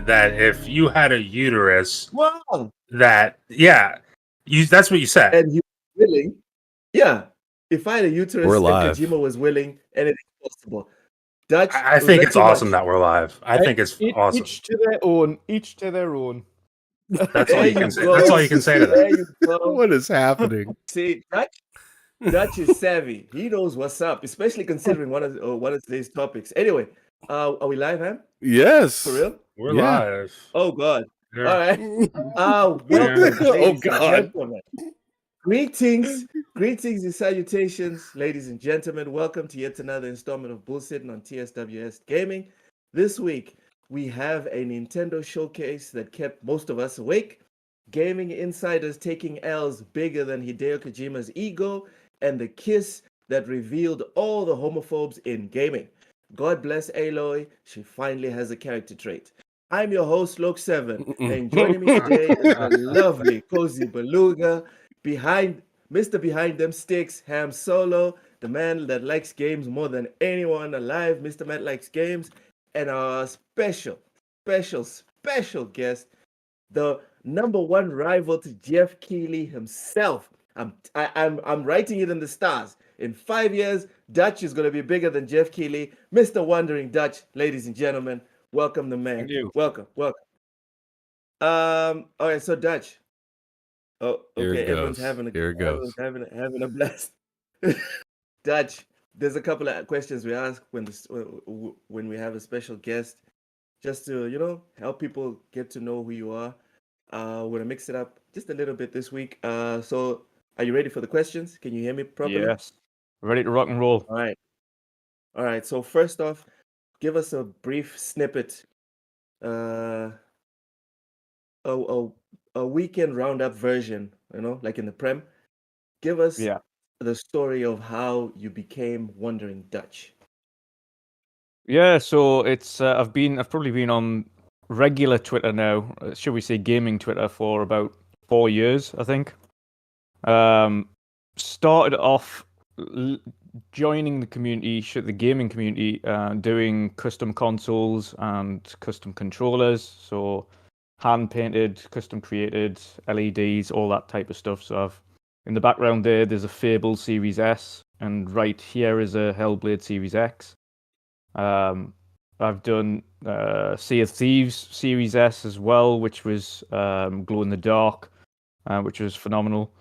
said that if you had a uterus, Wow. that's what you said. And he was willing. Yeah. If I had a uterus We're and live. Kojima was willing, anything's possible. Dutch, I was think that it's too awesome much? that we're live. I think it's awesome. Each to their own. Each to their own. That's all There you can you say. go. That's all you can say to There that. you go. What is happening? See, Dutch is savvy. He knows what's up, especially considering one of today's topics. Anyway, are we live, man? Yes. For real? We're Yeah. live. Oh God. Yeah. All right. Welcome, Oh, ladies God. and gentlemen. Greetings and salutations, ladies and gentlemen. Welcome to yet another installment of Bullsitting on TSWS Gaming. This week, we have a Nintendo showcase that kept most of us awake. Gaming insiders taking L's bigger than Hideo Kojima's ego, and the kiss that revealed all the homophobes in gaming. God bless Aloy, she finally has a character trait. I'm your host, Loke7, and joining me today is the lovely Cozy Beluga, Mr. Behind Them Sticks, Ham Solo, the man that likes games more than anyone alive, Mr. Matt Likes Games, and our special guest, the number one rival to Jeff Keighley himself. I'm writing it in the stars. In 5 years, Dutch is going to be bigger than Jeff Keighley. Mr. Wandering Dutch, ladies and gentlemen, welcome the man. Thank you. Welcome. All right, so Dutch. Oh, Here okay. it Everyone's goes. having Here it goes. having a blast. Dutch, there's a couple of questions we ask when we have a special guest, just to help people get to know who you are. We're gonna mix it up just a little bit this week. So are you ready for the questions? Can you hear me properly? Yes. Ready to rock and roll. All right. So first off, give us a brief snippet. A weekend roundup version, like in the Prem. Give us the story of how you became Wandering Dutch. Yeah, so it's I've probably been on regular Twitter now, should we say gaming Twitter, for about 4 years, I think. Started off joining the community, the gaming community, doing custom consoles and custom controllers, so hand painted, custom created, LEDs, all that type of stuff. So in the background there's a Fable Series S, and right here is a Hellblade Series X. I've done Sea of Thieves Series S as well, which was glow in the dark, which was phenomenal.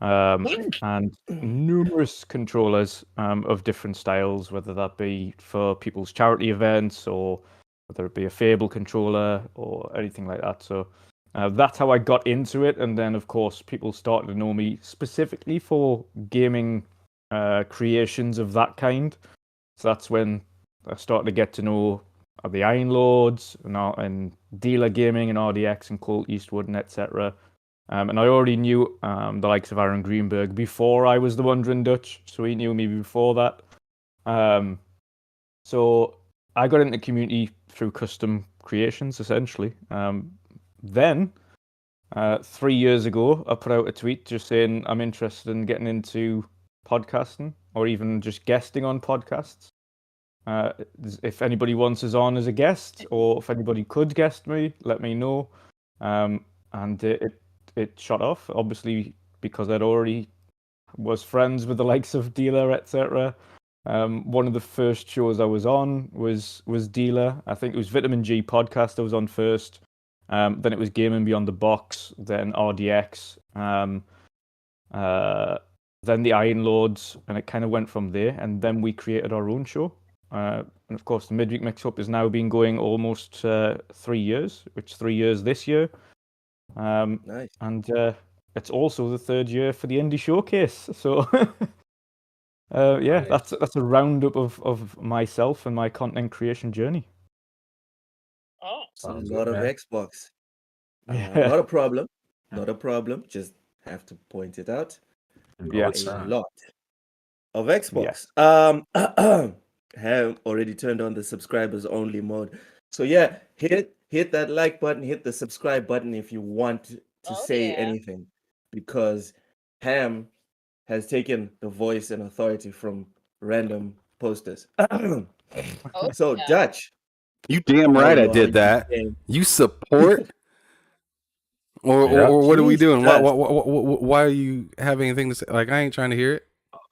And numerous controllers of different styles, whether that be for people's charity events or whether it be a Fable controller or anything like that. So that's how I got into it. And then, of course, people started to know me specifically for gaming creations of that kind. So that's when I started to get to know the Iron Lords and Dealer Gaming and RDX and Colt Eastwood and etc. And I already knew the likes of Aaron Greenberg before I was the Wandering Dutch, so he knew me before that. So I got into the community through custom creations, essentially. Then, 3 years ago, I put out a tweet just saying I'm interested in getting into podcasting or even just guesting on podcasts. If anybody wants us on as a guest, or if anybody could guest me, let me know. And it shot off, obviously, because I'd already was friends with the likes of Dealer, etc. One of the first shows I was on was Dealer. I think it was Vitamin G podcast I was on first. Then it was Gaming Beyond the Box, then RDX, then the Iron Lords, and it kind of went from there. And then we created our own show. And of course, the Midweek Mix-Up has now been going almost 3 years, which 3 years this year. Nice. And it's also the 3rd year for the Indie Showcase. So that's a roundup of myself and my content creation journey. Oh, A lot of Xbox. Yeah. Not a problem. Just have to point it out. Yeah. A lot of Xbox. Have already turned on the subscribers only mode. So yeah, hit that like button, hit the subscribe button if you want to say anything, because Ham has taken the voice and authority from random posters. So Dutch, You damn I right don't I know how did you that. became- You support, or, Yeah. or what are we doing? Why, Jesus. why are you have anything to say? Like, I ain't trying to hear it.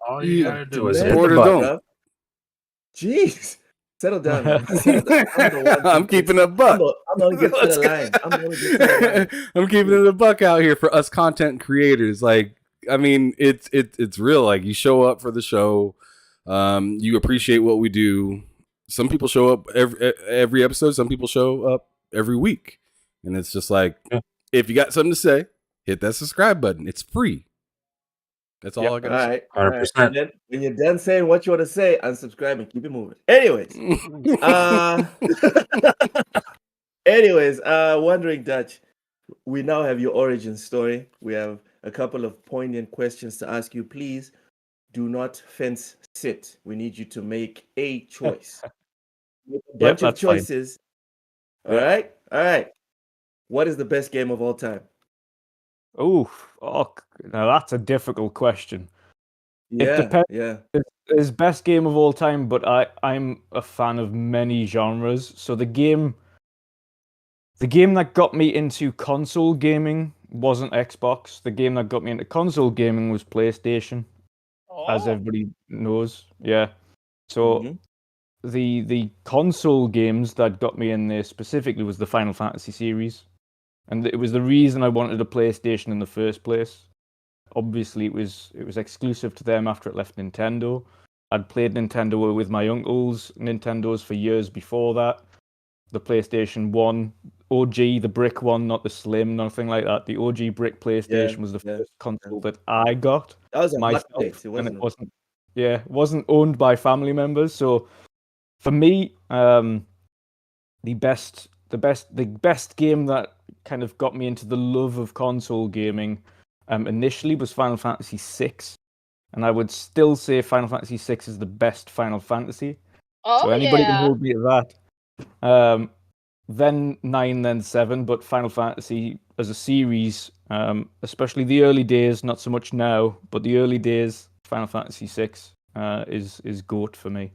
All You you gotta do is hit support the or button. don't. Bruh. Jeez. Settle down, man. Settle down. I'm the one. I'm keeping a buck. I'm the one who gets to the line. I'm the one who gets to the line. I'm keeping it a buck out here for us content creators. Like, I mean, it's real. Like, you show up for the show. You appreciate what we do. Some people show up every episode. Some people show up every week, and it's just like, Yeah. if you got something to say, hit that subscribe button. It's free. That's all Yep. I All gotta say. right. All right. 100%. And then when you're done saying what you want to say, unsubscribe and keep it moving. Anyways, Wondering Dutch, we now have your origin story. We have a couple of poignant questions to ask you. Please do not fence sit. We need you to make a choice. Make a bunch of that's fine. choices. Yeah. All right. All right. What is the best game of all time? Oh, now that's a difficult question. Yeah. depends. Yeah. It's best game of all time, but I'm a fan of many genres. So the game that got me into console gaming wasn't Xbox. The game that got me into console gaming was PlayStation, as Oh. everybody knows. Yeah. So Mhm. the console games that got me in there specifically was the Final Fantasy series, and it was the reason I wanted a PlayStation in the first place. Obviously, it was exclusive to them after it left Nintendo. I'd played Nintendo with my uncles, Nintendos for years before that. The PlayStation 1, OG, the brick one, not the slim, nothing like that. The OG brick PlayStation was the first console that I got That was a hot myself, date, and wasn't it? it wasn't owned by family members. So for me, the best game that kind of got me into the love of console gaming initially was Final Fantasy VI, and I would still say Final Fantasy VI is the best Final Fantasy. Oh, So anybody can yeah. hold me to that. Then 9, then 7, but Final Fantasy as a series, especially the early days, not so much now, but the early days, Final Fantasy VI is GOAT for me.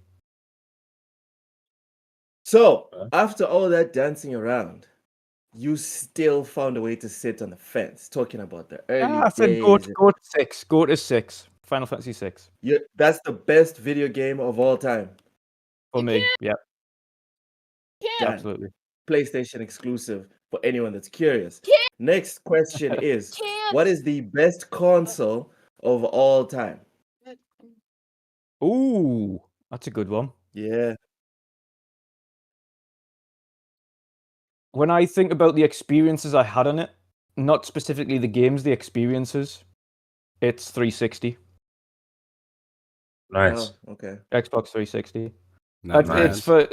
So, after all that dancing around, you still found a way to sit on the fence, talking about the early I said days. GOAT 6. GOAT is 6. Final Fantasy 6 That's the best video game of all time. for You me. Yeah, Can't. Done. absolutely. PlayStation exclusive for anyone that's curious. Can't. Next question is, Can't. what is the best console of all time? Ooh, that's a good one. Yeah. When I think about the experiences I had on it, not specifically the games, the experiences, it's 360. Nice. Oh, okay. Xbox 360. Not It's bad.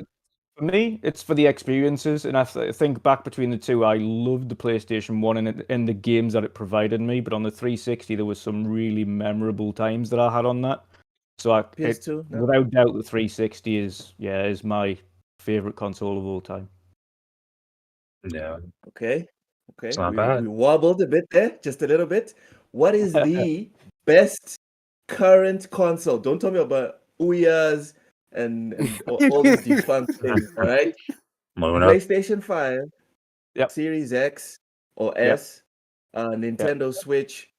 for me, it's for the experiences, and I think back between the two, I loved the PlayStation 1 and the games that it provided me, but on the 360, there was some really memorable times that I had on that. So PS2? No? without doubt, the 360 is my favorite console of all time. Yeah. Okay. Okay. It's not we bad. wobbled a bit there, just a little bit. What is the best current console? Don't tell me about Ouya's and all these defunct things, all right? Moving up. PlayStation 5, Yep. Series X or Yep. S, Nintendo Switch.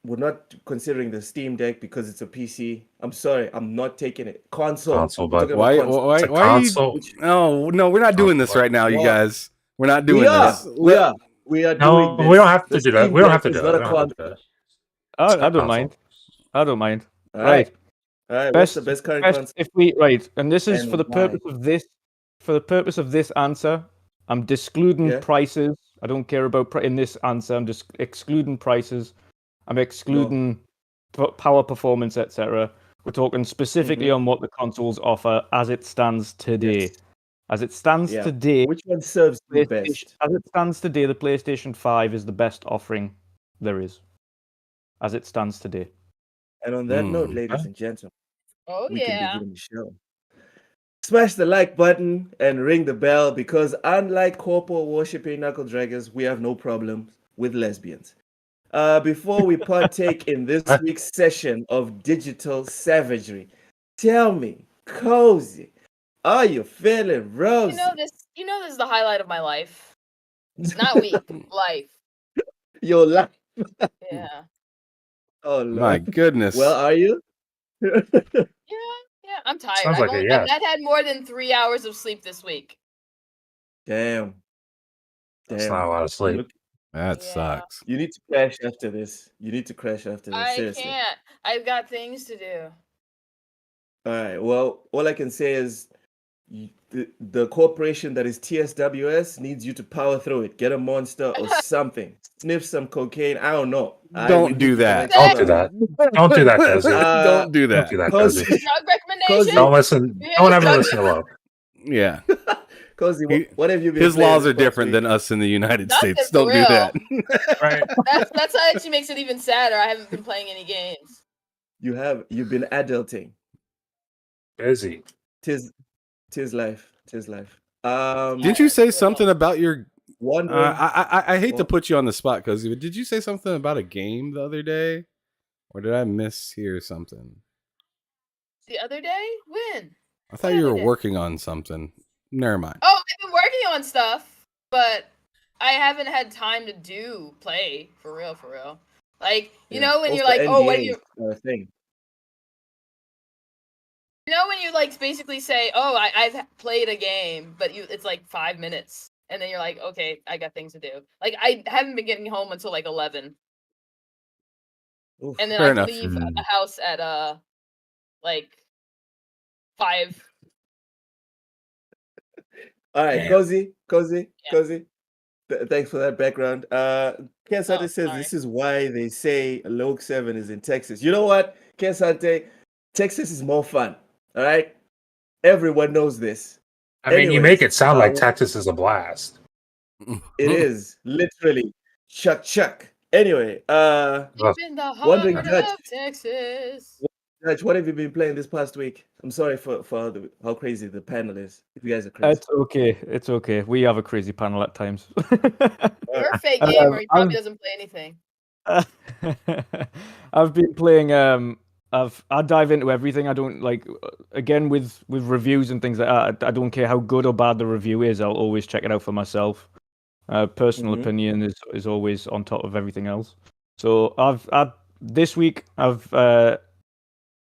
We're not considering the Steam Deck because it's a PC. I'm sorry, I'm not taking it. Console. Console, We're but talking about Why? console. Why? It's a Why? Are you, console. no, we're not doing this right now, you What? guys. We're not doing We are. this. We are No, doing this. we don't have The to do that. Steam We don't have Deck to is do not it. a We don't have to do console. it. I It's don't not console. mind. I don't mind. All Right. right. All right. What's the best current console? If we right, and this is And for the purpose why? of this. For the purpose of this answer, I'm excluding Yeah. prices. I don't care about in this answer. I'm just excluding prices. I'm excluding power, performance, etc. We're talking specifically on what the consoles offer as it stands today. Yes. As it stands Yeah. today, Which one serves you PlayStation, best? as it stands today, the PlayStation 5 is the best offering there is. As it stands today. And on that note, Hmm. ladies and gentlemen, Oh, we can yeah. begin the show. Smash the like button and ring the bell because unlike corporal worshipping knuckle draggers, we have no problems with lesbians. Before we partake in this week's session of digital savagery, tell me, Cozy, are you feeling, Rose? You know this is the highlight of my life. Not week, life. Your life. Yeah. Oh Lord. My goodness. Well, are you? Yeah, I'm tired. Sounds like a I've yes. not had more than 3 hours of sleep this week. Damn. That's not a lot of sleep. Look, That Yeah. sucks. you need to crash after this. You need to crash after this. I Seriously. can't. I've got things to do. All right. Well, all I can say is the corporation that is TSWS needs you to power through it. Get a monster or something. Sniff some cocaine. I don't know. Don't do that. Don't do that. Don't do that, Cozy. Don't do Don't that. do that, Cozy. Cozy. Drug recommendation. Don't listen. Yeah, Don't ever drug- listen to Lo. Yeah. Cozy, He- what have you been His playing laws this are past different week? than us in the United Nothing States. for Don't do real. that. Right. That's actually makes it even sadder. I haven't been playing any games. You've been adulting. Busy. Tis life. Tis life. Didn't you say something about your? Wondering. I hate to What? put you on the spot, because did you say something about a game the other day, or did I mishear something? The other day? When? I thought What you other were day? working on something. Never mind. Oh, I've been working on stuff, but I haven't had time to play for real, for real. Like, you know when What's you're the like, oh, when NDA you thing? know when you like basically say, oh, I've played a game, but it's like 5 minutes, and then you're like, okay, I got things to do. Like I haven't been getting home until like 11, Oof. and then Fair I enough. leave the house at like 5. All right, Damn. Cozy. Yeah. Thanks for that background. Kensante Oh, says sorry. this is why they say Logue 7 is in Texas. You know what, Kensante? Texas is more fun. All right? Everyone knows this. I mean, you Anyways, make it sound like Texas is a blast. It is literally chuck. Anyway, Deep in the Wondering heart Dutch. of Texas. Dutch, what have you been playing this past week? I'm sorry for how crazy the panel is. If you guys are crazy. It's okay. It's okay. We have a crazy panel at times. You're a fake gamer. He probably doesn't play anything. I've been playing. I dive into everything. I don't like. Again, with reviews and things like that, I don't care how good or bad the review is. I'll always check it out for myself. Personal Mhm. opinion is always on top of everything else. So this week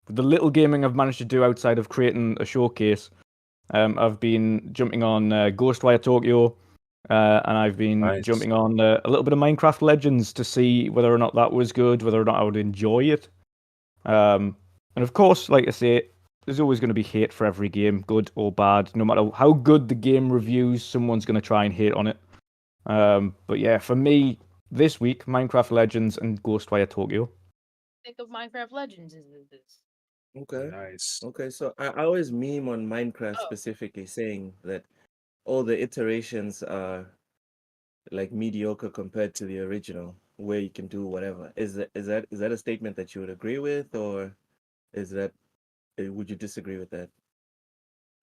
the little gaming I've managed to do outside of creating a showcase. I've been jumping on Ghostwire Tokyo, and I've been Nice. jumping on a little bit of Minecraft Legends to see whether or not that was good, whether or not I would enjoy it. And of course, like I say, there's always going to be hate for every game, good or bad. No matter how good the game reviews, someone's going to try and hate on it. But yeah, for me, this week, Minecraft Legends and Ghostwire Tokyo. Think of Minecraft Legends is this. Okay. Nice. Okay, so I always meme on Minecraft Oh. specifically saying that all the iterations are like mediocre compared to the original, where you can do whatever. Is that a statement that you would agree with, or would you disagree with that?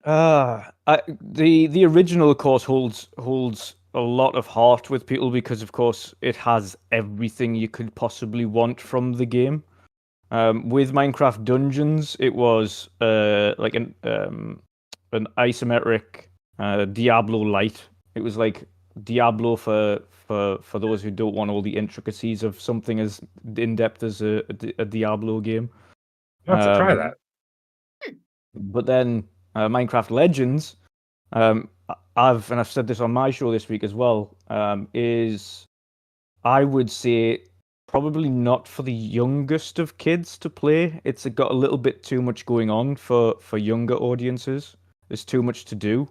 The original, of course, holds a lot of heart with people because, of course, it has everything you could possibly want from the game. With Minecraft Dungeons, it was like an isometric Diablo light. It was like Diablo for those who don't want all the intricacies of something as in depth as a Diablo game. You have to try that. But then Minecraft Legends, I've said this on my show this week as well, is I would say probably not for the youngest of kids to play. It's got a little bit too much going on for younger audiences. There's too much to do.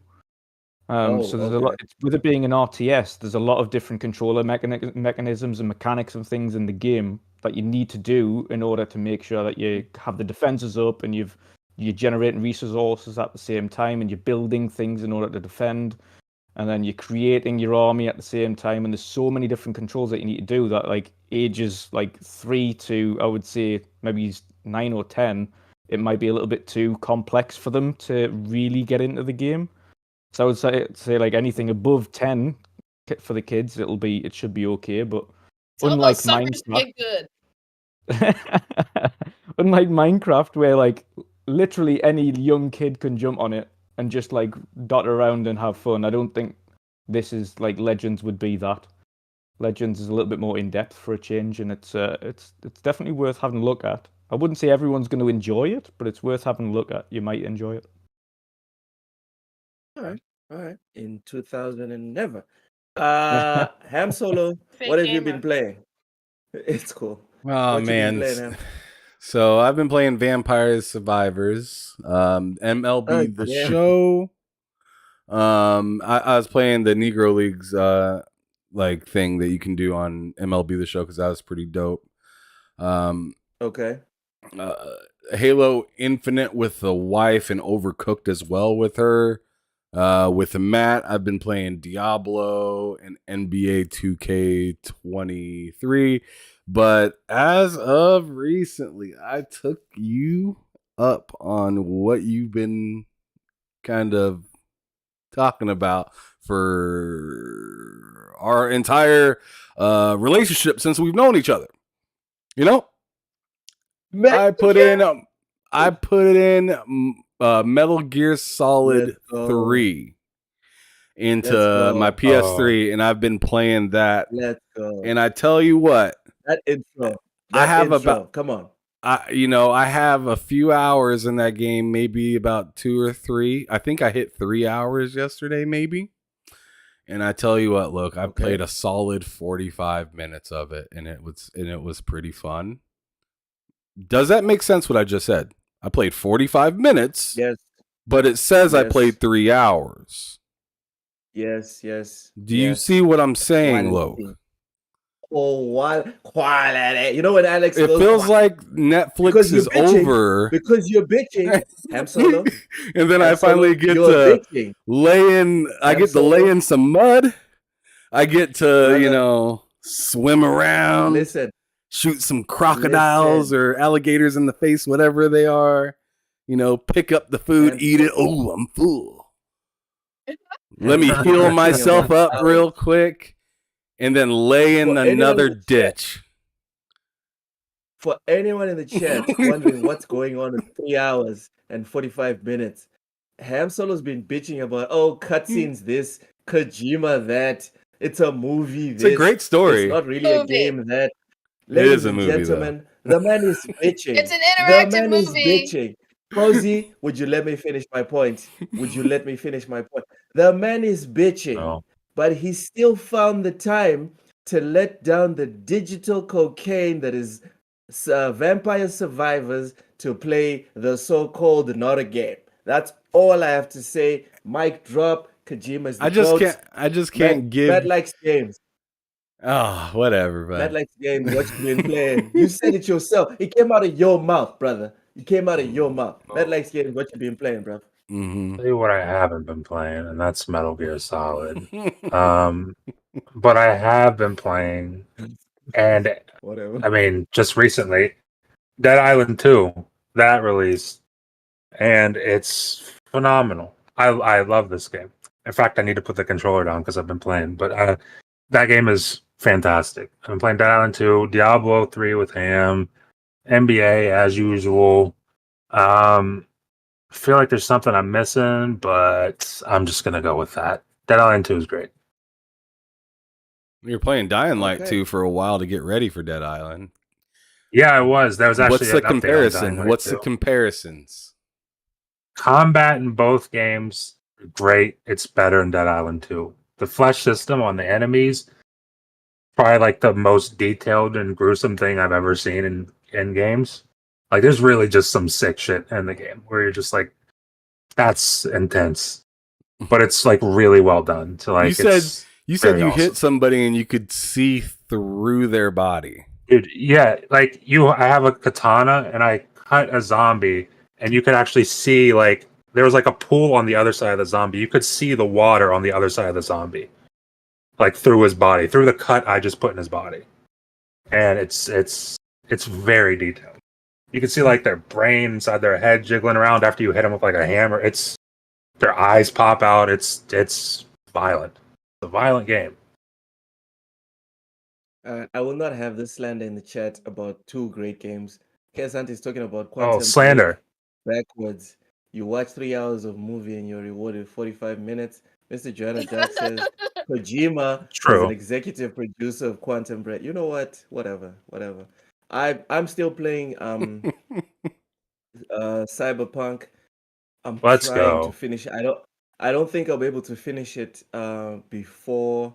So there's a lot. With it being an RTS, there's a lot of different controller mechanisms and mechanics and things in the game that you need to do in order to make sure that you have the defenses up and you're generating resources at the same time and you're building things in order to defend, and then you're creating your army at the same time. And there's so many different controls that you need to do that, like ages like 3 to I would say maybe 9 or 10, it might be a little bit too complex for them to really get into the game. So I would say like anything above 10 for the kids, it should be okay. But Tell unlike those suckers to Minecraft, get good. unlike Minecraft, where like literally any young kid can jump on it and just like dot around and have fun. I don't think this is like Legends would be that. Legends is a little bit more in depth for a change, and it's definitely worth having a look at. I wouldn't say everyone's going to enjoy it, but it's worth having a look at. You might enjoy it. All right. In 2000 and never. Ham Solo, Fake what have you gamer. been playing? It's cool. Oh What you been man. playing, Ham? So I've been playing Vampire Survivors, MLB The yeah. Show. I was playing the Negro Leagues like thing that you can do on MLB The Show because that was pretty dope. Okay. Halo Infinite with the wife and Overcooked as well with her. With Matt, I've been playing Diablo and NBA 2K23. But as of recently, I took you up on what you've been kind of talking about for our entire relationship since we've known each other. You know, I put in Metal Gear Solid 3 into my PS3, and I've been playing that. Let's go. And I tell you what, that intro. I have about come on. I have a few hours in that game, maybe about 2 or 3. I think I hit 3 hours yesterday, maybe. And I tell you what, look, I played a solid 45 minutes of it, and it was pretty fun. Does that make sense what I just said? I played 45 minutes. Yes. But it says I played 3 hours. Yes. Do you see what I'm saying, Lo? Oh, what quality? You know what, Alex? It feels like Netflix is over because you're bitching, Ham Solo. And then I finally get to lay in. I get to lay in some mud. I get to swim around. Listen, shoot some crocodiles or alligators in the face, whatever they are. Pick up the food, eat it. Oh, I'm full. Let me heal myself up real quick. And then lay in another ditch. For anyone in the chat wondering what's going on in 3 hours and 45 minutes, Ham Solo's been bitching about, cutscenes this, Kojima that, it's a movie this. It's a great story. It's not really a game that. Ladies and gentlemen, the man is bitching. It's an interactive the man movie. Is bitching. Cozy, would you let me finish my point? The man is bitching. No. But he still found the time to let down the digital cocaine that is Vampire Survivors to play the so-called not a game. That's all I have to say. Mic drop. Kojima's the I just can't give. Matt likes games. Oh, whatever, man. Matt likes games. What you been playing? You said it yourself. It came out of your mouth, brother. It came out of your mouth. Matt likes games. What you been playing, bro? Mm-hmm. Tell you what I haven't been playing, and that's Metal Gear Solid. But I have been playing, and whatever. I mean, just recently, Dead Island 2 that released, and it's phenomenal. I love this game. In fact, I need to put the controller down because I've been playing. But that game is fantastic. I've been playing Dead Island 2, Diablo 3 with Ham, NBA as usual. I feel like there's something I'm missing, but I'm just gonna go with that. Dead Island 2 is great. You're playing Dying Light 2 for a while to get ready for Dead Island. Yeah, I was. That was actually what's the comparison? What's the comparisons? Combat in both games, great. It's better in Dead Island 2. The flesh system on the enemies, probably like the most detailed and gruesome thing I've ever seen in games. Like, there's really just some sick shit in the game where you're just like, that's intense. But it's like really well done. So like, you said you hit somebody and you could see through their body. Dude, yeah, like I have a katana and I cut a zombie and you could actually see like there was like a pool on the other side of the zombie. You could see the water on the other side of the zombie. Like through his body, through the cut I just put in his body. And it's very detailed. You can see like their brain inside their head jiggling around after you hit them with like a hammer. Their eyes pop out. It's violent. It's a violent game. I will not have this slander in the chat about 2 great games. Kesant is talking about Quantum slander. backwards. You watch 3 hours of movie and you're rewarded 45 minutes. Mr. Joanna Duck says Kojima was an True. executive producer of Quantum Bread. You know what? Whatever. I'm still playing Cyberpunk. I'm Let's trying to go. finish it. I don't think I'll be able to finish it before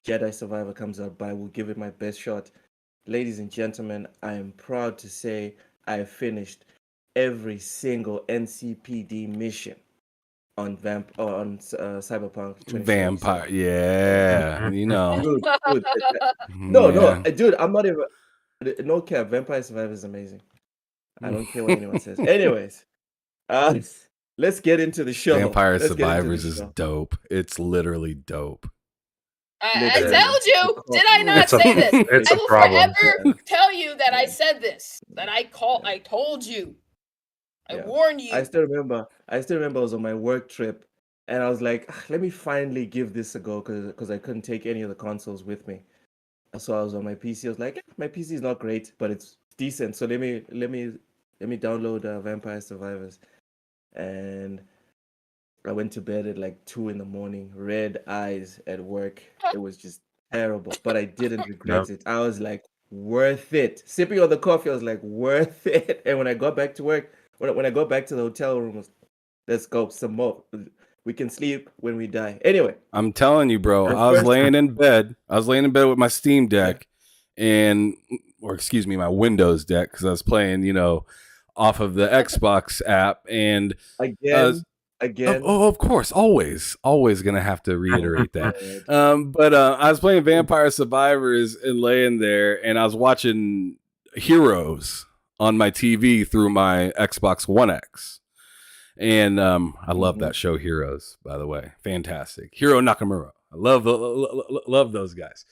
Jedi Survivor comes out, but I will give it my best shot. Ladies and gentlemen, I am proud to say I have finished every single NCPD mission on Cyberpunk 2077. Vampire, yeah, you know, Dude, no, yeah. dude, I'm not even. No cap, Vampire Survivor is amazing. I don't care what anyone says. Anyways, uh, let's get into the show. Vampire Let's get into Survivors the is show. dope. It's literally dope. I Literally. told you. Did I not It's a- say this? it's I a will problem. forever tell you that I said this. That I told you. I Yeah. warned you. I still remember I was on my work trip and I was like, "Ah, let me finally give this a go because I couldn't take any of the consoles with me. So I was on my PC. I was like, my PC is not great, but it's decent. So let me download Vampire Survivors. And I went to bed at like 2 in the morning, red eyes at work. It was just terrible, but I didn't regret it. I was like, worth it. Sipping on the coffee, I was like, worth it. And when I got back to work, when I got back to the hotel room, let's go some more. We can sleep when we die. Anyway, I'm telling you, bro. The I was first- laying in bed. with my Steam Deck, or excuse me, my Windows deck, because I was playing, off of the Xbox app. And again, of course, always gonna have to reiterate that. God. But I was playing Vampire Survivors and laying there, and I was watching Heroes on my TV through my Xbox One X. And I love that show, Heroes, by the way. Fantastic. Hiro Nakamura. I love those guys.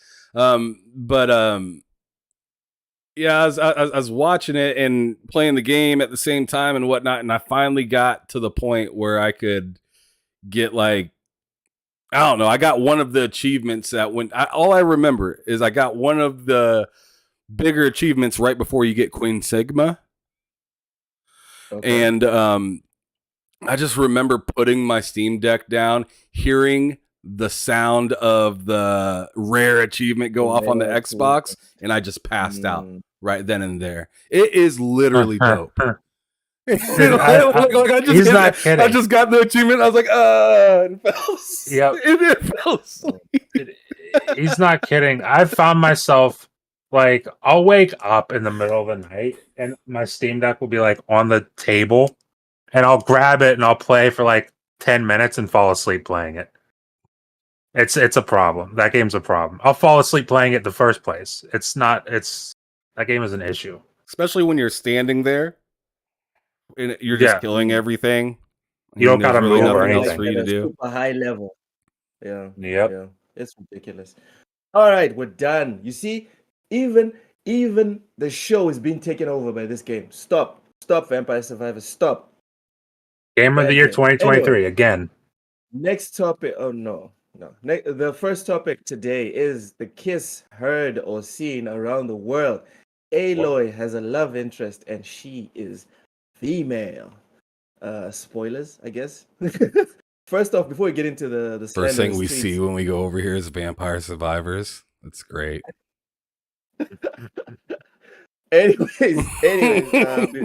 Yeah, I was watching it and playing the game at the same time and whatnot, and I finally got to the point where I could get I don't know. I got one of the achievements that all I remember is I got one of the bigger achievements right before you get Queen Sigma. Okay. And I just remember putting my Steam Deck down, hearing the sound of the rare achievement go off on the Xbox, and I just passed out right then and there. It is literally dope. He's not kidding. I just got the achievement. I was like, and fell asleep. Yep. It fell asleep. He's not kidding. I've found myself I'll wake up in the middle of the night and my Steam Deck will be on the table and I'll grab it and I'll play for 10 minutes and fall asleep playing it. It's a problem. That game's a problem. I'll fall asleep playing it in the first place. That game is an issue. Especially when you're standing there and you're just killing everything. You don't gotta really move or nothing else anything. for you to do. Super high level. Yeah. Yep. Yeah. It's ridiculous. All right, we're done. You see, even the show is being taken over by this game. Stop, Vampire Survivors. Stop. Game of the year Bad game. 2023 Anyway. again. Next topic. Oh no. The first topic today is the kiss heard or seen around the world. Aloy has a love interest and she is female. Spoilers, I guess. First off, before we get into the First thing we slanderous see tweets- when we go over here is Vampire Survivors. That's great. anyways,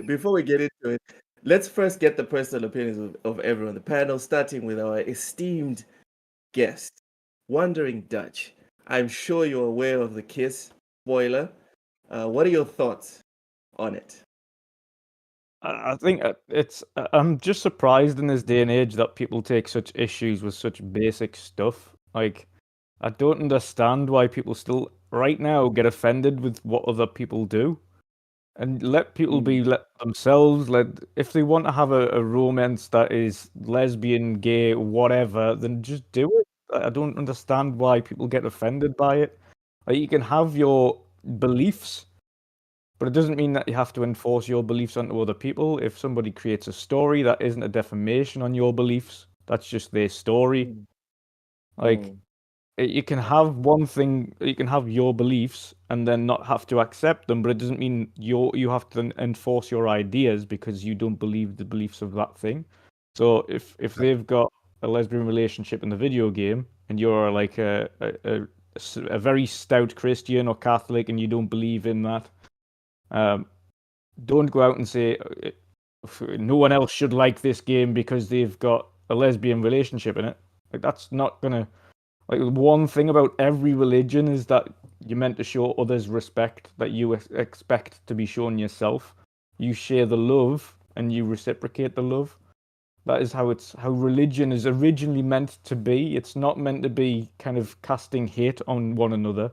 before we get into it, let's first get the personal opinions of everyone on the panel, starting with our esteemed guest, Wandering Dutch. I'm sure you're aware of the kiss spoiler. What are your thoughts on it? I think I'm just surprised in this day and age that people take such issues with such basic stuff. I don't understand why people still, right now, get offended with what other people do. And let people be themselves. If they want to have a romance that is lesbian, gay, whatever, then just do it. I don't understand why people get offended by it. You can have your beliefs, but it doesn't mean that you have to enforce your beliefs onto other people. If somebody creates a story that isn't a defamation on your beliefs, that's just their story. You can have one thing, you can have your beliefs and then not have to accept them, but it doesn't mean you have to enforce your ideas because you don't believe the beliefs of that thing. So if they've got a lesbian relationship in the video game, and you're like a very stout Christian or Catholic, and you don't believe in that, don't go out and say no one else should like this game because they've got a lesbian relationship in it. Like that's not gonna. Like one thing about every religion is that you're meant to show others respect that you expect to be shown yourself. You share the love and you reciprocate the love. That is how religion is originally meant to be. It's not meant to be kind of casting hate on one another,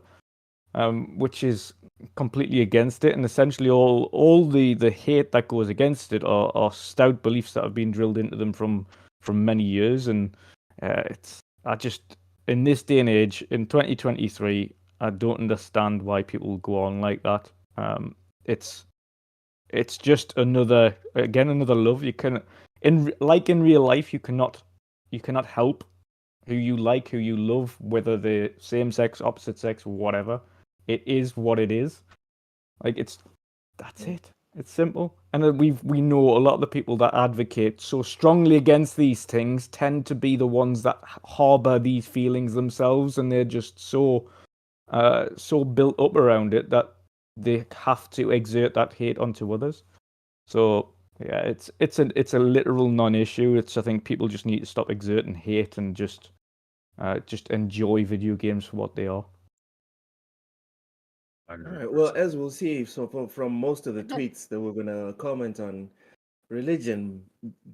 which is completely against it. And essentially, all the hate that goes against it are stout beliefs that have been drilled into them from many years. And in this day and age, in 2023, I don't understand why people go on like that. It's just another love. You can in real life, you cannot help who you like, who you love, whether they're same sex, opposite sex, whatever. It is what it is. Like that's it. It's simple. And then we know a lot of the people that advocate so strongly against these things tend to be the ones that harbor these feelings themselves, and they're just so built up around it that they have to exert that hate onto others. So yeah, it's a literal non-issue. I think people just need to stop exerting hate and just enjoy video games for what they are. All right. Well, as we'll see, so from most of the tweets that we're gonna comment on, religion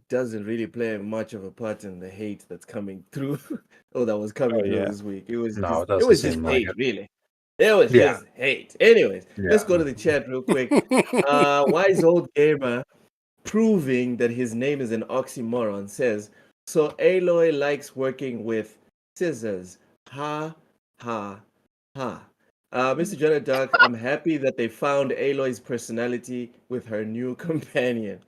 doesn't really play much of a part in the hate that's coming through. That was coming through this week. It was No, just, it doesn't seem like hate, it. really. It was Yeah. just hate. Anyways, let's Yeah. go to the chat real quick. Wise old gamer, proving that his name is an oxymoron, says, so Aloy likes working with scissors. Ha ha ha. Mr. Jonah Duck, I'm happy that they found Aloy's personality with her new companion.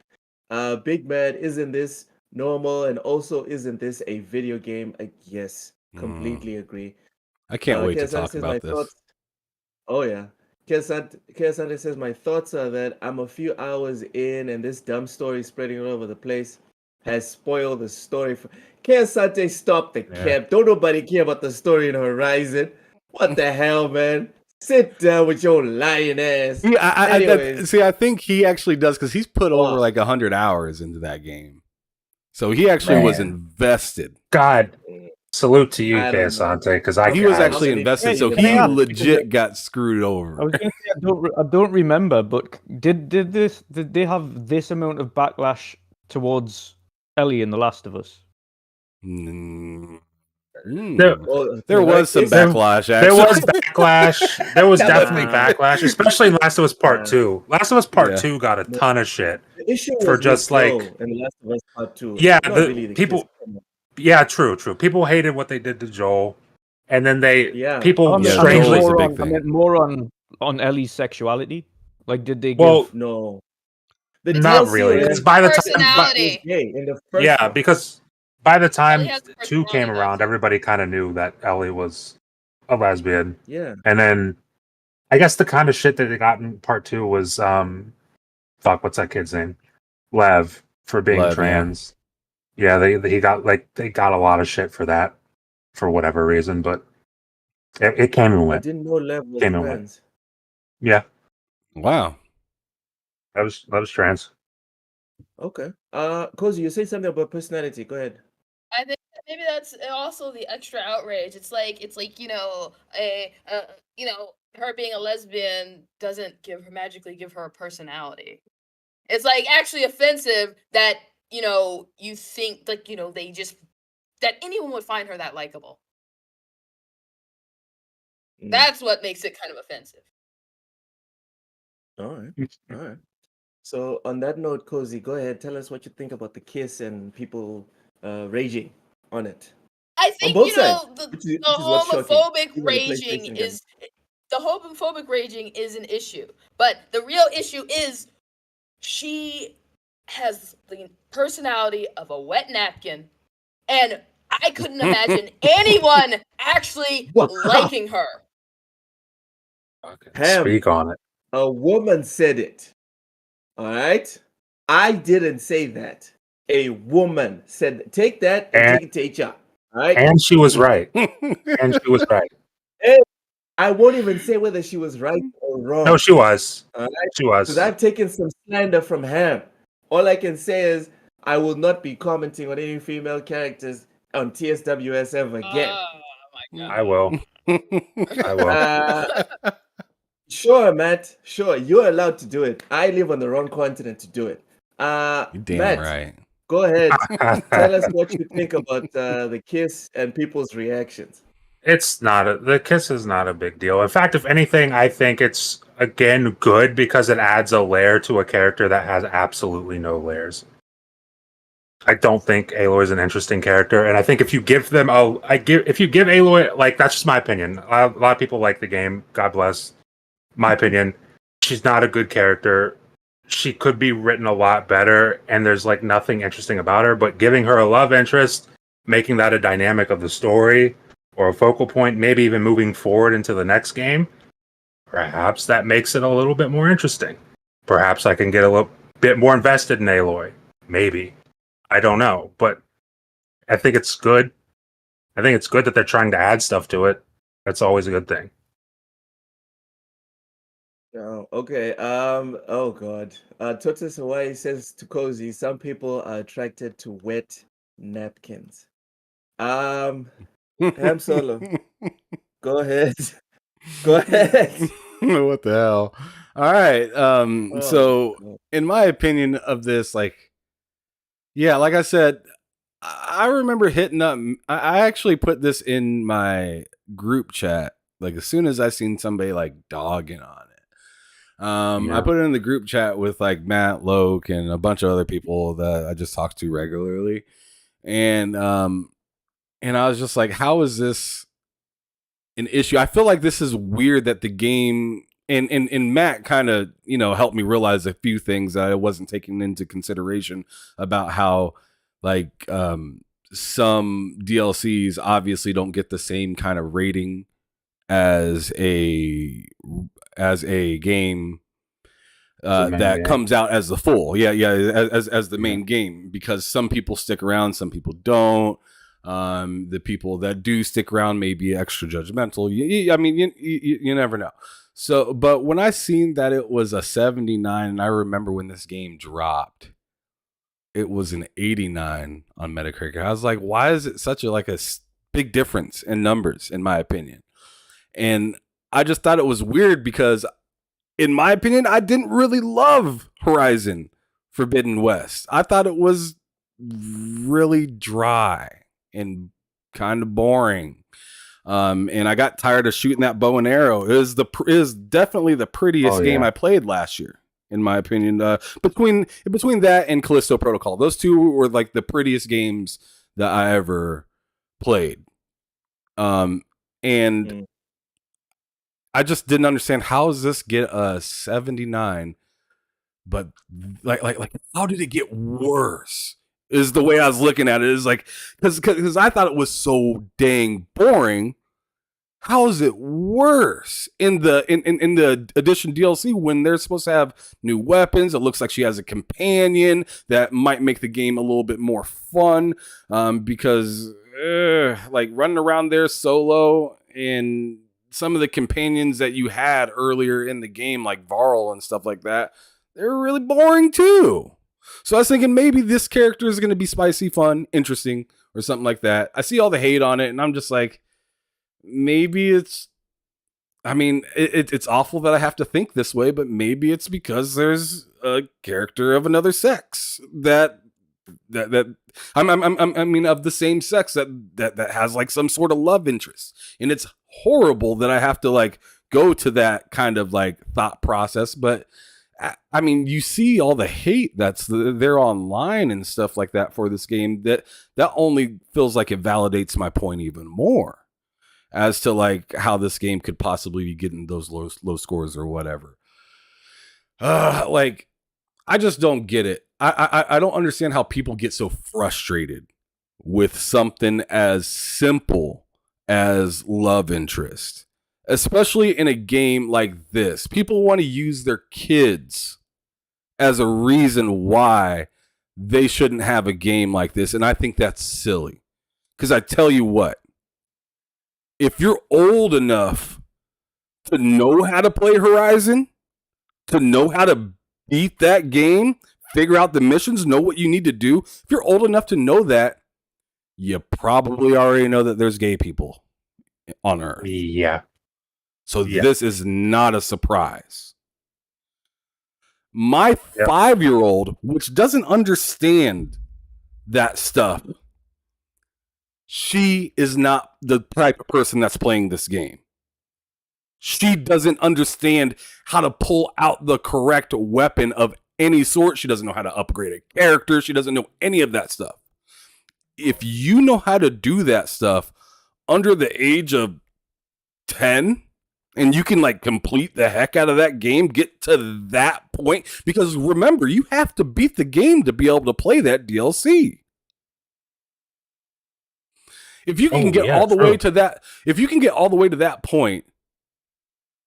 Big Man, isn't this normal? And also, isn't this a video game? Yes, completely agree. I can't wait to Kesante talk says, about my this. thoughts. Oh, yeah. Kesante says, my thoughts are that I'm a few hours in and this dumb story spreading all over the place has spoiled the story. Kesante, stop the cap. Don't nobody care about the story in Horizon. What the hell, man? Sit down with your lying ass. Yeah, Anyways, I think he actually does because he's put over like 100 hours into that game, so he actually was invested. God, salute to you, I don't know. Kesante, because He was I actually invested, so Can he I ask, legit got screwed I over. was going to say I don't remember, but did they have this amount of backlash towards Ellie in The Last of Us? There was some backlash. Actually, there was backlash. There was definitely backlash, especially in Last of Us Part 2. Last of Us Part 2 got a ton of shit. The issue for was just with like Joel in The Last of Us Part 2. Yeah, Not really the people. kids. Yeah, true. People hated what they did to Joel, and then people I mean, strangely Joel was a big I thing. meant more on Ellie's sexuality. Like, did they Well, give? No, the not DLC really. already Because by the time, Personality. in the first yeah, one. because by the time Ellie has 2 personality, came guys. around, everybody kind of knew that Ellie was a lesbian. Yeah. And then I guess the kind of shit that they got in Part 2 was what's that kid's name? Lev, for being Lev, trans. Yeah, they got a lot of shit for that for whatever reason, but it came and I went. didn't know Lev was Came and went. trans. Yeah, Wow. that was trans. Okay. Cozy, you say something about personality. Go ahead. I think that maybe that's also the extra outrage. It's like her being a lesbian doesn't magically give her a personality. It's like actually offensive that you think that that anyone would find her that likable. That's what makes it kind of offensive. All right. So on that note, Cozy, go ahead. Tell us what you think about the kiss and people raging on it. I think both sides, the which is what's shocking, homophobic even the raging PlayStation is the homophobic raging is an issue, but the real issue is she has the personality of a wet napkin, and I couldn't imagine anyone actually liking her. Speak on it. A woman said it. All right? I didn't say that. A woman said, take that and take it to HR. All right. And she was right. And she was right. Hey, I won't even say whether she was right or wrong. No, she was. All right. She Because was. I've taken some slander from Ham. All I can say is I will not be commenting on any female characters on TSWS ever again. Oh my god. I will. I will. Sure, Matt. Sure, you're allowed to do it. I live on the wrong continent to do it. You're damn Matt, right. go ahead. Tell us what you think about the kiss and people's reactions. The kiss is not a big deal. In fact, if anything, I think it's again good because it adds a layer to a character that has absolutely no layers. I don't think Aloy is an interesting character, and I think if you give them if you give Aloy, like, that's just my opinion. A lot of people like the game. God bless. My opinion, she's not a good character. She could be written a lot better, and there's like nothing interesting about her. But giving her a love interest, making that a dynamic of the story or a focal point, maybe even moving forward into the next game, perhaps that makes it a little bit more interesting. Perhaps I can get a little bit more invested in Aloy. Maybe. I don't know. But I think it's good. I think it's good that they're trying to add stuff to it. That's always a good thing. Oh, okay. Oh God. Totus Hawaii says to Cozy, some people are attracted to wet napkins. Ham Solo, go ahead. Go ahead. What the hell? All right. So in my opinion of this, like, yeah, like I said, I remember hitting up. I actually put this in my group chat. Like, as soon as I seen somebody like dogging on it, I put it in the group chat with like Matt, Loke, and a bunch of other people that I just talk to regularly, and I was just like, how is this an issue? I feel like this is weird that the game and Matt kind of, helped me realize a few things that I wasn't taking into consideration about how like some DLCs obviously don't get the same kind of rating as a game that comes out as the full. As the main game, because some people stick around, some people don't. The people that do stick around may be extra judgmental. You never know. So, but when I seen that it was a 79, and I remember when this game dropped, it was an 89 on Metacritic. I was like, why is it such a big difference in numbers, in my opinion? And I just thought it was weird because, in my opinion, I didn't really love Horizon Forbidden West. I thought it was really dry and kind of boring. And I got tired of shooting that bow and arrow. It is definitely the prettiest game I played last year, in my opinion. Between that and Callisto Protocol, those two were like the prettiest games that I ever played. And I just didn't understand, how does this get a 79, but like how did it get worse? Is the way I was looking at it. Is like, because I thought it was so dang boring. How is it worse in the edition DLC when they're supposed to have new weapons? It looks like she has a companion that might make the game a little bit more fun. Because like running around there solo, and some of the companions that you had earlier in the game, like Varl and stuff like that, they're really boring too. So I was thinking maybe this character is going to be spicy, fun, interesting, or something like that. I see all the hate on it, and I'm just like, maybe it's, it's awful that I have to think this way, but maybe it's because there's a character of another sex that of the same sex that has like some sort of love interest. And it's horrible that I have to like go to that kind of like thought process, but you see all the hate that's there online and stuff like that for this game, that only feels like it validates my point even more as to like how this game could possibly be getting those low scores or whatever. Like, I just don't get it. I don't understand how people get so frustrated with something as simple as love interest. Especially in a game like this. People want to use their kids as a reason why they shouldn't have a game like this. And I think that's silly. Because I tell you what, if you're old enough to know how to play Horizon, to know how to beat that game, figure out the missions, know what you need to do, if you're old enough to know that, you probably already know that there's gay people on Earth. Yeah. So Yeah. this is not a surprise. My Yep. 5-year-old, which doesn't understand that stuff, she is not the type of person that's playing this game. She doesn't understand how to pull out the correct weapon of any sort. She doesn't know how to upgrade a character. She doesn't know any of that stuff. If you know how to do that stuff under the age of 10, and you can like complete the heck out of that game, get to that point, because remember, you have to beat the game to be able to play that DLC. If you can get all the way to that, if you can get all the way to that point,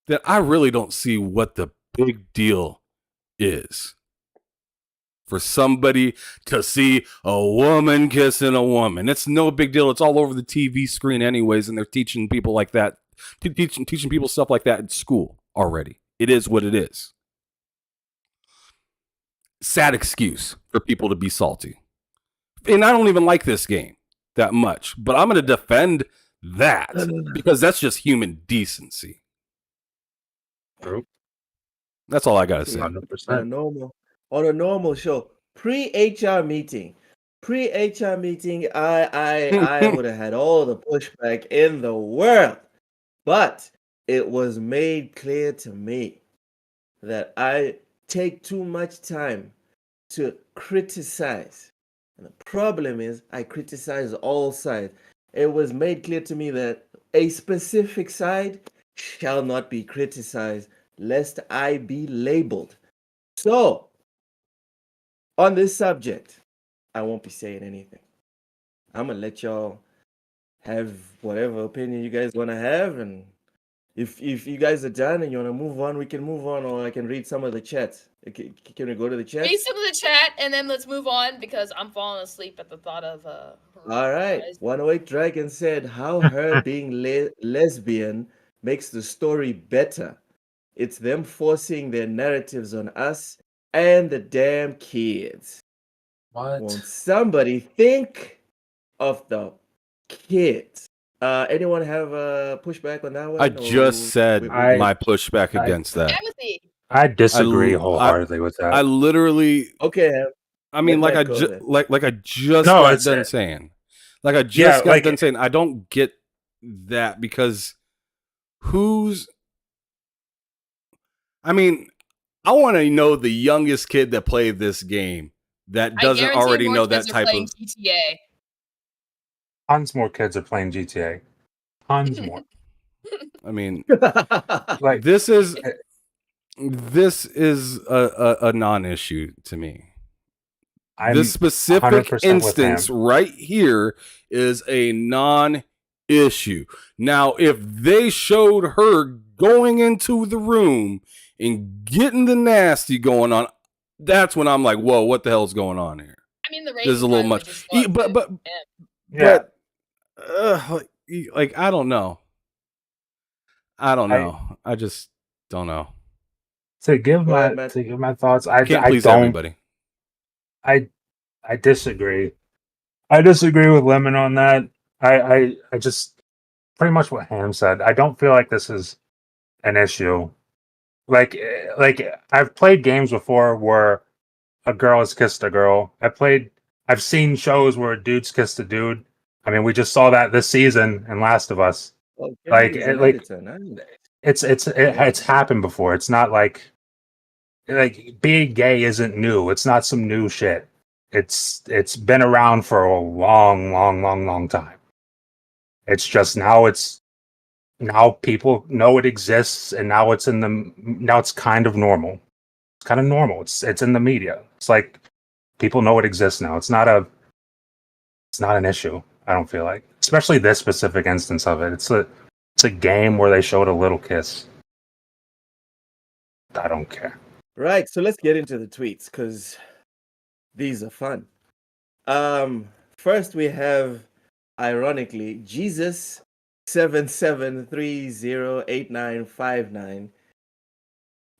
then I really don't see what the big deal is for somebody to see a woman kissing a woman. It's no big deal. It's all over the TV screen anyways, and they're teaching people like that, teaching people stuff like that in school already. It is what it is. Sad excuse for people to be salty. And I don't even like this game that much, but I'm going to defend that because that's just human decency. True. That's all I got to say. 100%. On a normal show, pre-HR meeting, I would have had all the pushback in the world, but it was made clear to me that I take too much time to criticize. And the problem is I criticize all sides. It was made clear to me that a specific side shall not be criticized, lest I be labeled. So, on this subject, I won't be saying anything. I'm going to let y'all have whatever opinion you guys want to have. And if you guys are done and you want to move on, we can move on, or I can read some of the chats. Can we go to the chat? Read some of the chat, and then let's move on because I'm falling asleep at the thought of. All right. 108 Dragon said how her being lesbian makes the story better. It's them forcing their narratives on us and the damn kids. What? Won't somebody think of the kids? Anyone have a pushback on that one? I just said my pushback against that. Timothy. I disagree wholeheartedly with that. I literally. Okay. I mean, like I just got done saying. Like I just got done saying. I don't get that because who's. I mean, I want to know the youngest kid that played this game that doesn't already know that type of GTA. Tons more kids are playing GTA. Tons more. I mean, like this is a non-issue to me. This specific instance right here is a non-issue. Now, if they showed her going into the room and getting the nasty going on, that's when I'm like, whoa, what the hell's going on here? I mean, the this is a little much. But I don't know. I just don't know. To give my thoughts, I can't please everybody. I disagree. I disagree with Lemon on that. I just pretty much what Ham said. I don't feel like this is an issue. Like I've played games before where a girl has kissed a girl. I've seen shows where a dude's kissed a dude. I mean, we just saw that this season in Last of Us. It's happened before. It's not like being gay isn't new. It's not some new shit. It's been around for a long time. It's just now people know it exists, and now it's kind of normal. It's kind of normal. It's in the media. It's like people know it exists now. It's not an issue. I don't feel like, especially this specific instance of it. It's a game where they showed a little kiss. I don't care. Right, so let's get into the tweets because These are fun. First we have, ironically, Jesus 77308959.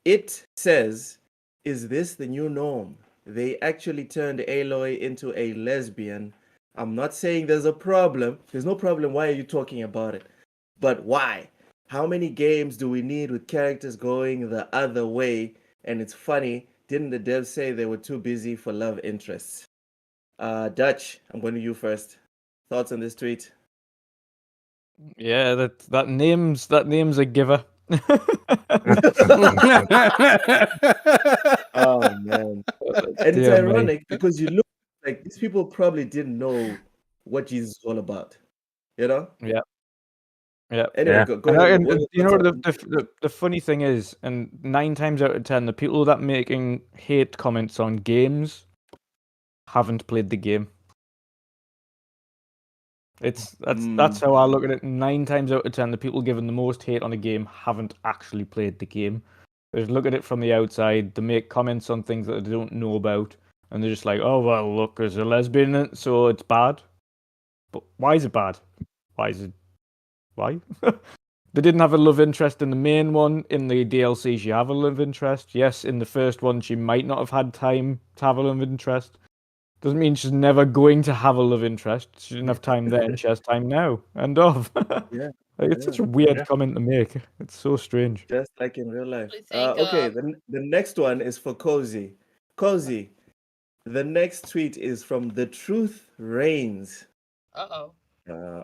It says, "Is this the new norm? They actually turned Aloy into a lesbian. I'm not saying there's a problem. There's no problem. Why are you talking about it? But why? How many games do we need with characters going the other way? And it's funny, didn't the devs say they were too busy for love interests?" Dutch, I'm going to you first. Thoughts on this tweet? Yeah, that name's a giver. Oh man. And it's Dear me. ironic because you look like these people probably didn't know what Jesus is all about. You know? Yeah. Yeah. Anyway, Yeah. go And, ahead. and, What are and your you know thoughts on- the funny thing is, and 9 times out of 10, the people that making hate comments on games haven't played the game. That's how I look at it. 9 times out of 10, the people giving the most hate on a game haven't actually played the game. They just look at it from the outside. They make comments on things that they don't know about, and they're just like, "Oh well, look, there's a lesbian in it, so it's bad." But why is it bad? Why? They didn't have a love interest in the main one. In the DLC, she have a love interest. Yes, in the first one, she might not have had time to have a love interest. Doesn't mean she's never going to have a love interest. She didn't have time then. She has time now. End of. Yeah. Like, it's such a weird Yeah. comment to make. It's so strange. Just like in real life. I think, Okay, the next one is for Cozy. Cozy, the next tweet is from The Truth Reigns. Uh-oh.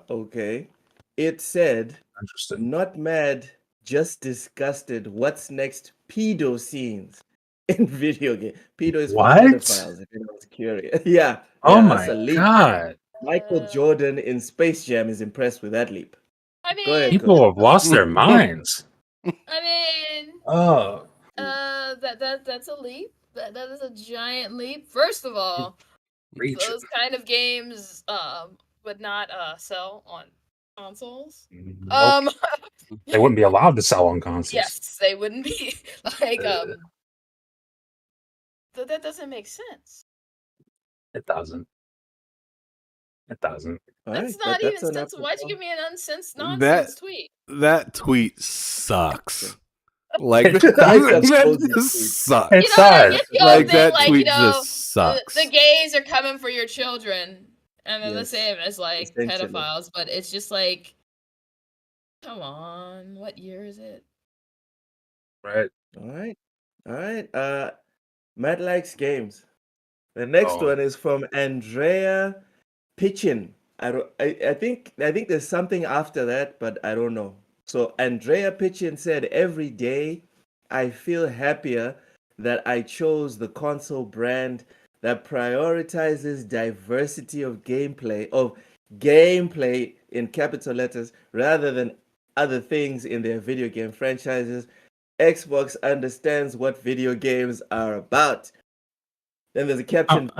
Okay. It said, Interesting. "Not mad, just disgusted. What's next? Pedo scenes in video game." Pedo is for What? pedophiles, if anyone's curious. Yeah. Oh yeah, that's a my leap. god. Michael Jordan in Space Jam is impressed with that leap. I mean, Go ahead, People have lost their minds. I mean, Oh. that's a leap. That is a giant leap. First of all, Reach. those kind of games would not sell on consoles. Nope. They wouldn't be allowed to sell on consoles. Yes, they wouldn't be like that doesn't make sense. It doesn't. It doesn't. All That's right, not that's even enough. sensible. Why'd you give me an unsensed nonsense tweet? That tweet sucks. Like It that does. just sucks. It You know, I does. get the old Like thing, that like, tweet you know, just sucks. The gays are coming for your children, and they're the Yes, same as like essentially. pedophiles. But it's just like, come on, what year is it? Right. All right. All right. Matt likes games. The next Oh. one is from Andrea Pitchin. I think there's something after that, but I don't know. So Andrea Pitchin said, "Every day I feel happier that I chose the console brand that prioritizes diversity of gameplay in capital letters rather than other things in their video game franchises. Xbox understands what video games are about." Then there's a caption,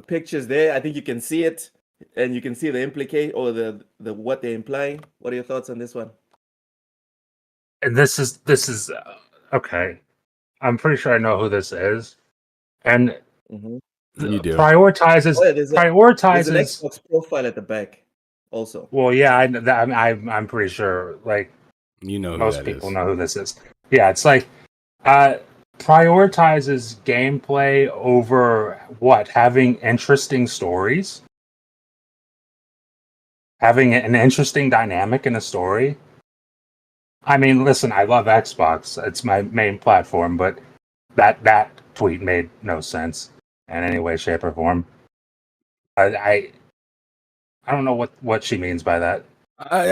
pictures there. I think you can see it, and you can see the implicate or the what they're implying. What are your thoughts on this one? And this is okay. I'm pretty sure I know who this is, and Mm-hmm. You do. prioritizes Oh, yeah, there's an prioritizes. Xbox profile at the back, also. Well, yeah, I'm pretty sure. Like You know who most that people is. know who this is. Yeah, it's like prioritizes gameplay over what? Having interesting stories, having an interesting dynamic in a story. I mean, listen, I love Xbox. It's my main platform, but that tweet made no sense in any way, shape, or form. I don't know what she means by that.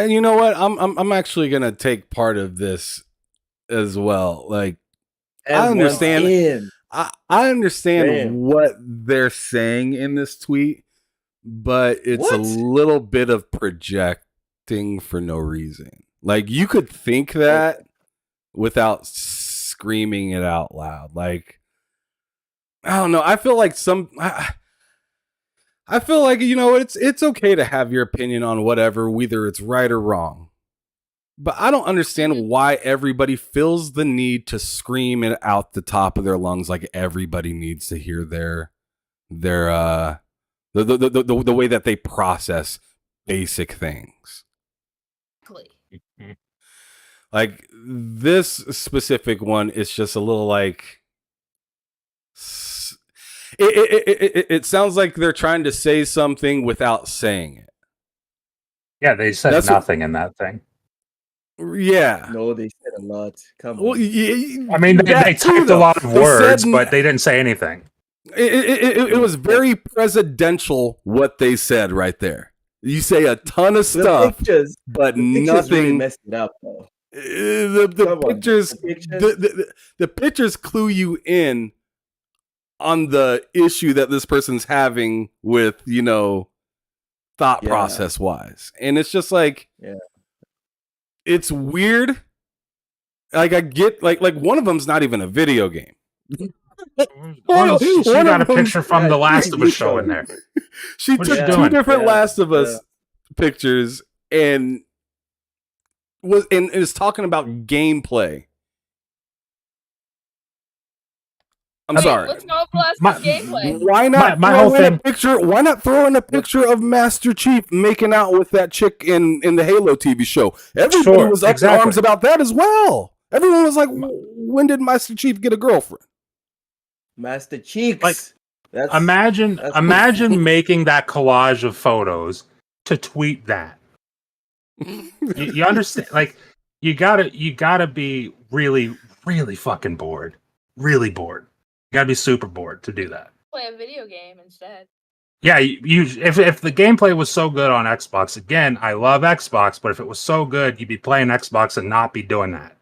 You know what? I'm actually gonna take part of this as well. Like I And once understand. in, I understand Damn. what they're saying in this tweet, but it's a What? little bit of projecting for no reason. Like you could think that without screaming it out loud. Like I don't know. I feel like I feel like, you know, it's okay to have your opinion on whatever, whether it's right or wrong. But I don't understand why everybody feels the need to scream it out the top of their lungs like everybody needs to hear their their the way that they process basic things. Like this specific one is just a little like it sounds like they're trying to say something without saying it. Yeah, they said That's nothing in that thing. Yeah. No, they said a lot. Come Well, on. I mean, they typed a lot of words, but they didn't say anything. It was very presidential what they said right there. You say a ton of stuff, but nothing. Really messed it up, though. The pictures clue you in on the issue that this person's having with, thought process wise. And it's just like, it's weird. Like I get like one of them's not even a video game. She got a picture from the Last of Us show in there. She took two different Last of Us pictures and is talking about gameplay. I'm sorry. What's wrong with gameplay? Why not throw in a picture? Why not throw in a picture of Master Chief making out with that chick in the Halo TV show? Everybody was up in arms about that as well. Everyone was like, "When did Master Chief get a girlfriend?" Master Cheeks. Like, imagine making that collage of photos to tweet that. you understand? Like, you gotta be really, really fucking bored. Really bored. You gotta be super bored to do that. Play a video game instead. Yeah, if the gameplay was so good on Xbox, again, I love Xbox, but if it was so good, you'd be playing Xbox and not be doing that.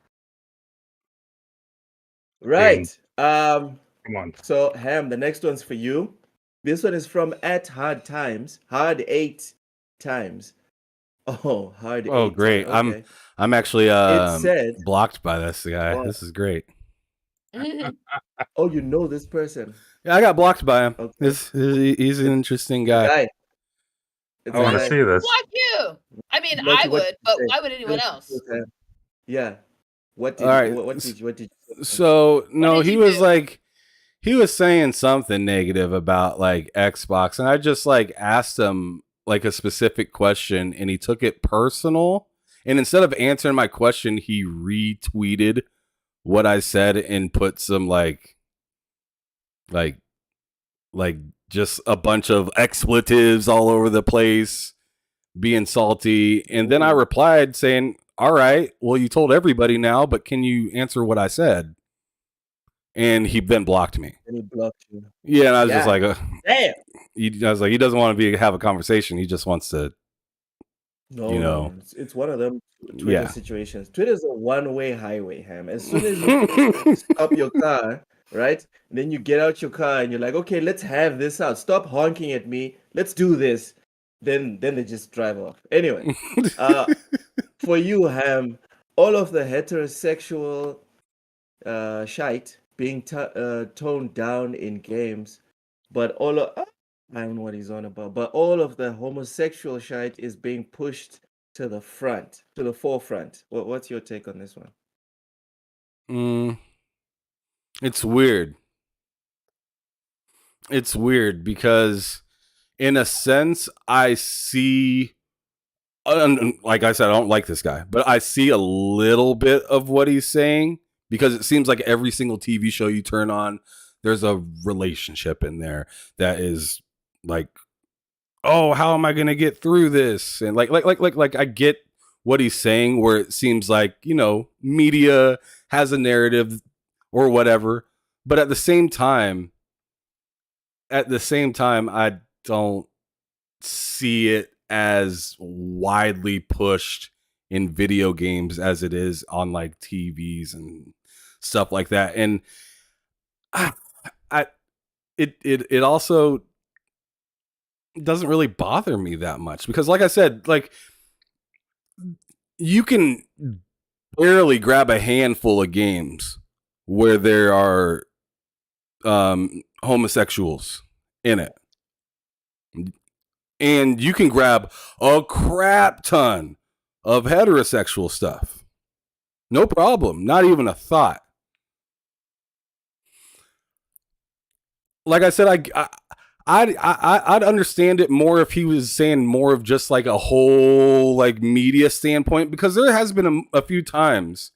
Right. Come on. So Ham, the next one's for you. This one is from Hard 8 Times. Oh, Hard 8. Oh, great. Okay. I'm actually It said, blocked by this guy. This is great. Oh, you know this person. Yeah, I got blocked by him. Okay. He's an interesting guy. I want to see this. Fuck you. I mean, I would, but why would anyone else? Yeah. What did you So no, he was saying something negative about like Xbox, and I just like asked him like a specific question, and he took it personal. And instead of answering my question, he retweeted what I said and put some like just a bunch of expletives all over the place, being salty. And then I replied saying, "All right, well, you told everybody now, but can you answer what I said?" And he then blocked me. And he blocked you. Yeah, and I was just like, damn. I was like, he doesn't want to have a conversation. He just wants to, No, it's one of them Twitter situations. Twitter's a one-way highway, Ham. As soon as you stop your car, right? And then you get out your car and you're like, okay, let's have this out. Stop honking at me. Let's do this. Then they just drive off. Anyway, for you, Ham, all of the heterosexual shite being toned down in games, but I don't know what he's on about, but all of the homosexual shite is being pushed to the forefront. What's your take on this one? It's weird. It's weird because in a sense, I see, like I said, I don't like this guy, but I see a little bit of what he's saying because it seems like every single TV show you turn on, there's a relationship in there that is like, oh, how am I going to get through this? And like I get what he's saying where it seems like, media has a narrative or whatever, but at the same time, I don't see it as widely pushed in video games as it is on like TVs and stuff like that. And it also doesn't really bother me that much because, like I said, like you can barely grab a handful of games where there are homosexuals in it, and you can grab a crap ton of heterosexual stuff. No problem, not even a thought. Like I said, I'd understand it more if he was saying more of just like a whole like media standpoint, because there has been a few times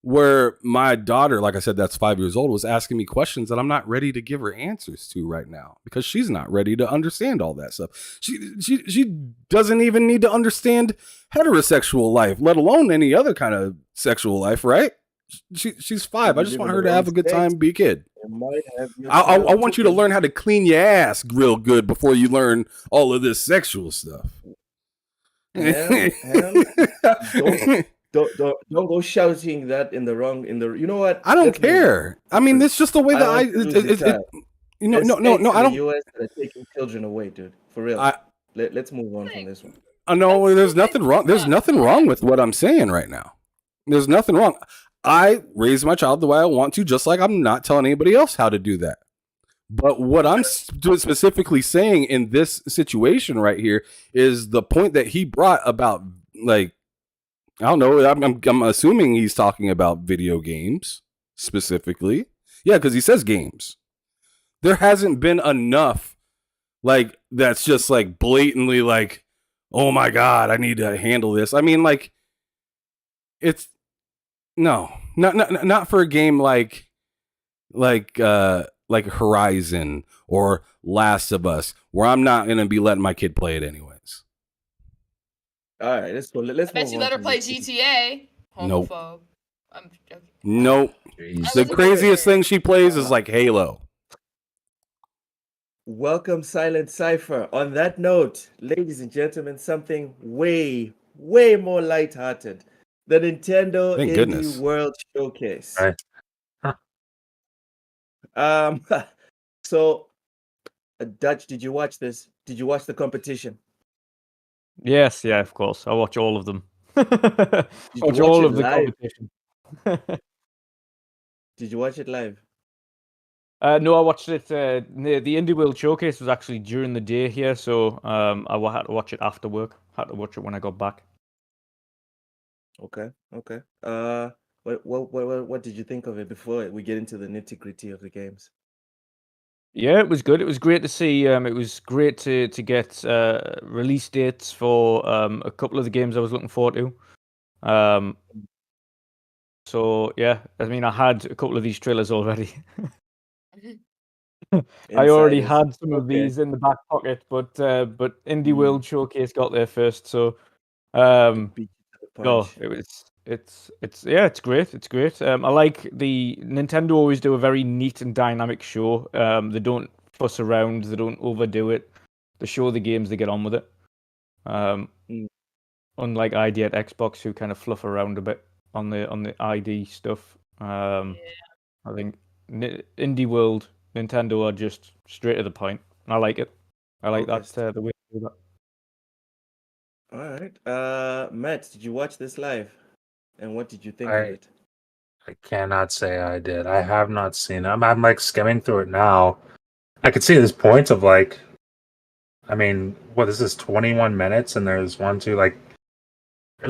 where my daughter, like I said, that's 5 years old, was asking me questions that I'm not ready to give her answers to right now because she's not ready to understand all that stuff. She doesn't even need to understand heterosexual life, let alone any other kind of sexual life, right? She's 5. I just want her to have a good time, be a kid. I want you to learn how to clean your ass real good before you learn all of this sexual stuff. Don't go shouting that in the wrong. You know what? I don't care. I mean, it's just the way that no. I don't. U.S. that are taking children away, dude. For real. Let's move on from this one. No, there's nothing wrong. There's nothing wrong with what I'm saying right now. There's nothing wrong. I raise my child the way I want to, just like I'm not telling anybody else how to do that. But what I'm specifically saying in this situation right here is the point that he brought about, like, I don't know. I'm assuming he's talking about video games specifically. Yeah, because he says games. There hasn't been enough, like, that's just like blatantly like, oh my God, I need to handle this. I mean, like, it's no, not for a game like Horizon or Last of Us, where I'm not gonna be letting my kid play it anyways. All right, let's go. Let's. I bet you let her play GTA. Nope. Homophobe. I'm joking. Nope. The craziest thing she plays is like Halo. Welcome, Silent Cypher. On that note, ladies and gentlemen, something way more lighthearted. The Nintendo Indie World Showcase. Right. Huh. So, Dutch, did you watch this? Did you watch the competition? Yes, yeah, of course. I watch all of them. Watch all of the live? competition. Did you watch it live? No, I watched it. The Indie World Showcase was actually during the day here, so I had to watch it after work. Had to watch it when I got back. Okay. What did you think of it before we get into the nitty-gritty of the games? Yeah, it was good. It was great to see. It was great to get release dates for a couple of the games I was looking forward to. So yeah, I mean, I had a couple of these trailers already. I already had some of these in the back pocket, but Indie World Showcase got there first. So no, it's great. It's great. I like the Nintendo always do a very neat and dynamic show. They don't fuss around. They don't overdo it. They show the games. They get on with it. Unlike ID at Xbox, who kind of fluff around a bit on the ID stuff. I think Indie World, Nintendo are just straight to the point. And I like it. I like that the way they do that. All right. Matt, did you watch this live? And what did you think of it? I cannot say I did. I have not seen it. I'm like skimming through it now. I could see this point of like, I mean, what is this, 21 minutes? And there's there's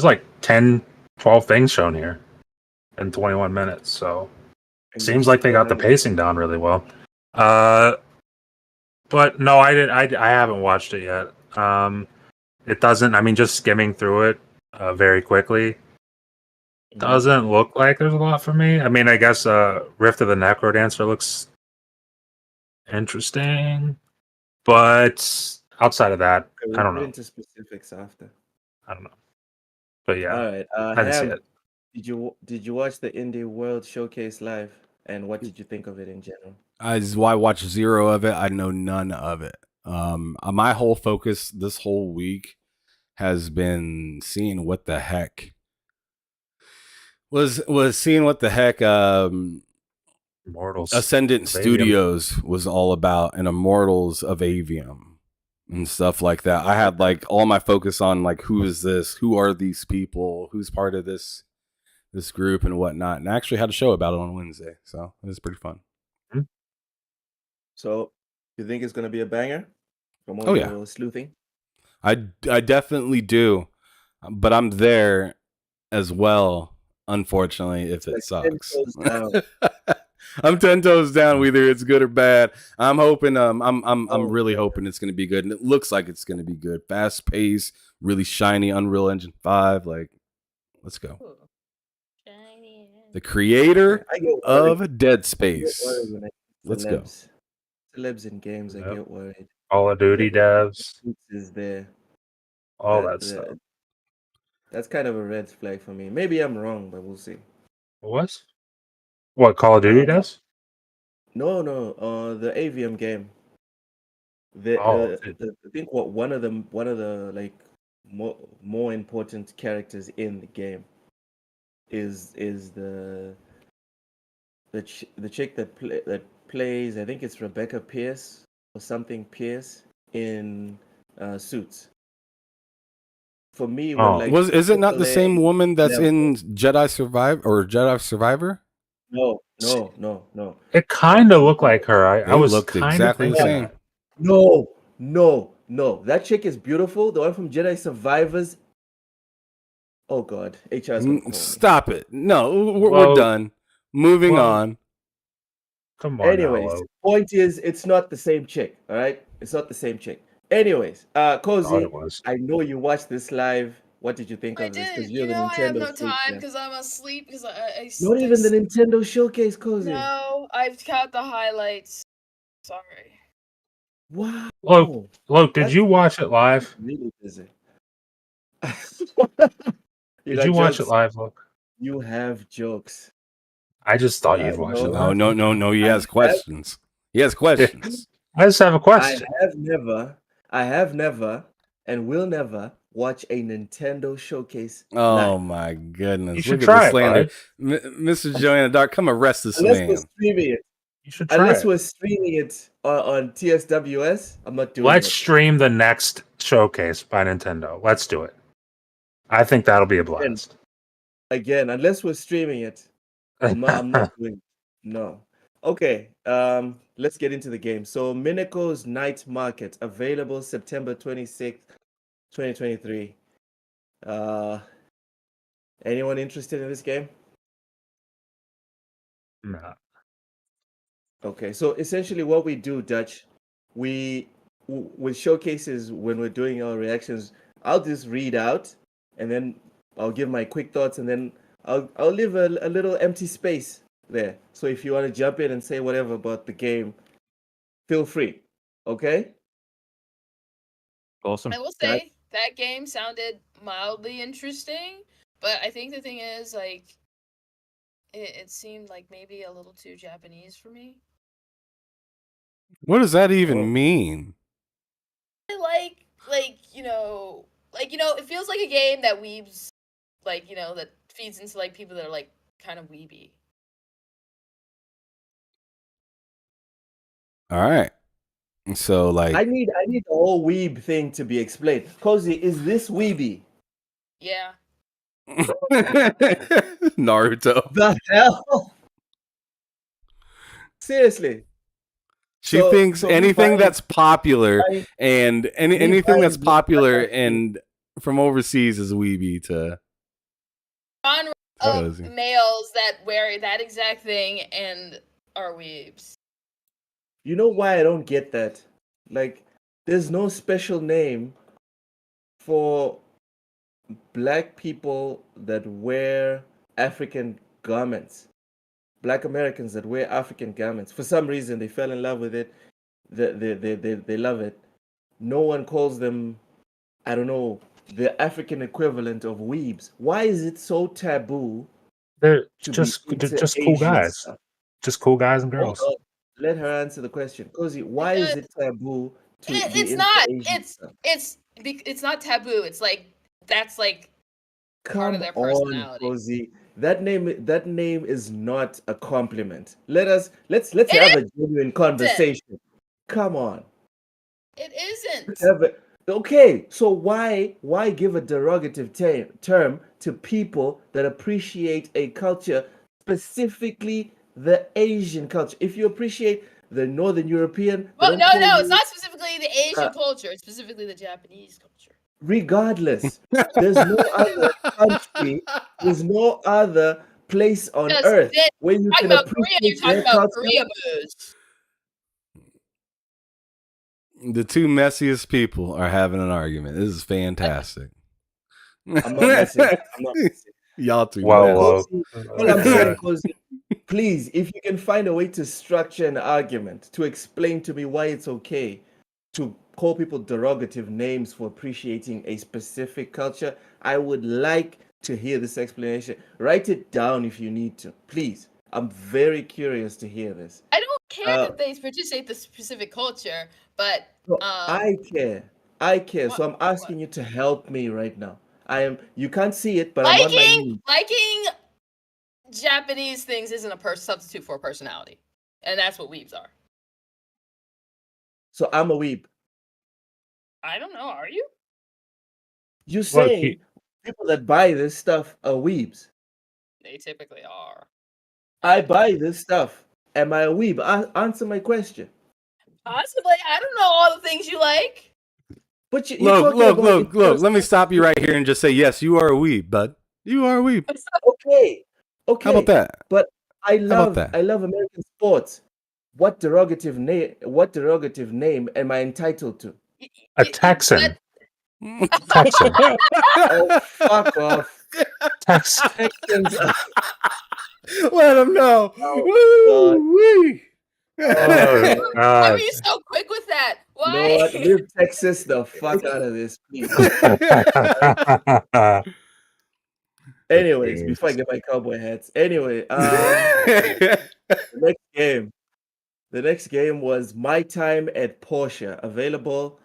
like 10, 12 things shown here in 21 minutes. So it seems like they got the pacing down really well. But no, I haven't watched it yet. It doesn't, I mean, just skimming through it very quickly, doesn't look like there's a lot for me. I mean, I guess Rift of the Necrodancer looks interesting, but outside of that, I don't know. Into specifics after. I don't know. But yeah, all right. I didn't see it. Did you watch the Indie World Showcase live? And what did you think of it in general? I watched zero of it. I know none of it. My whole focus this whole week has been seeing what the heck was seeing what the heck Immortals Ascendant Studios was all about, and Immortals of Avium and stuff like that. I had like all my focus on like, who is this? Who are these people? Who's part of this group and whatnot? And I actually had a show about it on Wednesday, so it was pretty fun. So, you think it's going to be a banger from all your sleuthing? I definitely do, but I'm there as well. Unfortunately, if it sucks, I'm 10 toes down whether it's good or bad. I'm hoping I'm really hoping it's going to be good, and it looks like it's going to be good. Fast pace, really shiny Unreal Engine 5, like let's go. Ooh. Shiny. The creator I get worried. of Dead I get Space. worried when I see Let's go. celebs in games. I Yep. get worried. Call of Duty devs, Is there? all that stuff. That's kind of a red flag for me. Maybe I'm wrong, but we'll see. What Call of Duty devs? No, the AVM game. Oh, dude. I think one of the like more important characters in the game is the chick that plays. I think it's Rebecca Pierce or something Pierce in Suits. For me, when Oh. like Is it not the AAA same woman that's level- in Jedi Survivor? No. It kind of looked like her. I They was looked kind of exactly the thinking same. that. No. That chick is beautiful. The one from Jedi Survivors. Oh God, HR's gonna call me. Stop it. No, we're Well- done. Moving well, on. Come on, now, Anyways, Aloy. point is, it's not the same chick. All right, it's not the same chick. Anyways, Thought Cozy, it was. I know you watched this live. What did you think I of this? did. Because you're You the know, I have Nintendo no freak, time man. because I'm asleep. Because I Not even the Nintendo showcase, Cozy. No, I've caught the highlights. Sorry. Wow. Look, did That's- you watch it live? Really busy. Did you watch it live? Look, You have jokes. I just thought I you'd watch know. it live. No. He I has questions. He has questions. I just have a question. I have never, and will never watch a Nintendo showcase. Oh live. my goodness! You should Look at try the it, slander, bud. Mr. Joanna Dark. Come arrest this Unless we're man. streaming it. You should try Unless it. we're streaming it on TSWS, I'm not doing Let's it. stream the next showcase by Nintendo. Let's do it. I think that'll be a blast. Again, unless we're streaming it, I'm not doing it. No. Okay, let's get into the game. So Mineko's Night Market, available September 26th, 2023. Anyone interested in this game? Nah. Okay, so essentially what we do, Dutch, with showcases, when we're doing our reactions, I'll just read out and then I'll give my quick thoughts, and then I'll leave a little empty space there. So if you want to jump in and say whatever about the game, feel free. Okay? Awesome. I will say that game sounded mildly interesting, but I think the thing is, like, it seemed like maybe a little too Japanese for me. What does that even Oh. mean? It feels like a game that weebs, that feeds into like people that are like kind of weeby. All right. So like, I need the whole weeb thing to be explained. Cozy, is this weeby? Yeah. Naruto. The hell? Seriously. She So- thinks so we anything buying- that's popular buying- and we anything that's buying- popular and from overseas is weeby to. Genre Oh, of is he? males that wear that exact thing and are weebs. You know why I don't get that? Like, there's no special name for black people that wear African garments. Black Americans that wear African garments. For some reason, they fell in love with it. They love it. No one calls them, I don't know, the African equivalent of weebs. Why is it so taboo? They're to be just into cool Asian guys. stuff? Just cool guys and Hold girls. on. Let her answer the question. Cozy, why is it taboo to be It's into not. Asian stuff? It's not taboo. It's like that's like part Come of their on, personality. Cozy. That name is not a compliment. Let's have a genuine conversation. Come on. It isn't. Let's have a, okay, so why give a derogative term to people that appreciate a culture, specifically the Asian culture? If you appreciate the Northern European, they Well, don't no, call it's you- not specifically the Asian Uh, culture. It's specifically the Japanese culture. regardless, there's no other country, there's no other place on Because earth then where you talking can about Korea, you're appreciate talking their about culture. Korea booze. The two messiest people are having an argument. This is fantastic. I'm not messing. I'm not messing. Y'all two Well, mess. All I'm saying, Cozy, please, if you can find a way to structure an argument to explain to me why it's okay to call people derogative names for appreciating a specific culture, I would like to hear this explanation. Write it down if you need to, please. I'm very curious to hear this. I don't care that they participate the specific culture, but So I care. So I'm asking what? you to help me right now. You can't see it, but I'm on my knees. Liking Japanese things isn't a substitute for a personality, and that's what weebs are. So I'm a weeb. I don't know. Are you? You're saying people that buy this stuff are weebs. They typically are. I buy this stuff. Am I a weeb? Answer my question. Possibly. I don't know all the things you like. But you're Look, talking look, about look, look. Let me stop you right here and just say, yes, you are a weeb, bud. You are a weeb. Okay. How about that? But I How about love that? American sports. What derogative name am I entitled to? a Texan. Texan. Oh, fuck off. Texan. Texans are- Let them know. Oh, Woo-wee. Oh, Why God. were you so quick with that? you know what? Why? Leave Texas the fuck out of this, please. Anyways, before I get my cowboy hats. Anyway, the next game was My Time at Porsche, available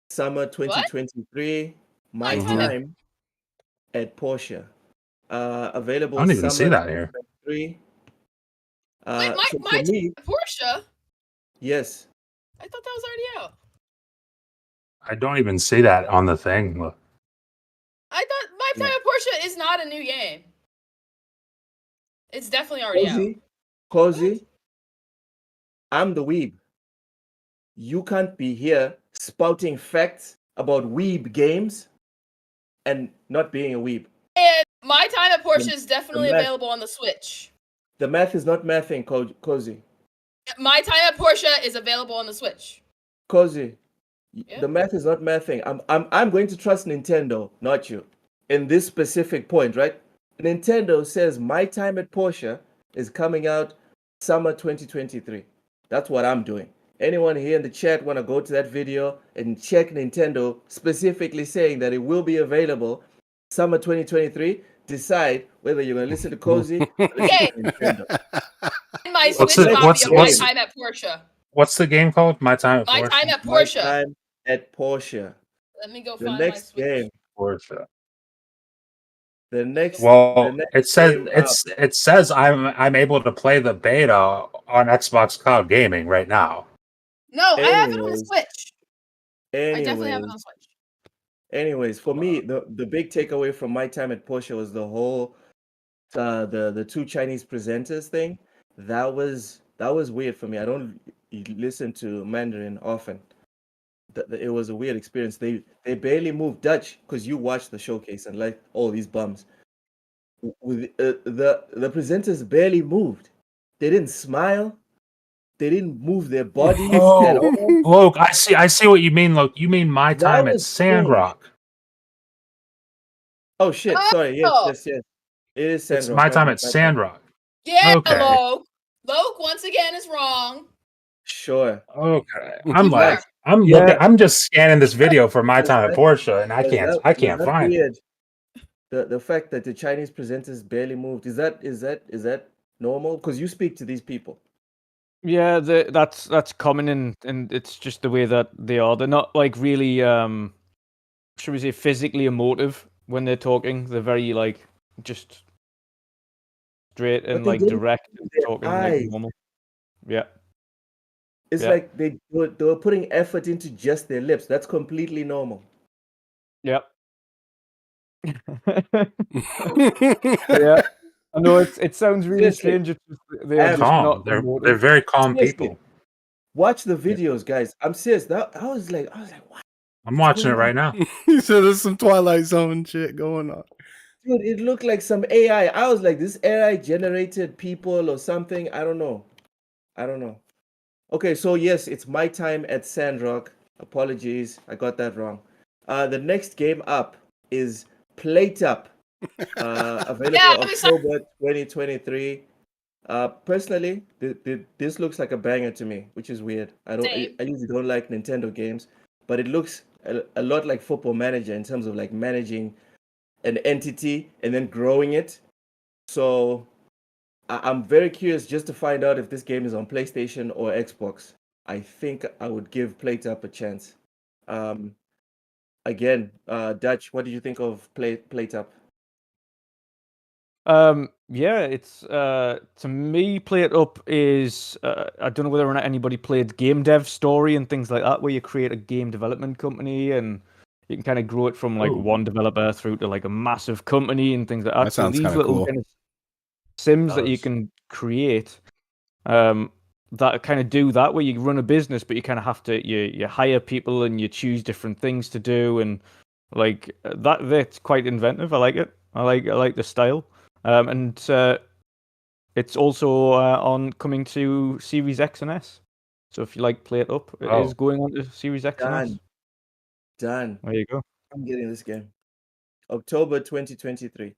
summer 2023. My My Time at- Time at Porsche, available I don't even summer see that here. 2023. Wait, So my for Time me, at Porsche? yes, I thought that was already out. I don't even see that on the thing. Look. I thought My Time at Porsche is not a new game. It's definitely already out. Cozy, I'm the weeb. You can't be here spouting facts about weeb games and not being a weeb. And My Time at Porsche is definitely math- available on the Switch. The math is not mathing, Cozy. My Time at Porsche is available on the Switch. Cozy, Yeah. the math is not mathing. I'm going to trust Nintendo, not you, in this specific point, right? Nintendo says My Time at Porsche is coming out summer 2023. That's what I'm doing. Anyone here in the chat want to go to that video and check Nintendo specifically saying that it will be available summer 2023? Decide whether you're going to listen to Cozy or listen Okay. to Nintendo. My What's Switch the- copy what's- of what's- My Time at Porsche. What's the game called? My Time at My Porsche. Time at My Porsche. Time at Porsche. Let me go The find next my Switch. game. Porsche. The next. Well, the next it says game, it says I'm able to play the beta on Xbox Cloud Gaming right now. No, I have it on the Anyways. Switch. I definitely have it Anyways, on Switch. anyways, for me, the big takeaway from My Time at Porsche was the whole the two Chinese presenters thing. That was weird for me. I don't listen to Mandarin often. It was a weird experience. They barely moved Dutch because you watched the showcase and like all these bums. With the presenters barely moved. They didn't smile. They didn't move their bodies at all. Look, I see what you mean. Look, you mean My That Time at was strange. Sandrock. Oh shit! Sorry. Yes. Oh. It is Sandrock. It's My Time at Sandrock. Yeah, Okay. Loke. Loke once again is wrong. Sure. Okay, Sure. I'm just scanning this video for My Time at Porsche, and I Was can't that find it. weird? The fact that the Chinese presenters barely moved, is that normal? Because you speak to these people. Yeah, that's common, and it's just the way that they are. They're not like really, should we say, physically emotive when they're talking. They're very like just straight and they like didn't direct, move and their talking eyes. like normal. Yeah. It's Yeah. like they were putting effort into just their lips. That's completely normal. Yep. Yeah. I know it sounds really Seriously. strange. It's just, they are just Calm. not They're emotive. very calm Seriously. people. Watch the videos, guys. I'm serious. I was like, what? I'm watching it right now. You said there's some Twilight Zone shit going on. Dude, it looked like some AI. I was like, this AI generated people or something. I don't know. Okay, so yes, it's my time at Sandrock. Apologies, I got that wrong. The next game up is Plate Up, available Yeah, I'm excited. October 2023. Personally, this looks like a banger to me, which is weird. Same. I usually don't like Nintendo games, but it looks a lot like Football Manager in terms of like managing an entity and then growing it. So I'm very curious just to find out if this game is on PlayStation or Xbox. I think I would give Plate Up a chance. Um, Again, Dutch, what did you think of Plate Up? Yeah, it's to me, Play It Up is I don't know whether or not anybody played Game Dev Story and things like that, where you create a game development company and you can kind of grow it from like Ooh. one developer through to like a massive company and things like that. That So sounds these kinda little cool. kind of sims that you Does. can create, that kind of do that, where you run a business, but you kind of have to you hire people and you choose different things to do, and like that's quite inventive. I like it. I like the style. And it's also on coming to Series X and S. So if you like Play It Up, it is Oh. going on to Series X and S. Done. There you go. I'm getting this game. October 2023.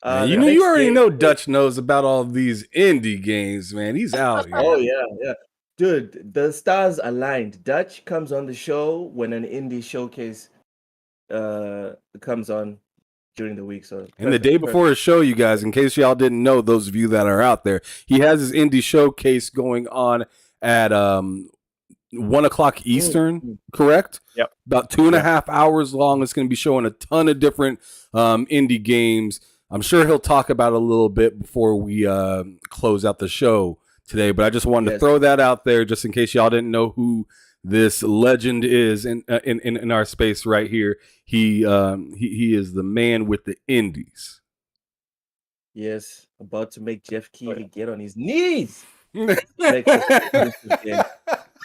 Man, The you next already game know is- Dutch knows about all these indie games, man. He's out here. Oh yeah. Dude, the stars aligned. Dutch comes on the show when an indie showcase comes on during the week. So And the day before his show, you guys, in case y'all didn't know, those of you that are out there, he has his indie showcase going on at 1:00 Eastern, correct? Yep. About 2.5 hours long. It's going to be showing a ton of different indie games. I'm sure he'll talk about it a little bit before we close out the show today, but I just wanted to Yes. throw that out there just in case y'all didn't know who this legend is in our space right here. He is the man with the indies. Yes, about to make Jeff Keighley get on his knees. Next,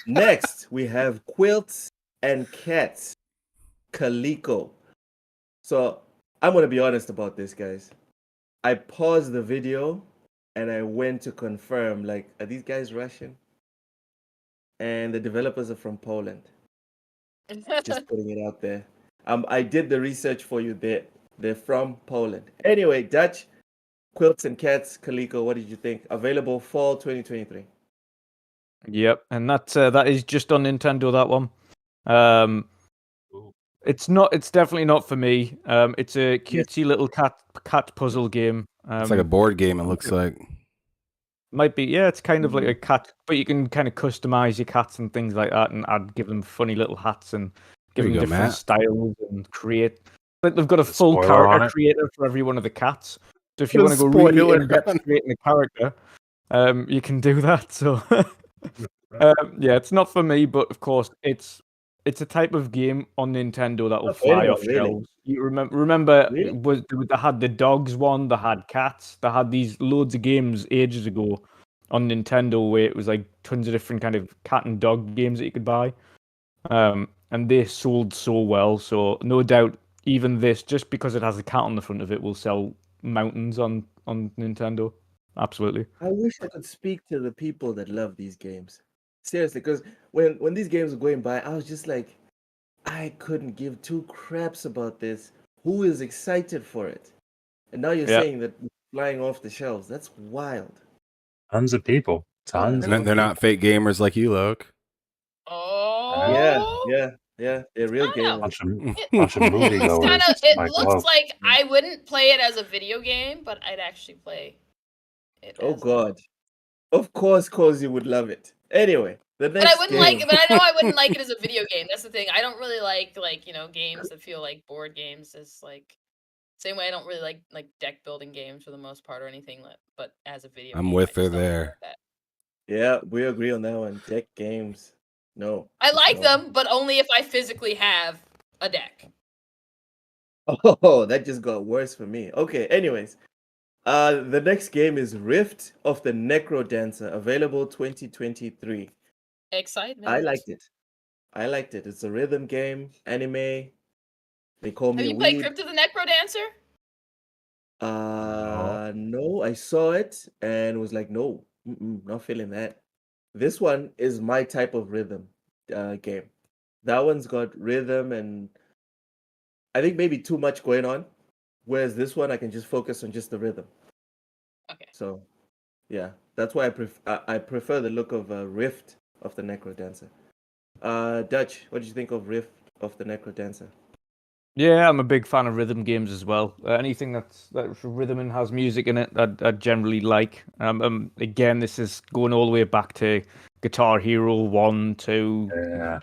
Next, we have Quilts and Cats, Calico. So I'm gonna be honest about this, guys. I paused the video and I went to confirm, like, are these guys Russian? And the developers are from Poland. Just putting it out there. I did the research for you. They're from Poland. Anyway, Dutch, Quilts and Cats, Calico. What did you think? Available fall 2023. Yep, and that is just on Nintendo. That one. Ooh. It's not. It's definitely not for me. It's a cutesy little cat puzzle game. It's like a board game, it looks like. Might be, yeah. It's kind of like a cat, but you can kind of customize your cats and things like that, and give them funny little hats and give There you them go, different Matt. styles and create. Like they've got a The full spoiler on character it? creator for every one of the cats. So if you The want to go really spoiler in depth on it. creating a character, you can do that. So yeah, it's not for me, but of course it's a type of game on Nintendo that will Not for fly anyone, off really. shelves. You remember Really? they had the dogs one, they had cats, they had these loads of games ages ago on Nintendo where it was like tons of different kind of cat and dog games that you could buy. And they sold so well, so no doubt even this, just because it has a cat on the front of it, will sell mountains on Nintendo. Absolutely. I wish I could speak to the people that love these games. Seriously, because when these games were going by, I was just like, I couldn't give two craps about this. Who is excited for it? And now you're Yeah. saying that it's flying off the shelves. That's wild. Tons of people. Tons They're of they're not fake gamers like you, Loke. Oh. Yeah. They're real I don't know. gamers. bunch of moviegoers. It like looks love. like I wouldn't play it as a video game, but I'd actually play it. Oh as a- God. Of course, Cozy would love it. Anyway, the But I next wouldn't like game. it. But I know I wouldn't like it as a video game. That's the thing. I don't really like games that feel like board games. It's like same way I don't really like deck building games for the most part or anything. But as a video, I'm game, with I her just don't really there. like that. Yeah, we agree on that one. Deck games. No. I like no. them, but only if I physically have a deck. Oh, that just got worse for me. Okay, anyways. The next game is Rift of the Necro Dancer, available 2023. Excitement. I liked it. It's a rhythm game, anime. They call me Have a you played weeb. Crypt of the Necro Dancer? No, I saw it and was like, no, not feeling that. This one is my type of rhythm game. That one's got rhythm and I think maybe too much going on. Whereas this one, I can just focus on just the rhythm. Okay. So, yeah, that's why I prefer the look of Rift of the Necro Dancer. Dutch, what did you think of Rift of the Necro Dancer? Yeah, I'm a big fan of rhythm games as well. Anything that's rhythm and has music in it, I generally like. Again, this is going all the way back to Guitar Hero 1, 2, Yeah.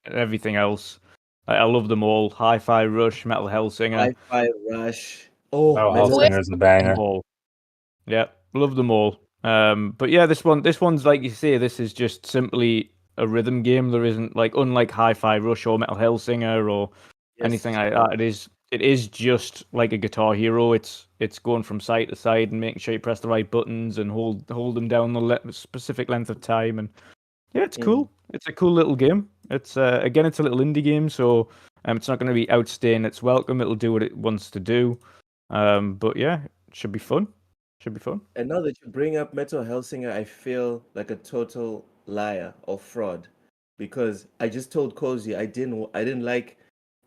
everything else. I love them all. Hi-Fi Rush, Metal Hellsinger, Hi-Fi Rush. Oh, Oh, Metal Hellsinger's the banger. them all. Yeah, love them all. But yeah, this one's like you say, this is just simply a rhythm game. There isn't like unlike Hi-Fi Rush or Metal Hellsinger or anything like that. It is just like a Guitar Hero. It's going from side to side and making sure you press the right buttons and hold them down the specific length of time. And yeah, it's cool. It's a cool little game. It's again, it's a little indie game, so it's not going to be outstaying its welcome. It'll do what it wants to do. But yeah, it should be fun. Should be fun. And now that you bring up Metal Hellsinger, I feel like a total liar or fraud because I just told Cozy I didn't like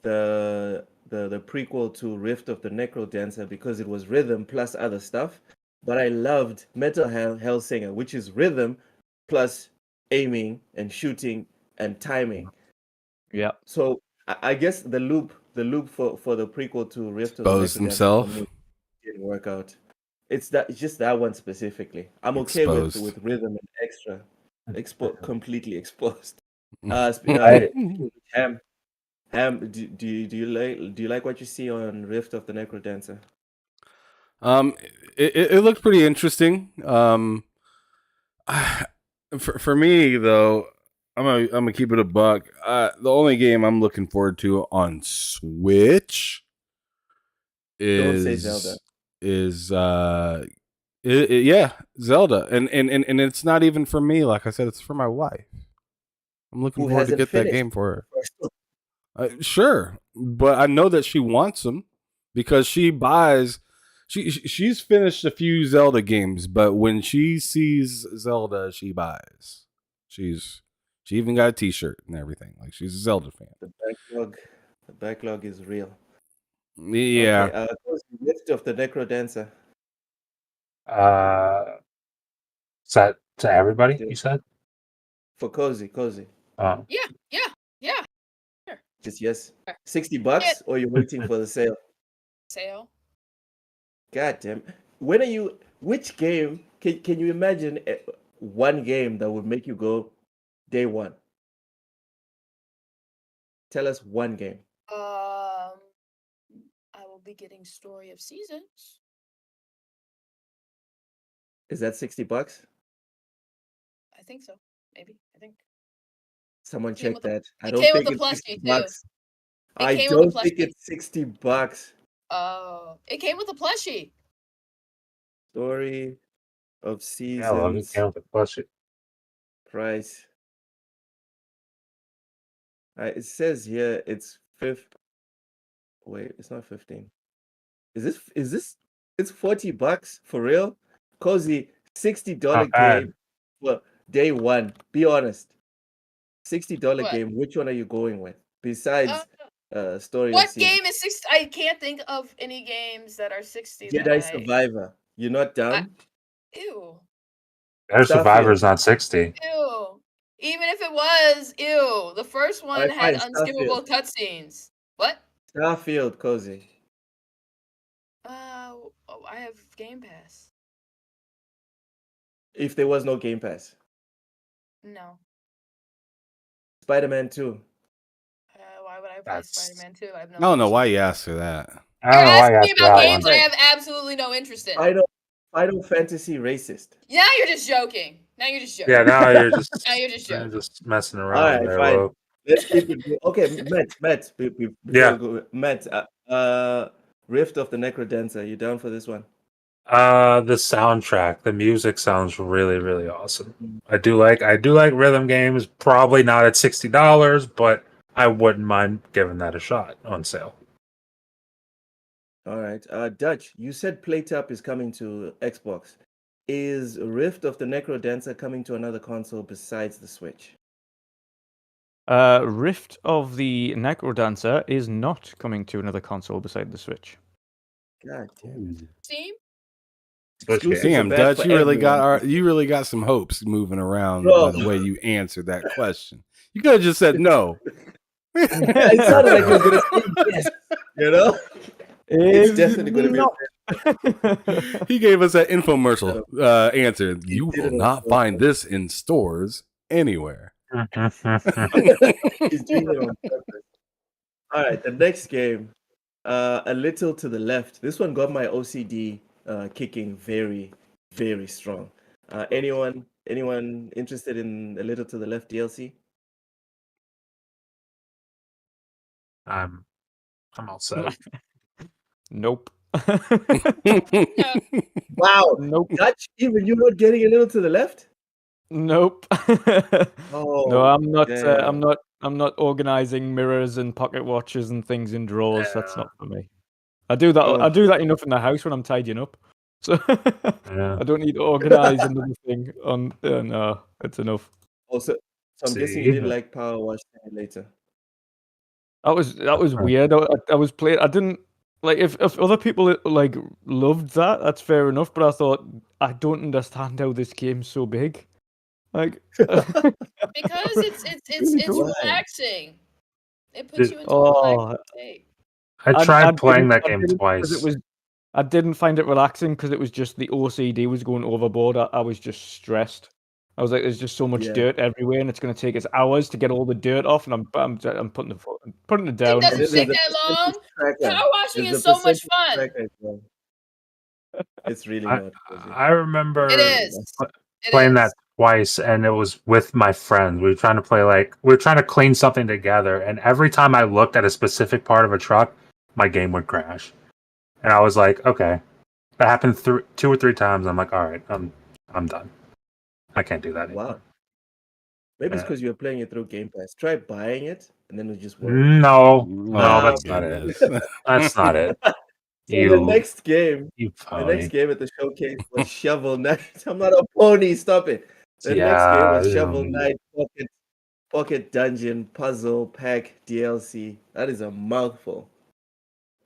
the prequel to Rift of the Necro Dancer because it was rhythm plus other stuff, but I loved Metal Hellsinger, which is rhythm plus aiming and shooting and timing. Yeah. So I guess the loop for the prequel to Rift of the Exposed Necro Dancer himself. for me didn't work out. It's just that one specifically. I'm okay Exposed. with rhythm and extra, completely exposed. I- Ham, do you like what you see on Rift of the Necro Dancer? It looked pretty interesting. For me though, I'm gonna keep it a buck. The only game I'm looking forward to on Switch Don't say Zelda. is yeah, Zelda, and it's not even for me. Like I said, it's for my wife. I'm looking Who forward to hasn't get that finished? game for her. Sure, but I know that she wants them because she buys. She's finished a few Zelda games, but when she sees Zelda, she buys. She even got a T-shirt and everything. Like she's a Zelda fan. The backlog is real. Yeah. Okay, Rift of the Necro Dancer. Is that to everybody? Yeah. You said? For Cozy. Oh, Yeah. Just yes. $60 or you're waiting for the sale? Sale. God damn. Which game can you imagine one game that would make you go day one? Tell us one game. I will be getting Story of Seasons. Is that $60? I think so. Maybe. I think. Someone Came check with a- that. I it don't came with think the it's plushie, too. $60. I came with the don't think plushie. it's $60. Oh, it came with a plushie. Story of yeah, I love it. Seasons Count the question. price. It says here it's Wait, it's not 15. Is this? It's $40 for real? Cozy, $60 Not bad. game for day one. Be honest. $60 What? game. Which one are you going with? Besides Story of What Seasons. game is 60? I can't think of any games that are 60. that Jedi I- Survivor. You're not down? Ew. Their Survivor's not 60. Ew. Even if it was, ew. The first one Alright, had fine, unskippable cutscenes. What? Starfield, Cozy. Oh, I have Game Pass. If there was no Game Pass. No. Spider-Man 2. Why would I play That's- Spider-Man 2? I have no I don't know interest why in you it. asked her that. I don't know why you You're asking me asked about that games one. I have absolutely no interest in. Final Fantasy Racist. Now you're just joking. Yeah, now you're just Now you're just you're joking. just messing around Alright, there, fine. Will. Let's keep it. Okay, Matt. Before Yeah. we go, Matt. Rift of the Necro Dancer. You down for this one? The soundtrack, the music sounds really, really awesome. I do like rhythm games. Probably not at $60, but I wouldn't mind giving that a shot on sale. All right. Dutch, you said PlayTap is coming to Xbox. Is Rift of the Necro Dancer coming to another console besides the Switch? Rift of the Necrodancer is not coming to another console beside the Switch. God damn it. Steam? Exclusives are Damn, bad Dutch, for you really everyone. got some hopes moving around Bro. by the way you answered that question. You could have just said no. Yeah, it sounded like you were gonna say yes. You know, it's definitely gonna be. He gave us that infomercial answer. He You did will it on not purpose. find this in stores anywhere. He's doing it on purpose. All right, the next game, a little to the left. This one got my OCD kicking very, very strong. Anyone interested in a little to the left DLC? I'm all set. Nope. Wow, Nope. Dutch, even you're not getting a little to the left? Nope. Oh, No, I'm not. damn. I'm not organizing mirrors and pocket watches and things in drawers. That's Yeah. not for me. I do that. I Oh. do that enough in the house when I'm tidying up. So Yeah. I don't need to organize another thing. On no, it's enough. Also, so I'm guessing you See? didn't like Power Wash Simulator. That was weird. I was playing. I didn't like if other people like loved that. That's fair enough. But I thought I don't understand how this game's so big. Like Because it's Really good. Why? relaxing. It puts Did- you into a relaxing oh, state. I tried playing didn't- that I game didn't 'cause twice. I didn't find it relaxing because it was just the OCD was going overboard. I was just stressed. I was like, "There's just so much Yeah. dirt everywhere, and it's going to take us hours to get all the dirt off." And I'm putting it down. It doesn't There's take a that long. percentage tracker. Power washing There's is a so much percentage fun. tracker as well. It's really I, not. Cozy. I remember It is. It playing is. that twice, and it was with my friends. We were trying to clean something together, and every time I looked at a specific part of a truck, my game would crash. And I was like, okay, that happened 2 or 3 times. I'm like, all right, I'm done. I can't do that anymore. Wow. Maybe it's Yeah. because you were playing it through Game Pass. Try buying it, and then it just work. No, Wow. that's not it. Goodness. That's not it. So the next game at the showcase was Shovel Knight. I'm not a pony. Stop it. The next game was Shovel Knight Pocket Dungeon Puzzle Pack DLC. That is a mouthful.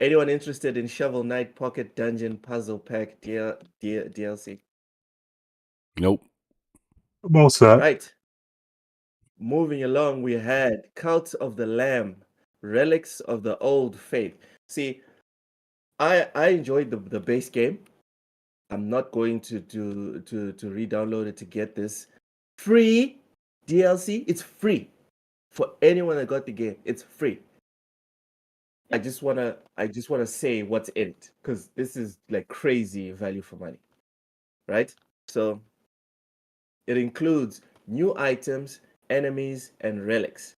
Anyone interested in Shovel Knight Pocket Dungeon Puzzle Pack DLC? Nope. I'm all set. Right. Moving along, we had Cult of the Lamb, Relics of the Old Faith. See, I enjoyed the base game. I'm not going to re-download it to get this free DLC. It's free for anyone that got the game. It's free. I just wanna say what's in it because this is like crazy value for money, right? So it includes new items, enemies, and relics,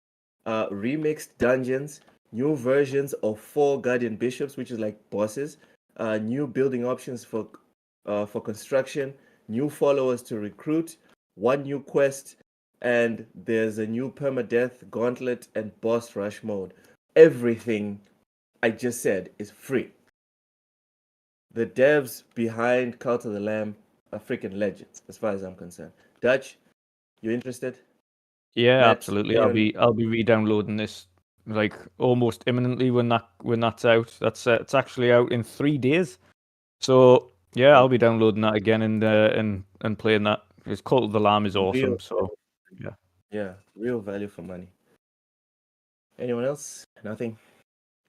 remixed dungeons, new versions of 4 Guardian Bishops, which is like bosses, new building options for construction, new followers to recruit, 1 new quest, and there's a new permadeath gauntlet and boss rush mode. Everything I just said is free. The devs behind Cult of the Lamb are freaking legends, as far as I'm concerned. Dutch, you interested? Yeah, Matt, absolutely. anyone- I'll be re-downloading this like almost imminently when that's out. It's actually out in 3 days. So yeah, I'll be downloading that again and playing that. It's Cult of the Lamb is awesome. Real So yeah, real value for money. Anyone else? Nothing.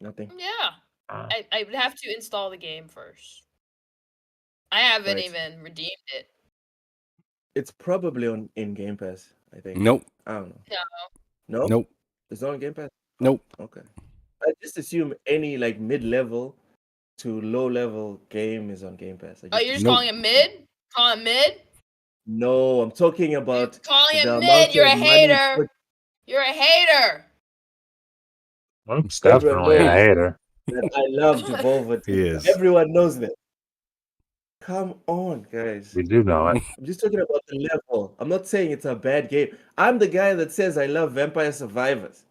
Yeah. Uh, I would have to install the game first. I haven't Right. even redeemed it. It's probably in Game Pass, I think. Nope. I don't know. No. No? Nope. It's not on Game Pass? Nope. Okay. I just assume any like mid-level to low-level game is on Game Pass. Oh, you're just Nope. calling it mid? Calling it mid? No, I'm talking You're about calling it the mid. amount You're a of money hater. put- You're a hater. Oops, Everyone definitely a knows hater. that I love Devolver. He is. Everyone knows that. Come on, guys. We do know it. I'm just talking about the level. I'm not saying it's a bad game. I'm the guy that says I love Vampire Survivors.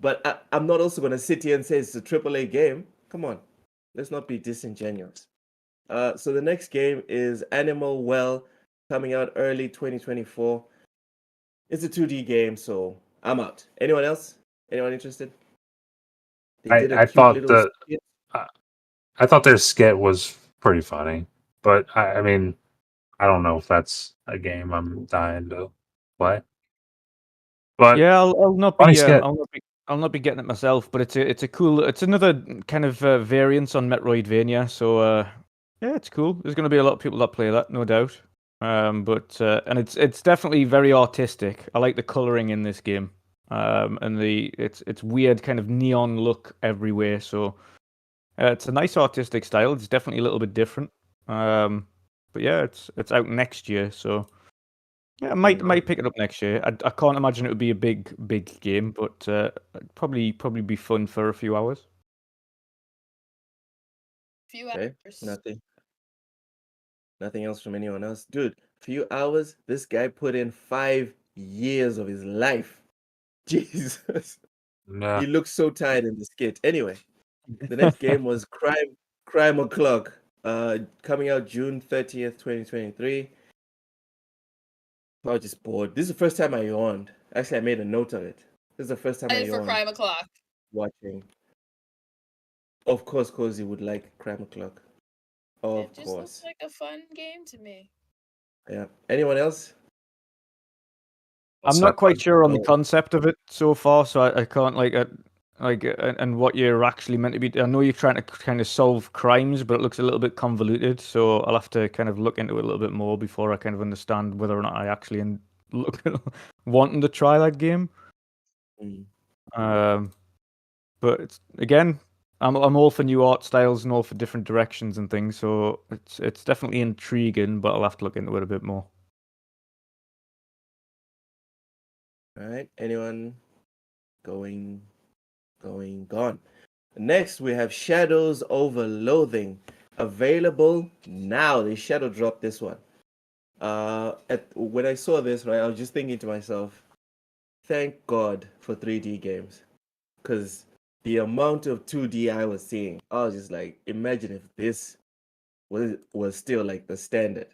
But I'm not also going to sit here and say it's a AAA game. Come on. Let's not be disingenuous. So the next game is Animal Well, coming out early 2024. It's a 2D game, so I'm out. Anyone else? Anyone interested? They did a I cute thought little skit. I thought their skit was pretty funny, but I mean, I don't know if that's a game I'm dying to play. But Yeah, I'll not funny be skit. I'll not be getting it myself, but it's a cool, it's another kind of variance on Metroidvania. So yeah, it's cool. There's going to be a lot of people that play that, no doubt. But and it's definitely very artistic. I like the coloring in this game. And it's weird kind of neon look everywhere. So it's a nice artistic style. It's definitely a little bit different. But yeah, it's out next year, so yeah, I might pick it up next year. I can't imagine it would be a big game, but it'd probably be fun for a few hours. Few Okay, hours. nothing else from anyone else. Dude, few hours, this guy put in 5 years of his life. Jesus. Nah. He looks so tired in the skit. Anyway, the next game was Crime O'Clock, coming out June 30th, 2023. I was just bored. This is the first time I yawned. Actually, I made a note of it. This is the first time I Excited for yawned Crime O'Clock. watching. Of course, Cozy would like Crime O'Clock. Of It just looks course. like a fun game to me. Yeah. Anyone else? I'm not quite sure on the Oh. concept of it so far, so I can't and what you're actually meant to be. I know you're trying to kind of solve crimes, but it looks a little bit convoluted. So I'll have to kind of look into it a little bit more before I kind of understand whether or not I actually look wanting to try that game. Mm. But again, I'm all for new art styles and all for different directions and things. So it's definitely intriguing, but I'll have to look into it a bit more. All right. Anyone gone. Next, we have Shadows Over Loathing, available now. They shadow dropped this one. When I saw this, right, I was just thinking to myself, thank God for 3D games, because the amount of 2D I was seeing, I was just like, imagine if this was still like the standard.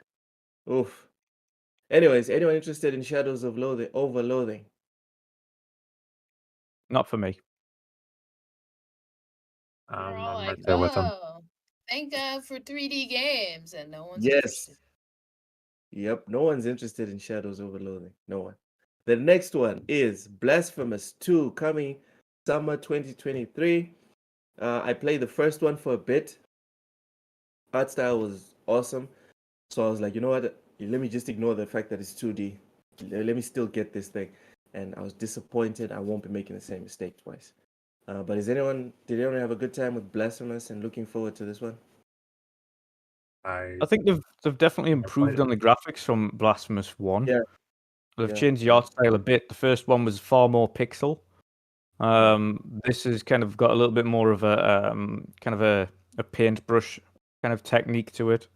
Oof. Anyways, anyone interested in Shadows of Loathing, Over Loathing? Not for me. We're all I'm like, right there with them. oh, thank God for 3D games, and no one's Yes. interested. Yep, no one's interested in Shadows Over Loathing. No one. The next one is Blasphemous 2, coming summer 2023. I played the first one for a bit. Art style was awesome. So I was like, you know what? Let me just ignore the fact that it's 2D. Let me still get this thing. And I was disappointed. I won't be making the same mistake twice. But did anyone have a good time with Blasphemous and looking forward to this one? I think they've definitely improved on the graphics from Blasphemous 1. Yeah. They've Yeah, changed the yeah. art style a bit. The first one was far more pixel. This has kind of got a little bit more of a kind of a paintbrush kind of technique to it.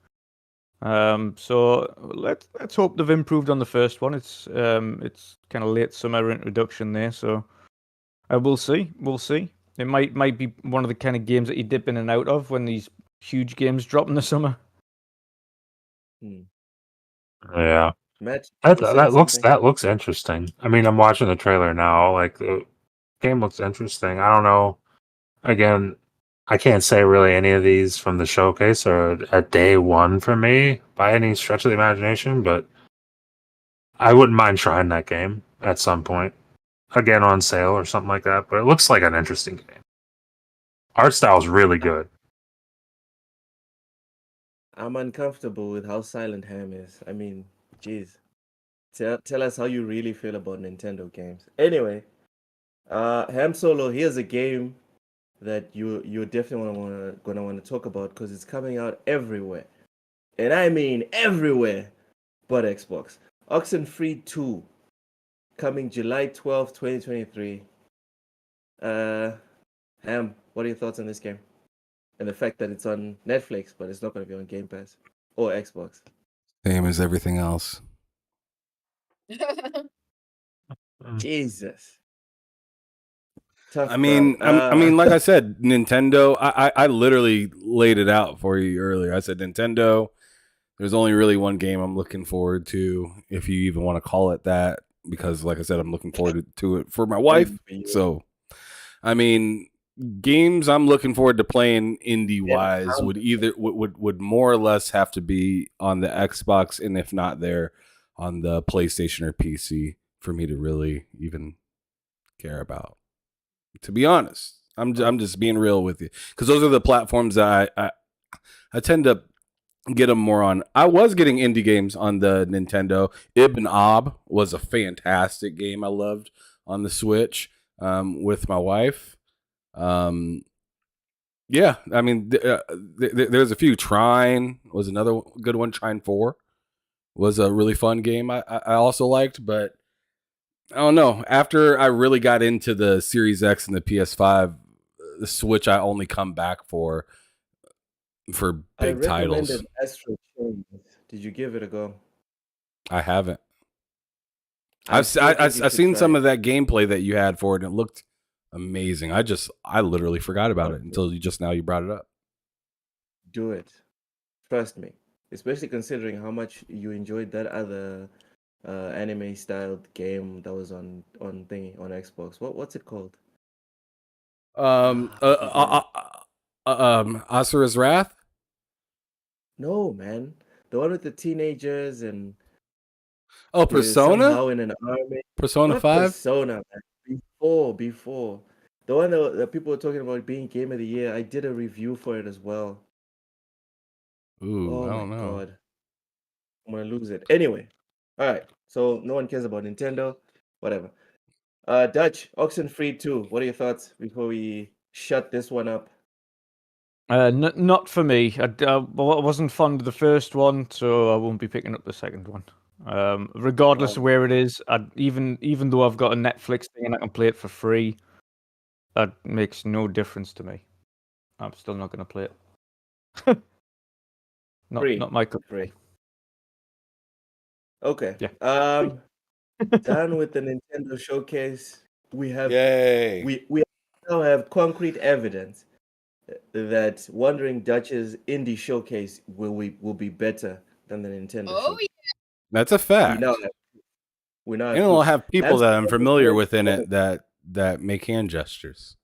So let's hope they've improved on the first one. It's kind of late summer introduction there, so we'll see. We'll see. It might be one of the kind of games that you dip in and out of when these huge games drop in the summer. Yeah. Matt, that looks interesting. I mean, I'm watching the trailer now. Like the game looks interesting. I don't know. Again, I can't say really any of these from the showcase are at day one for me by any stretch of the imagination, but I wouldn't mind trying that game at some point. Again on sale or something like that. But it looks like an interesting game. Art style is really good. I'm uncomfortable with how silent Ham is. I mean, jeez. Tell us how you really feel about Nintendo games. Anyway, Ham Solo, here's a game that you definitely gonna want to talk about because it's coming out everywhere, and I mean everywhere, but Xbox. Oxenfree 2, coming July 12th, 2023. Ham, what are your thoughts on this game? And the fact that it's on Netflix, but it's not going to be on Game Pass or Xbox. Same as everything else. Jesus. Tough I mean, crowd. I mean, like I said, Nintendo. I literally laid it out for you earlier. I said Nintendo. There's only really one game I'm looking forward to, if you even want to call it that, because, like I said, I'm looking forward to it for my wife. So, I mean, games I'm looking forward to playing indie wise would either would more or less have to be on the Xbox, and if not there, on the PlayStation or PC for me to really even care about. To be honest, I'm just being real with you, because those are the platforms that I tend to get them more on. I was getting indie games on the Nintendo. Ibn Ob was a fantastic game I loved on the Switch with my wife. Yeah, I mean, there's a few. Trine was another good one. Trine 4 was a really fun game I also liked, but I don't know. After I really got into the Series X and the PS5, the Switch I only come back for big I titles. recommended Astro Chain. Did you give it a go? I haven't. I I've still think you should seen try some it. of that gameplay that you had for it, and it looked amazing. I literally forgot about it until you brought it up. Do it. Trust me. Especially considering how much you enjoyed that other anime styled game that was on thingy on Xbox. What's it called? Asura's Wrath. No, man. The one with the teenagers and Oh, they're Persona. somehow in an army. Persona Not 5. Persona, man. Before. The one that people were talking about being game of the year. I did a review for it as well. Ooh, Oh I my don't know. god. I'm gonna lose it. Anyway. Alright. So no one cares about Nintendo. Whatever. Dutch, Oxenfree 2. What are your thoughts before we shut this one up? Not for me. I wasn't fond of the first one, so I won't be picking up the second one. Regardless of where it is, even though I've got a Netflix thing and I can play it for free, that makes no difference to me. I'm still not going to play it. Free. Not my cup of Free. tea. Okay. Yeah. Done with the Nintendo showcase. We have Yay! we now have concrete evidence that Wandering Dutch's indie showcase will be better than the Nintendo Oh showcase. yeah. That's a fact. We now And it'll proof. have people Han that I'm Solo familiar almost with in went- it that make hand gestures.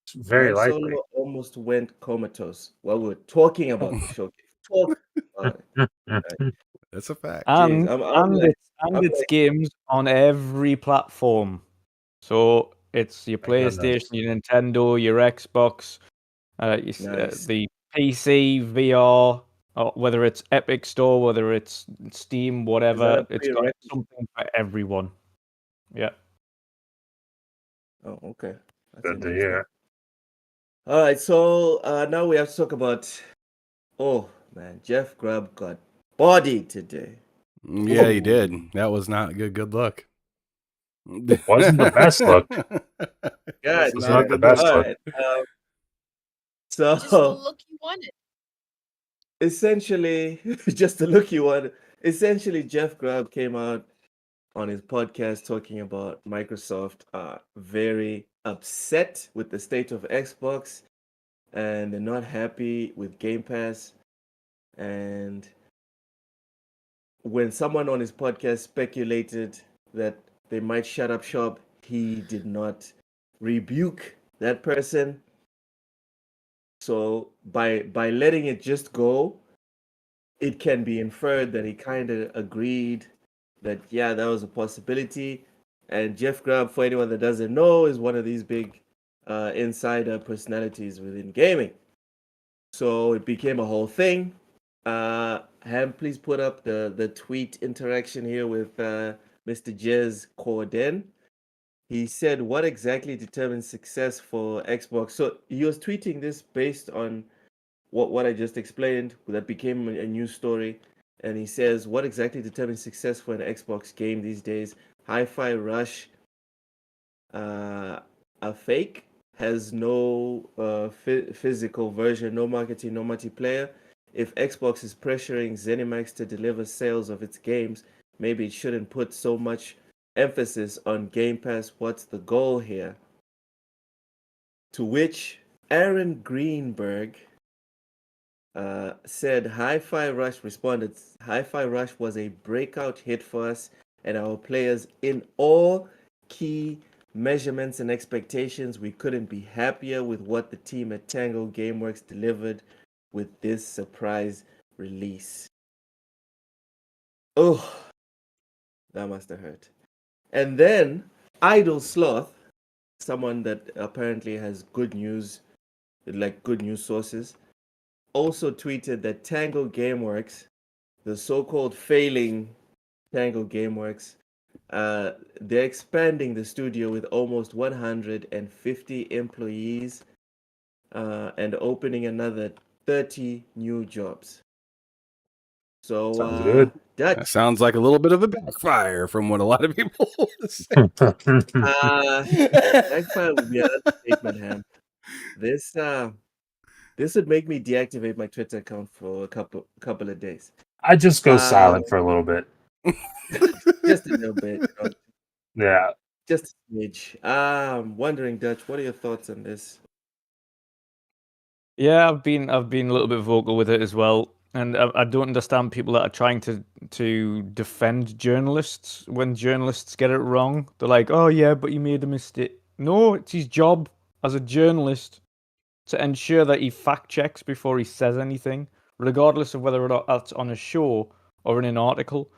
It's very Han likely. Solo almost went comatose while we were talking about the showcase. Talk about it. That's a fact. And Jeez, I'm it's like- games on every platform. So it's your My goodness. PlayStation, your Nintendo, your Xbox, Nice. the PC, VR, or whether it's Epic Store, whether it's Steam, whatever. a It's got prerequisite? something for everyone. Yeah. Oh, okay. That's Good to interesting. hear. All right, so now we have to talk about. Oh man, Jeff Grubb got bodied today. Yeah, he did. That was not good look. Wasn't the best look. God, was not not a the good best look. look. Alright, Just the so look you wanted. essentially, just the look you want. Essentially, Jeff Grubb came out on his podcast talking about Microsoft very upset with the state of Xbox, and they're not happy with Game Pass. And when someone on his podcast speculated that they might shut up shop, he did not rebuke that person. So by letting it just go, it can be inferred that he kind of agreed that yeah, that was a possibility. And Jeff Grubb, for anyone that doesn't know, is one of these big insider personalities within gaming. So it became a whole thing. Ham, please put up the tweet interaction here with Mr. Jez Corden. He said, "What exactly determines success for Xbox?" So he was tweeting this based on what I just explained. That became a news story, and he says, "What exactly determines success for an Xbox game these days? Hi-Fi Rush, a fake, has no physical version, no marketing, no multiplayer. If Xbox is pressuring ZeniMax to deliver sales of its games, maybe it shouldn't put so much emphasis on Game Pass. What's the goal here?" To which Aaron Greenberg said Hi-Fi Rush responded, Hi-Fi Rush was a breakout hit for us and our players in all key measurements and expectations. We couldn't be happier with what the team at Tango Gameworks delivered with this surprise release. Oh, that must have hurt. And then Idle Sloth, someone that apparently has good news, like good news sources, also tweeted that Tango Gameworks, the so-called failing Tango Gameworks, they're expanding the studio with almost 150 employees and opening another 30 new jobs. So, Sounds good. That Dutch, sounds like a little bit of a backfire from what a lot of people say. backfire would be an understatement, Ham. This would make me deactivate my Twitter account for a couple of days. I just go silent for a little bit. Just a little bit, Yeah. just a smidge. I'm wondering, Dutch, what are your thoughts on this? Yeah, I've been a little bit vocal with it as well, and I don't understand people that are trying to defend journalists when journalists get it wrong. They're like, "Oh yeah, but he made a mistake." No, it's his job as a journalist to ensure that he fact checks before he says anything, regardless of whether or not that's on a show or in an article.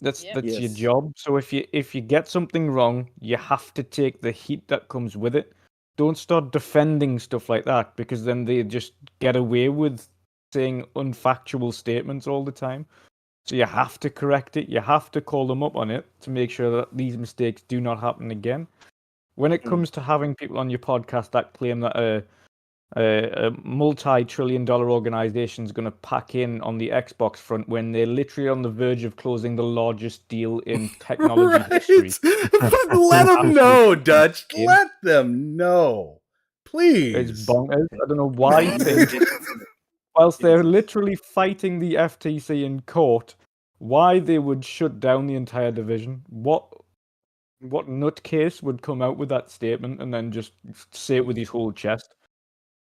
That's Yeah. your Yes. job. So if you get something wrong, you have to take the heat that comes with it. Don't start defending stuff like that, because then they just get away with saying unfactual statements all the time. So you have to correct it. You have to call them up on it to make sure that these mistakes do not happen again. When it comes to having people on your podcast that claim that a multi-trillion-dollar organization is going to pack in on the Xbox front when they're literally on the verge of closing the largest deal in technology history. Let them know, Dutch. Yeah. Let them know. It's Please. bonkers. I don't know why things, whilst they're literally fighting the FTC in court, why they would shut down the entire division. What nutcase would come out with that statement and then just say it with his whole chest?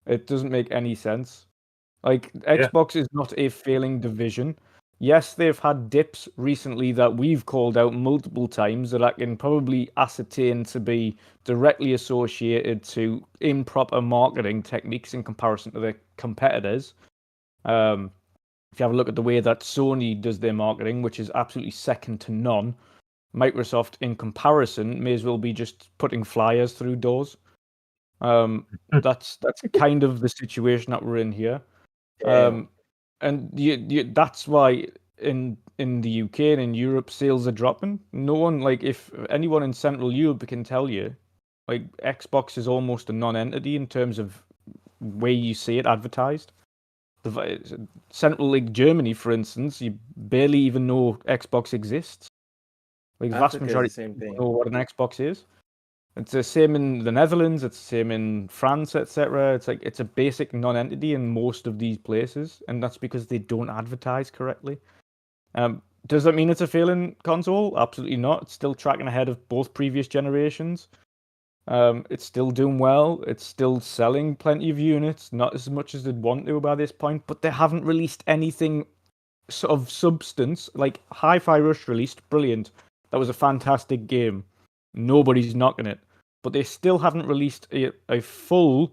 It doesn't make any sense. Like, Xbox is not a failing division. Yes, they've had dips recently that we've called out multiple times that I can probably ascertain to be directly associated to improper marketing techniques in comparison to their competitors. If you have a look at the way that Sony does their marketing, which is absolutely second to none, Microsoft, in comparison, may as well be just putting flyers through doors. That's kind of the situation that we're in here. And that's why in the UK and in Europe, sales are dropping. No one, like, if anyone in Central Europe can tell you, like, Xbox is almost a non-entity in terms of where you see it advertised. Central, like Germany, for instance, you barely even know Xbox exists. Like, the vast Africa is majority the same don't thing. know what an Xbox is. It's the same in the Netherlands. It's the same in France, etc. It's like it's a basic non-entity in most of these places, and that's because they don't advertise correctly. Does that mean it's a failing console? Absolutely not. It's still tracking ahead of both previous generations. It's still doing well. It's still selling plenty of units, not as much as they'd want to by this point, but they haven't released anything sort of substance. Like Hi-Fi Rush released, brilliant. That was a fantastic game. Nobody's knocking it. But they still haven't released a full,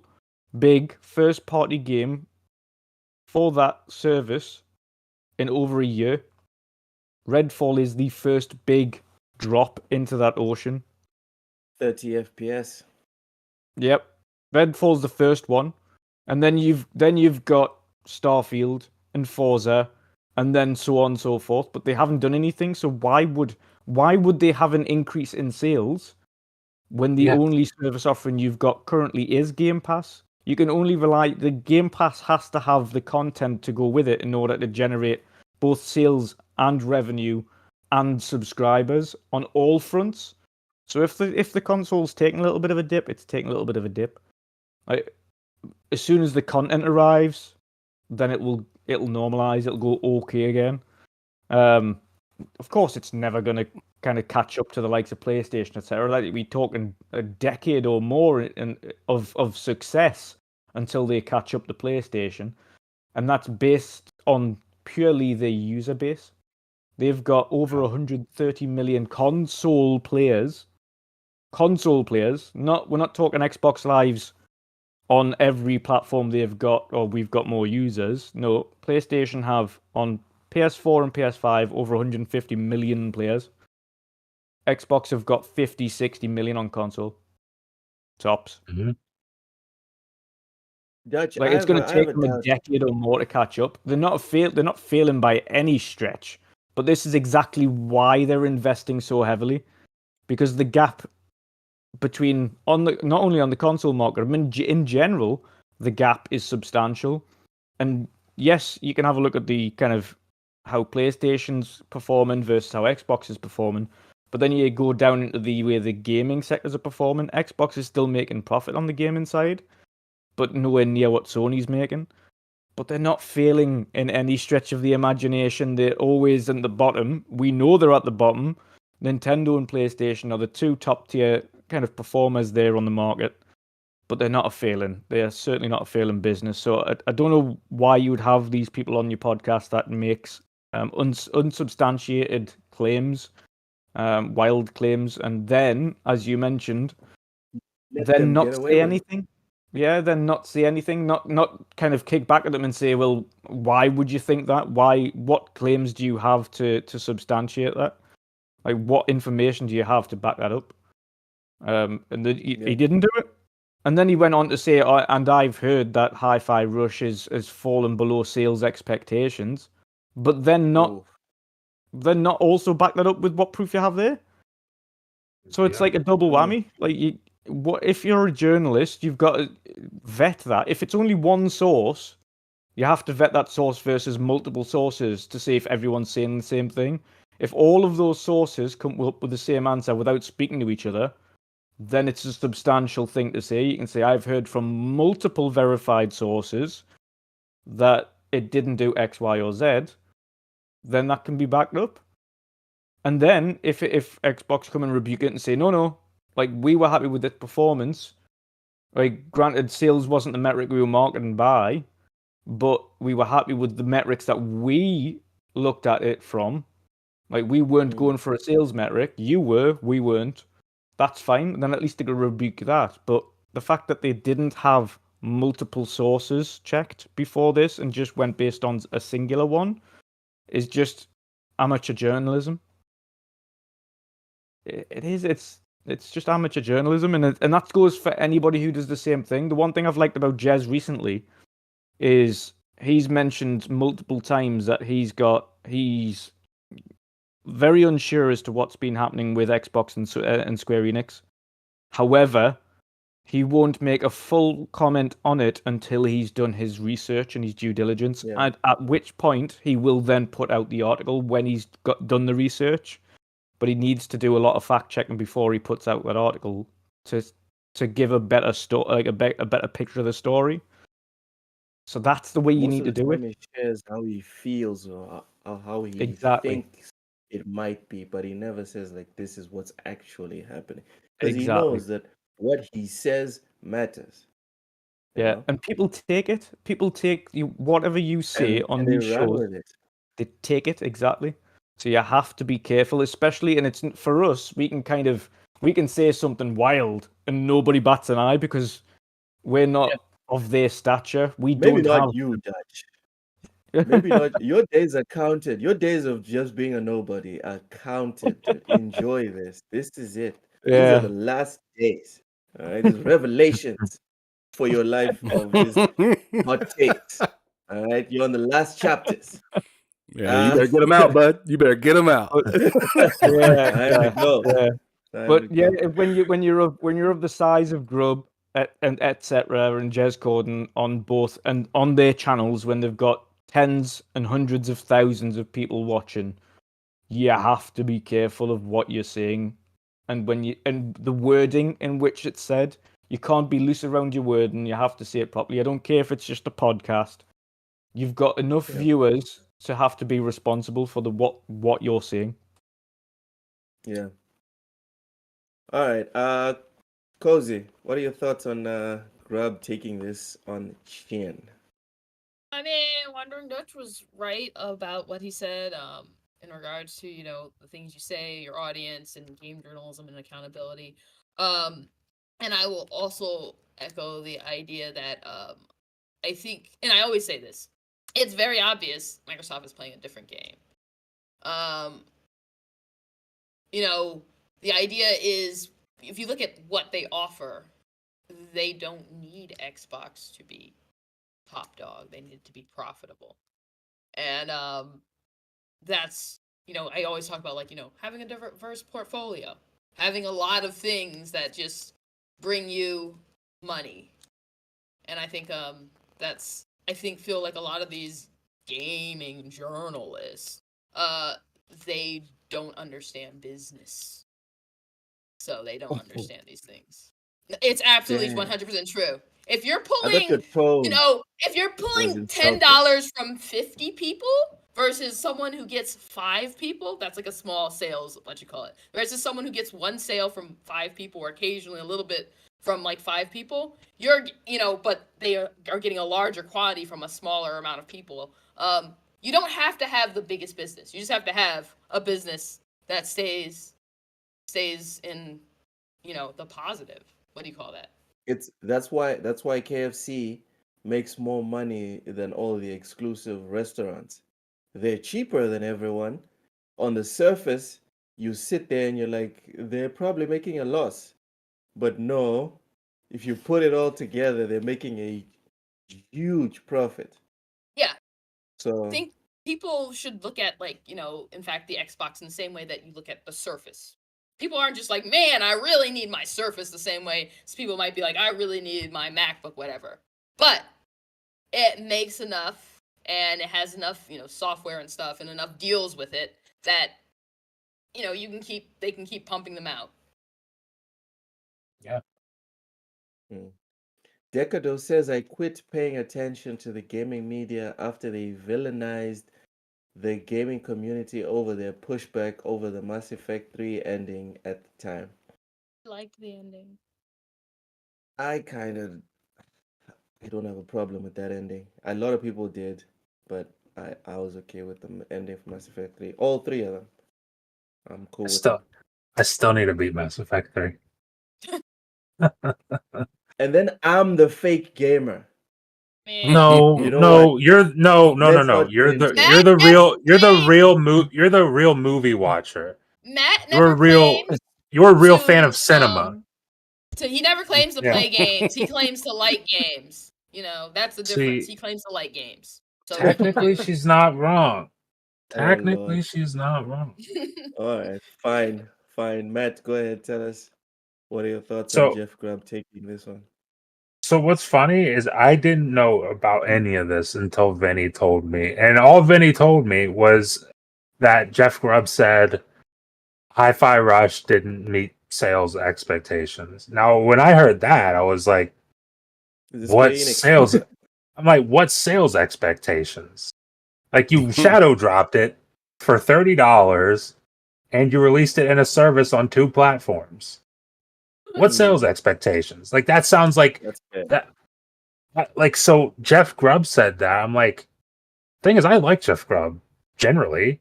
big, first-party game for that service in over a year. Redfall is the first big drop into that ocean. 30 FPS. Yep. Redfall's the first one. And then you've got Starfield and Forza and then so on and so forth, but they haven't done anything, so why would they have an increase in sales when the only service offering you've got currently is Game Pass? You can only the Game Pass has to have the content to go with it in order to generate both sales and revenue and subscribers on all fronts. So if the console's taking a little bit of a dip, it's taking a little bit of a dip. Like, as soon as the content arrives, then it'll normalize. It'll go okay again. Of course, it's never gonna kind of catch up to the likes of PlayStation, etc. Like we talking a decade or more of success until they catch up to PlayStation, and that's based on purely their user base. They've got over 130 million console players. Console players, we're not talking Xbox Lives on every platform they've got, or we've got more users. No, PlayStation have on PS4 and PS5 over 150 million players. Xbox have got 50, 60 million on console. Tops. Dutch, Like it's going to take them a decade or more to catch up. They're not failing by any stretch, but this is exactly why they're investing so heavily, because the gap between not only on the console market, I mean, in general, the gap is substantial. And yes, you can have a look at the kind of how PlayStation's performing versus how Xbox is performing. But then you go down into the way the gaming sectors are performing. Xbox is still making profit on the gaming side, but nowhere near what Sony's making. But they're not failing in any stretch of the imagination. They're always at the bottom. We know they're at the bottom. Nintendo and PlayStation are the two top tier kind of performers there on the market, but they're not a failing. They are certainly not a failing business. So I don't know why you would have these people on your podcast that makes unsubstantiated claims, wild claims, and then, as you mentioned, then not say anything. Yeah, then not say anything, not kind of kick back at them and say, well, why would you think that? What claims do you have to substantiate that? Like, what information do you have to back that up? And he didn't do it. And then he went on to say, and I've heard that Hi-Fi Rush has fallen below sales expectations, but then not also back that up with what proof you have there. So it's like a double whammy. Like, what if you're a journalist, you've got to vet that. If it's only one source, you have to vet that source versus multiple sources to see if everyone's saying the same thing. If all of those sources come up with the same answer without speaking to each other, then it's a substantial thing to say. You can say, I've heard from multiple verified sources that it didn't do X, Y, or Z. Then that can be backed up. And then if Xbox come and rebuke it and say, no, like, we were happy with the performance. Like, granted, sales wasn't the metric we were marketing by, but we were happy with the metrics that we looked at it from. Like, we weren't going for a sales metric. You were, we weren't. That's fine. And then at least they could rebuke that. But the fact that they didn't have multiple sources checked before this and just went based on a singular one is just amateur journalism. It is. It's just amateur journalism, and that goes for anybody who does the same thing. The one thing I've liked about Jez recently is he's mentioned multiple times that he's very unsure as to what's been happening with Xbox and Square Enix. However, he won't make a full comment on it until he's done his research and his due diligence, and at which point he will then put out the article when he's done the research. But he needs to do a lot of fact checking before he puts out that article to give a better a better picture of the story. So that's the way you need to do it. He shares how he feels or how he thinks it might be, but he never says, like, this is what's actually happening, because he knows that what he says matters. Yeah, and people take it. People take whatever you say on these shows. They take it exactly. So you have to be careful, especially, and it's for us. We can say something wild and nobody bats an eye because we're not of their stature. Maybe not you, Dutch. Maybe not. Your days are counted. Your days of just being a nobody are counted. Dude. Enjoy this. This is it. These are the last days. All right, these revelations for your life of just hot takes. All right, you're on the last chapters. Yeah, you better get them out, bud. You better get them out. But when you're of the size of Grub and etc. and Jez Corden on both and on their channels, when they've got tens and hundreds of thousands of people watching, you have to be careful of what you're saying, and the wording in which it's said. You can't be loose around your wording. You have to say it properly. I don't care if it's just a podcast. You've got enough viewers to have to be responsible for what you're saying. Yeah. All right. Cozy, what are your thoughts on Grub taking this on chin? I mean, Wandering Dutch was right about what he said, in regards to, the things you say, your audience, and game journalism and accountability. Um, and I will also echo the idea that, I think, and I always say this, it's very obvious Microsoft is playing a different game. Um, the idea is, if you look at what they offer, they don't need Xbox to be top dog. They need it to be profitable. And that's, I always talk about, like, having a diverse portfolio, having a lot of things that just bring you money. And I think feel like a lot of these gaming journalists, they don't understand business. So they don't understand these things. It's absolutely Damn. 100% true. If you're I thought pulling, your tone if you're was pulling insulting. $10 from 50 people versus someone who gets 5 people, that's like a small sales, what you call it. Versus someone who gets one sale from 5 people, or occasionally a little bit from like 5 people, but they are getting a larger quantity from a smaller amount of people. You don't have to have the biggest business. You just have to have a business that stays in, the positive. What do you call that? That's why KFC makes more money than all the exclusive restaurants. They're cheaper than everyone. On the surface, you sit there and you're like, they're probably making a loss. But no, if you put it all together, they're making a huge profit. Yeah. I So think people should look at, like, in fact, the Xbox in the same way that you look at the Surface. People aren't just like, man, I really need my Surface, the same way as people might be like, I really need my MacBook, whatever. But it makes enough, and it has enough, software and stuff, and enough deals with it that, they can keep pumping them out. Yeah. Decado says, I quit paying attention to the gaming media after they villainized the gaming community over their pushback over the Mass Effect 3 ending at the time. I liked the ending. I don't have a problem with that ending. A lot of people did, but I was okay with the ending for Mass Effect 3. All 3 of them. I'm cool with them. I still need to beat Mass Effect 3. And then I'm the fake gamer. Man. No, You know no, what? you're no. Let's No. not get into it. You're the Matt real movie watcher. Matt You're a never real claimed you're a real to, fan of cinema. he never claims to Yeah. play games. He claims to like games. That's the difference. See, He claims to like games. So technically she's not wrong. Oh, Technically Lord. she's not wrong. All right, fine. Matt, go ahead. Tell us, what are your thoughts on So Jeff Grubb taking this one? So what's funny is I didn't know about any of this until Vinny told me. And all Vinny told me was that Jeff Grubb said Hi-Fi Rush didn't meet sales expectations. Now, when I heard that, I was like, Is this what Square Enix? sales? I'm like, what sales expectations? Like, you shadow dropped it for $30 and you released it in a service on 2 platforms. What sales expectations? Like, that sounds like That's fair. that. Like, so Jeff Grubb said that. I'm like, thing is, I like Jeff Grubb generally,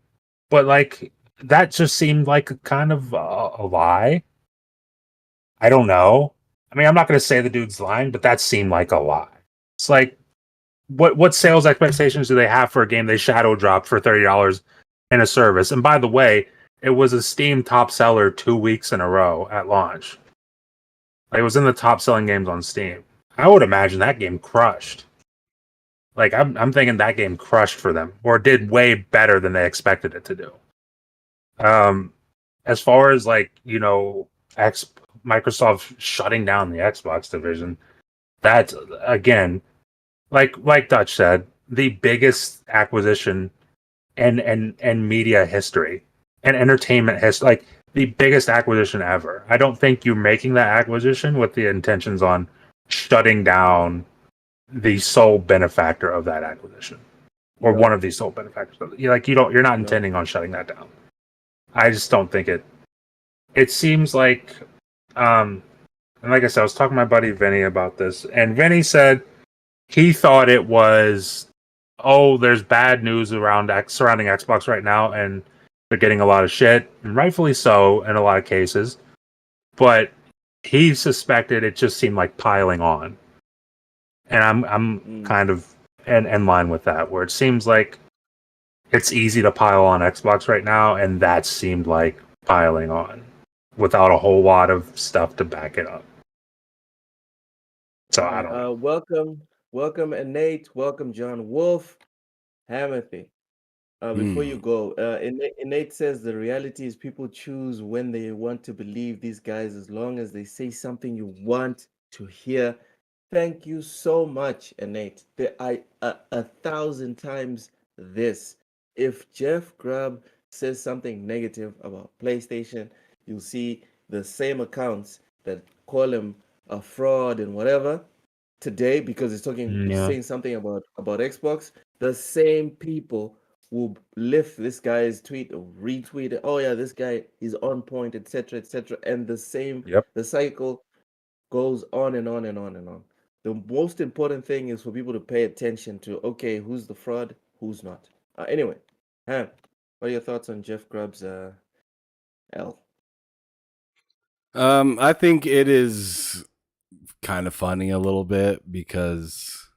but like that just seemed like a kind of a lie. I don't know. I mean, I'm not going to say the dude's lying, but that seemed like a lie. It's like, what sales expectations do they have for a game they shadow dropped for $30 in a service? And by the way, it was a Steam top seller 2 weeks in a row at launch. Like, it was in the top selling games on Steam. I would imagine that game crushed. Like, I'm thinking that game crushed for them, or did way better than they expected it to do. As far as like, Microsoft shutting down the Xbox division, that's again, like Dutch said, the biggest acquisition and media history and entertainment history, like the biggest acquisition ever. I don't think you're making that acquisition with the intentions on shutting down the sole benefactor of that acquisition, or one of the sole benefactors. You're not intending on shutting that down. I just don't think it. it seems like, and like I said, I was talking to my buddy Vinny about this, and Vinny said he thought it was, oh, there's bad news surrounding Xbox right now, and they're getting a lot of shit, and rightfully so in a lot of cases. But he suspected it just seemed like piling on, and I'm kind of in line with that, where it seems like it's easy to pile on Xbox right now, and that seemed like piling on without a whole lot of stuff to back it up. So I don't know. Welcome, Innate. Welcome, John Wolf. Hamothy. Before you go, Innate says the reality is people choose when they want to believe these guys as long as they say something you want to hear. Thank you so much, Innate. I 1,000 times this. If Jeff Grubb says something negative about PlayStation, you'll see the same accounts that call him a fraud and whatever today because he's saying something about Xbox. The same people will lift this guy's tweet or retweet it. Oh yeah, this guy is on point, etc., etc. And the cycle goes on and on and on and on. The most important thing is for people to pay attention to, okay, who's the fraud, who's not. Anyway, Ham, what are your thoughts on Jeff Grubb's L? I think it is kind of funny a little bit because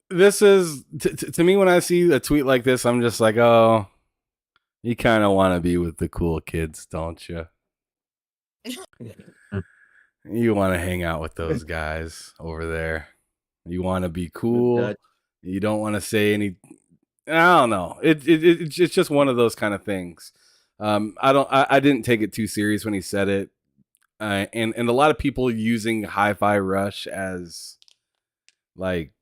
this is to me, when I see a tweet like this, I'm just like, oh, you kind of want to be with the cool kids, don't you? You want to hang out with those guys over there. You want to be cool. You don't want to say any. I don't know. It's just one of those kind of things. I didn't take it too serious when he said it, and a lot of people using Hi-Fi Rush as like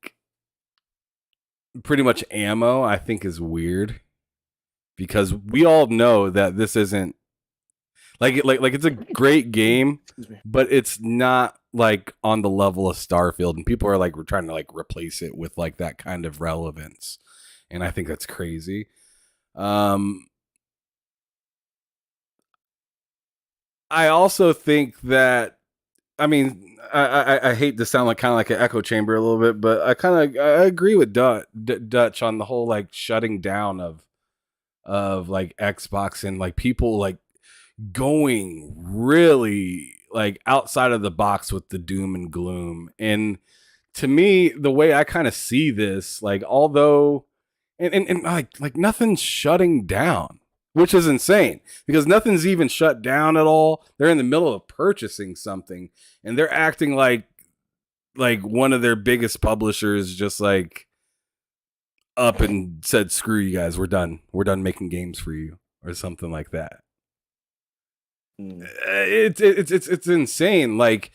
pretty much ammo, I think is weird because we all know that this isn't like it's a great game, but it's not like on the level of Starfield, and people are like we're trying to like replace it with like that kind of relevance, and I think that's crazy. I also think that, I mean, I hate to sound like kind of like an echo chamber a little bit, but I agree with Dutch on the whole like shutting down of like Xbox and like people like going really like outside of the box with the doom and gloom. And to me, the way I kind of see this, like although and like nothing's shutting down, which is insane because nothing's even shut down at all. They're in the middle of purchasing something and they're acting like one of their biggest publishers just like up and said, screw you guys, we're done making games for you or something like that. It's insane. Like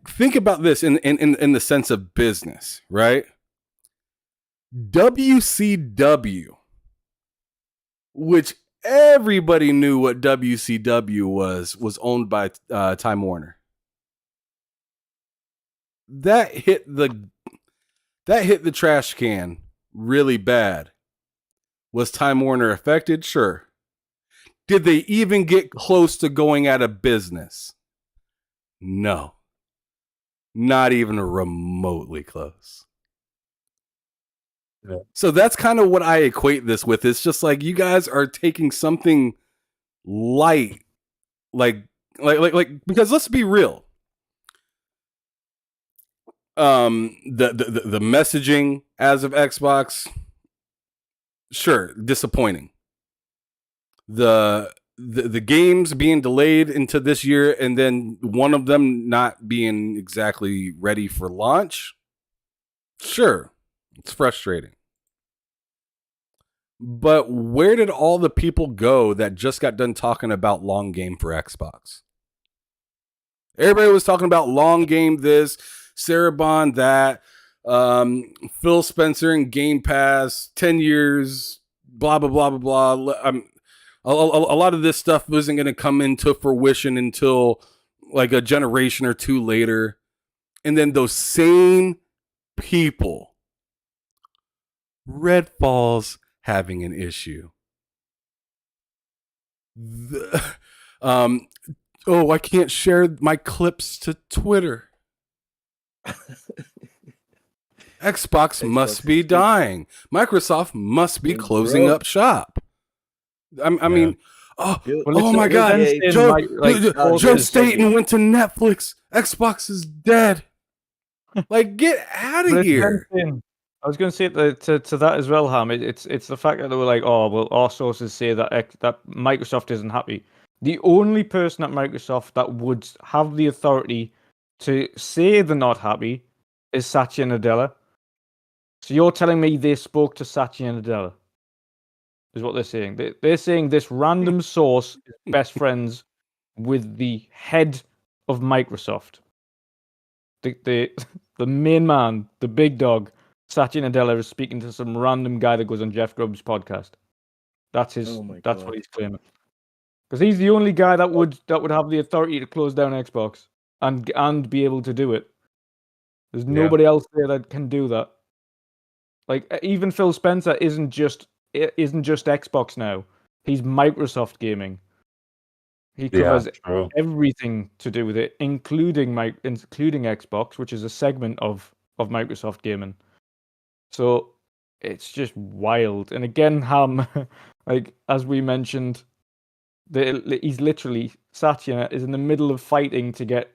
think about this in the sense of business, right? WCW, which everybody knew what WCW was owned by Time Warner. That hit the trash can really bad. Was Time Warner affected? Sure. Did they even get close to going out of business? No. Not even remotely close. Yeah. So that's kind of what I equate this with. It's just like you guys are taking something light, like because let's be real. The messaging as of Xbox, sure, disappointing. The games being delayed into this year and then one of them not being exactly ready for launch, sure, it's frustrating. But where did all the people go that just got done talking about long game for Xbox? Everybody was talking about long game this, Sarabon that, Phil Spencer and Game Pass, 10 years, blah, blah, blah, blah, blah. A lot of this stuff wasn't going to come into fruition until like a generation or two later. And then those same people, Redfall's having an issue. Oh, I can't share my clips to Twitter. Xbox must be dying. Microsoft must be closing up shop. I mean, oh my God, Joe Staten went to Netflix. Xbox is dead. Like, get out of here. I was going to say to that as well, Ham. It's the fact that they were like, oh, well, our sources say that that Microsoft isn't happy. The only person at Microsoft that would have the authority to say they're not happy is Satya Nadella. So you're telling me they spoke to Satya Nadella? Is what they're saying. They're saying this random source is best friends with the head of Microsoft. The main man, the big dog, Satya Nadella is speaking to some random guy that goes on Jeff Grubb's podcast. That's his. That's what he's claiming. Because he's the only guy that would have the authority to close down Xbox and be able to do it. There's nobody else there that can do that. Like even Phil Spencer isn't just Xbox now. He's Microsoft Gaming. He covers everything to do with it, including Xbox, which is a segment of Microsoft Gaming. So it's just wild. And again, Ham, like as we mentioned, he's literally Satya is in the middle of fighting to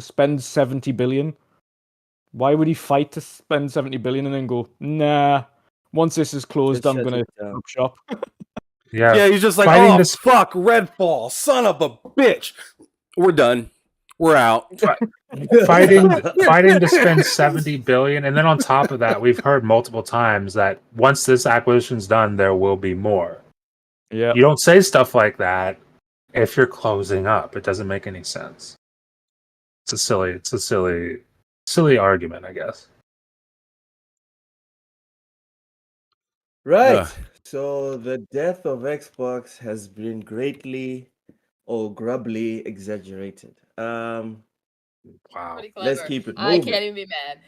spend 70 billion. Why would he fight to spend 70 billion and then go, nah, once this is closed, I'm gonna shop. Yeah, he's just like, oh, fuck, Redfall, son of a bitch. We're done. We're out. Fighting to spend 70 billion, and then on top of that, we've heard multiple times that once this acquisition's done, there will be more. Yeah, you don't say stuff like that if you're closing up. It doesn't make any sense. It's a silly argument, I guess. Right. So the death of Xbox has been greatly or grubbly exaggerated. Wow. Let's keep it moving. I can't even be mad.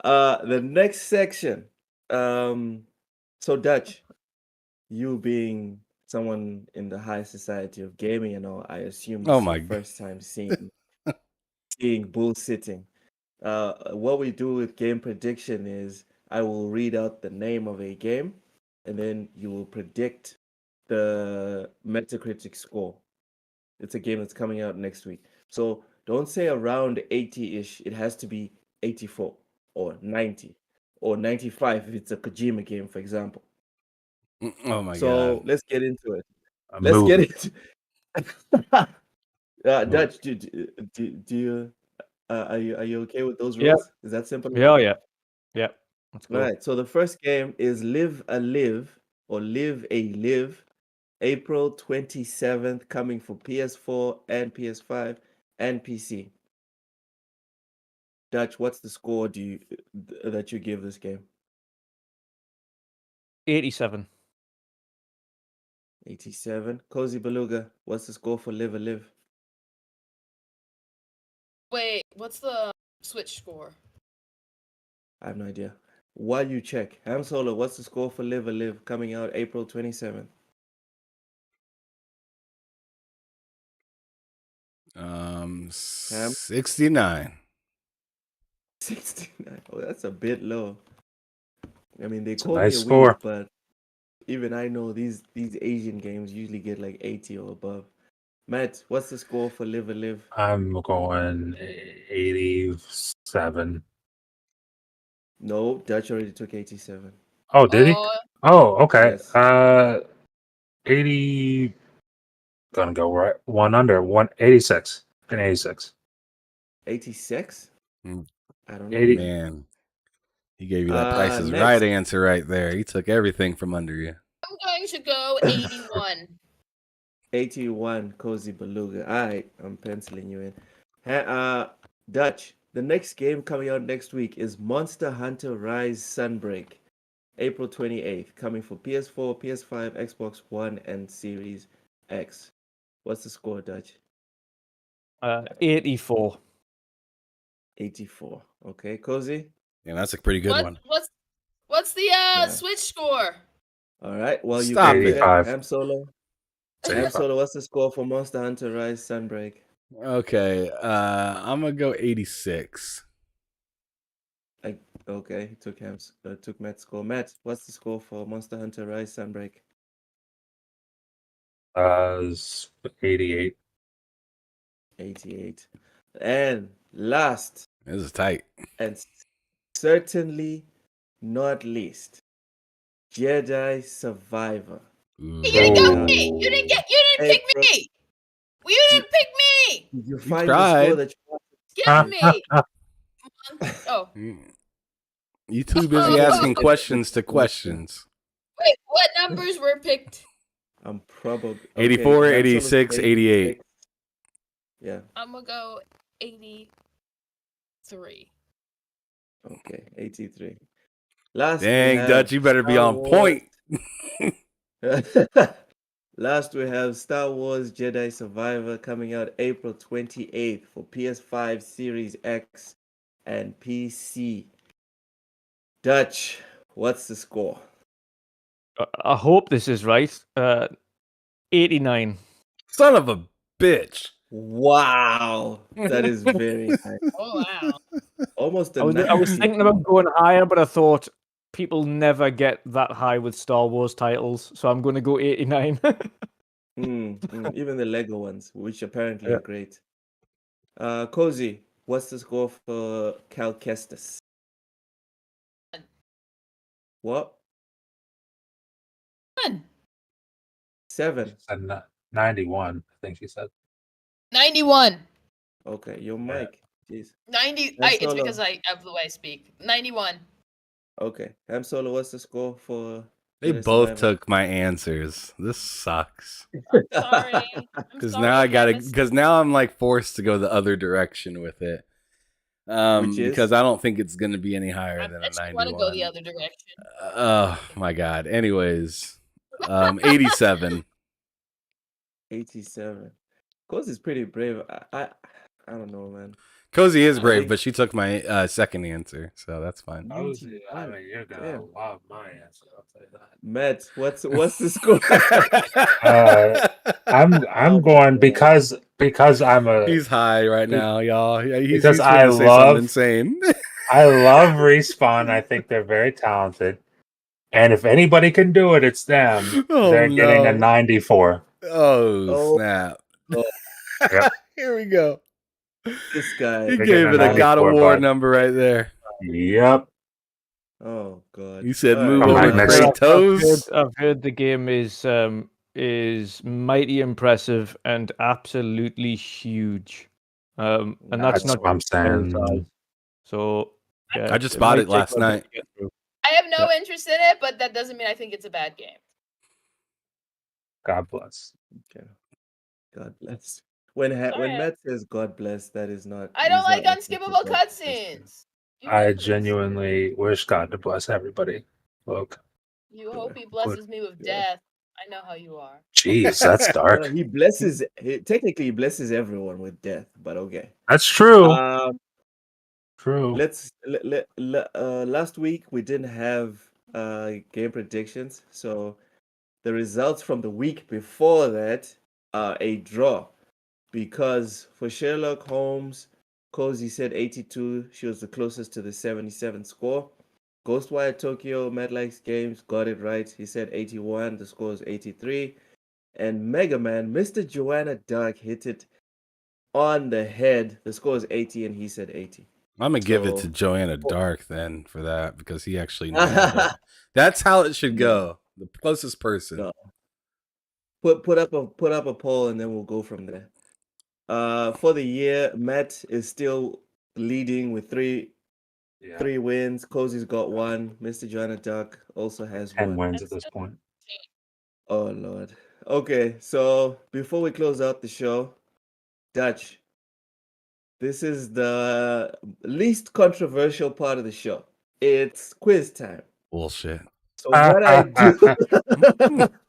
The next section. So Dutch, you being someone in the high society of gaming and all, I assume this is your first time seeing bull sitting. What we do with game prediction is I will read out the name of a game, and then you will predict the Metacritic score. It's a game that's coming out next week. So don't say around 80-ish. It has to be 84 or 90 or 95 if it's a Kojima game, for example. Oh my god. So let's get into it. Get into Dutch, do you are you okay with those rules? Yeah. Is that simple? Yeah. Let's go. All right. So the first game is Live a Live or Live a Live, April 27th, coming for PS4 and PS5 and PC. Dutch, what's the score that you give this game? 87. 87. Cozy Beluga, what's the score for Live a Live? Wait, what's the Switch score? I have no idea. While you check, Ham Solo, what's the score for Live a Live coming out April 27th? 69. 69. Oh, that's a bit low. I mean, they call nice me a score, but even I know these Asian games usually get like 80 or above. Matt, what's the score for Live a Live? I'm going 87. No, Dutch already took 87. Oh, did he? Oh, okay. Yes. 80. Gonna go right one under 186. An 86. 86? I don't know. 80. Man, he gave you that Price is Right answer right there. He took everything from under you. I'm going to go 81. 81, Cozy Beluga. All right, I'm penciling you in. Dutch, the next game coming out next week is Monster Hunter Rise Sunbreak, April 28th, coming for PS4, PS5, Xbox One, and Series X. What's the score, Dutch? 84. 84. Okay, Cozy? Yeah, that's a pretty good one. What's the Switch score? All right. Well, you Stop can it. check 85. Ham Solo. It's Ham 85. Solo, what's the score for Monster Hunter Rise Sunbreak? Okay, I'm gonna go 86. Okay, he took Matt's score. Matt, what's the score for Monster Hunter Rise Sunbreak? It's 88. 88. And last, This is tight. and certainly not least, Jedi Survivor. Ooh. You didn't go Oh. me. You didn't pick April- me. You didn't pick me. Did you find the tried. score that you Give me. Oh, You too busy asking questions to questions. wait. What numbers were picked? I'm probably 84, Ham Solo's 86, 88. Yeah. I'm gonna go 83. Okay, 83. Last, we Dang, have Dutch, you better be Star on Wars. point. Last, we have Star Wars Jedi Survivor coming out April 28th for PS5, Series X, and PC. Dutch, what's the score? I hope this is right. 89. Son of a bitch. Wow, that is very high. Oh wow. Almost a I was 90. thinking about going higher, but I thought people never get that high with Star Wars titles, so I'm going to go 89. Even the Lego ones, which apparently Yeah. are great. Cozy, what's the score for Cal Kestis? What? 7. And 91, I think she said. 91. Okay, your mic. Jeez. 90. Ham It's Solo. because of the way I speak. 91. Okay, Ham Solo, what's the score for? They Jedi both Survivor? took my answers. This sucks. Sorry. Because now I gotta. Because now I'm like forced to go the other direction with it. Which is? Because I don't think it's gonna be any higher I than a bet you 91. want to go the other direction. Oh my god. Anyways, 87. 87. Cozy's pretty brave. I don't know, man. Cozy is I brave, think- but she took my second answer, so that's fine. I mean, you're gonna Damn. love my answer. I'll tell you that. Matt, what's the score? I'm going because I'm a He's high right now, y'all. Yeah, he's Because trying to say something insane. I love Respawn. I think they're very talented, and if anybody can do it, it's them. Oh, They're getting a no. 94. Oh, snap. Yep. Here we go. This guy. He They're gave getting it a a God of 94, War bud. number right there. Yep. Oh god. He said, All "Move Come over, on, next- Kratos." I've heard the game is mighty impressive and absolutely huge. And that's That's not what I'm scale size. saying. So yeah, I just bought might it last take a bit night. to get through. I have no interest in it, but that doesn't mean I think it's a bad game. God bless. Okay. God bless. When Alright. Matt says God bless, that is not. I don't he's like not referring to unskippable God bless. cutscenes. You I know this. genuinely wish God to bless everybody. Look, You hope he blesses me with Yeah. death. I know how you are. jeez, that's dark. He blesses. Technically, he blesses everyone with death, but okay. That's true. True. True. Last week we didn't have game predictions, so the results from the week before that are a draw, because for Sherlock Holmes, Cozy said 82. She was the closest to the 77 score. Ghostwire Tokyo, Mad Likes Games got it right. He said 81. The score is 83. And Mega Man, Mr. Joanna Dark hit it on the head. The score is 80, and he said 80. I'm gonna give it So- to Joanna Dark then for that because he actually nailed it. That's how it should go. The closest person. No. Put up a poll, and then we'll go from there. For the year, Matt is still leading with three wins. Cozy's got 1. Mr. Joanna Dark also has 10 1. wins at this point. Oh Lord. Okay, so before we close out the show, Dutch, this is the least controversial part of the show. It's quiz time. Bullshit. So what I do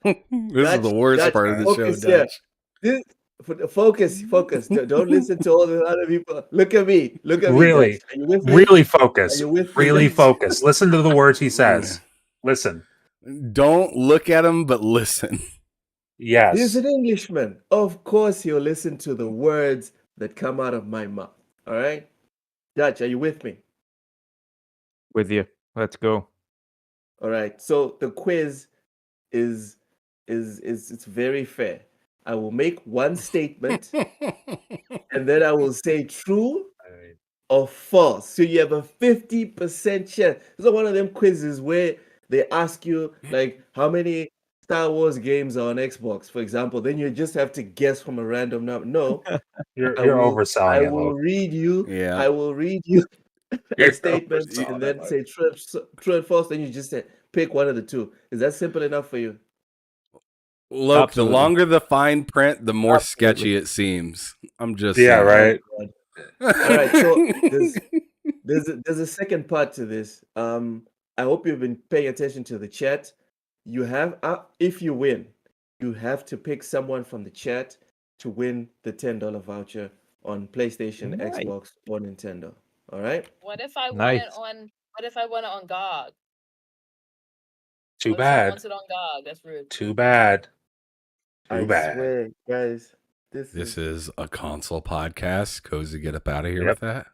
This is the worst Dutch, part of the show, focus here. Dutch. Focus. Don't listen to all the other people. Look at me. Really, Dutch. Are you with me? really focus. Are you with me, Really Dutch? focus. Listen to the words he says. Listen. Don't look at him, but listen. Yes. He's an Englishman. Of course, he'll listen to the words that come out of my mouth. All right, Dutch, are you with me? With you. Let's go. All right. So the quiz is it's very fair. I will make one statement and then I will say true or false. So you have a 50% chance. It's not one of them quizzes where they ask you like how many Star Wars games are on Xbox, for example. Then you just have to guess from a random number. No, You're I overselling it, will Luke. read you. Yeah. I will read you You're a statement overselling and it, then say true and false. Then you just say pick one of the two. Is that simple enough for you? Look, Absolutely. the longer the fine print, the more Absolutely. sketchy it seems. I'm just Yeah, saying. right. Oh, God. All right. So there's a second part to this. I hope you've been paying attention to the chat. You have if you win, you have to pick someone from the chat to win the $10 voucher on PlayStation, Nice. Xbox, or Nintendo. All right. What if I want Nice. it on? What if I want it on GOG? Too What if someone bad. wants it on GOG? That's rude. Too bad. Too I bad. swear, guys, this This is is a console podcast. Cozy, get up out of here Yep. with that.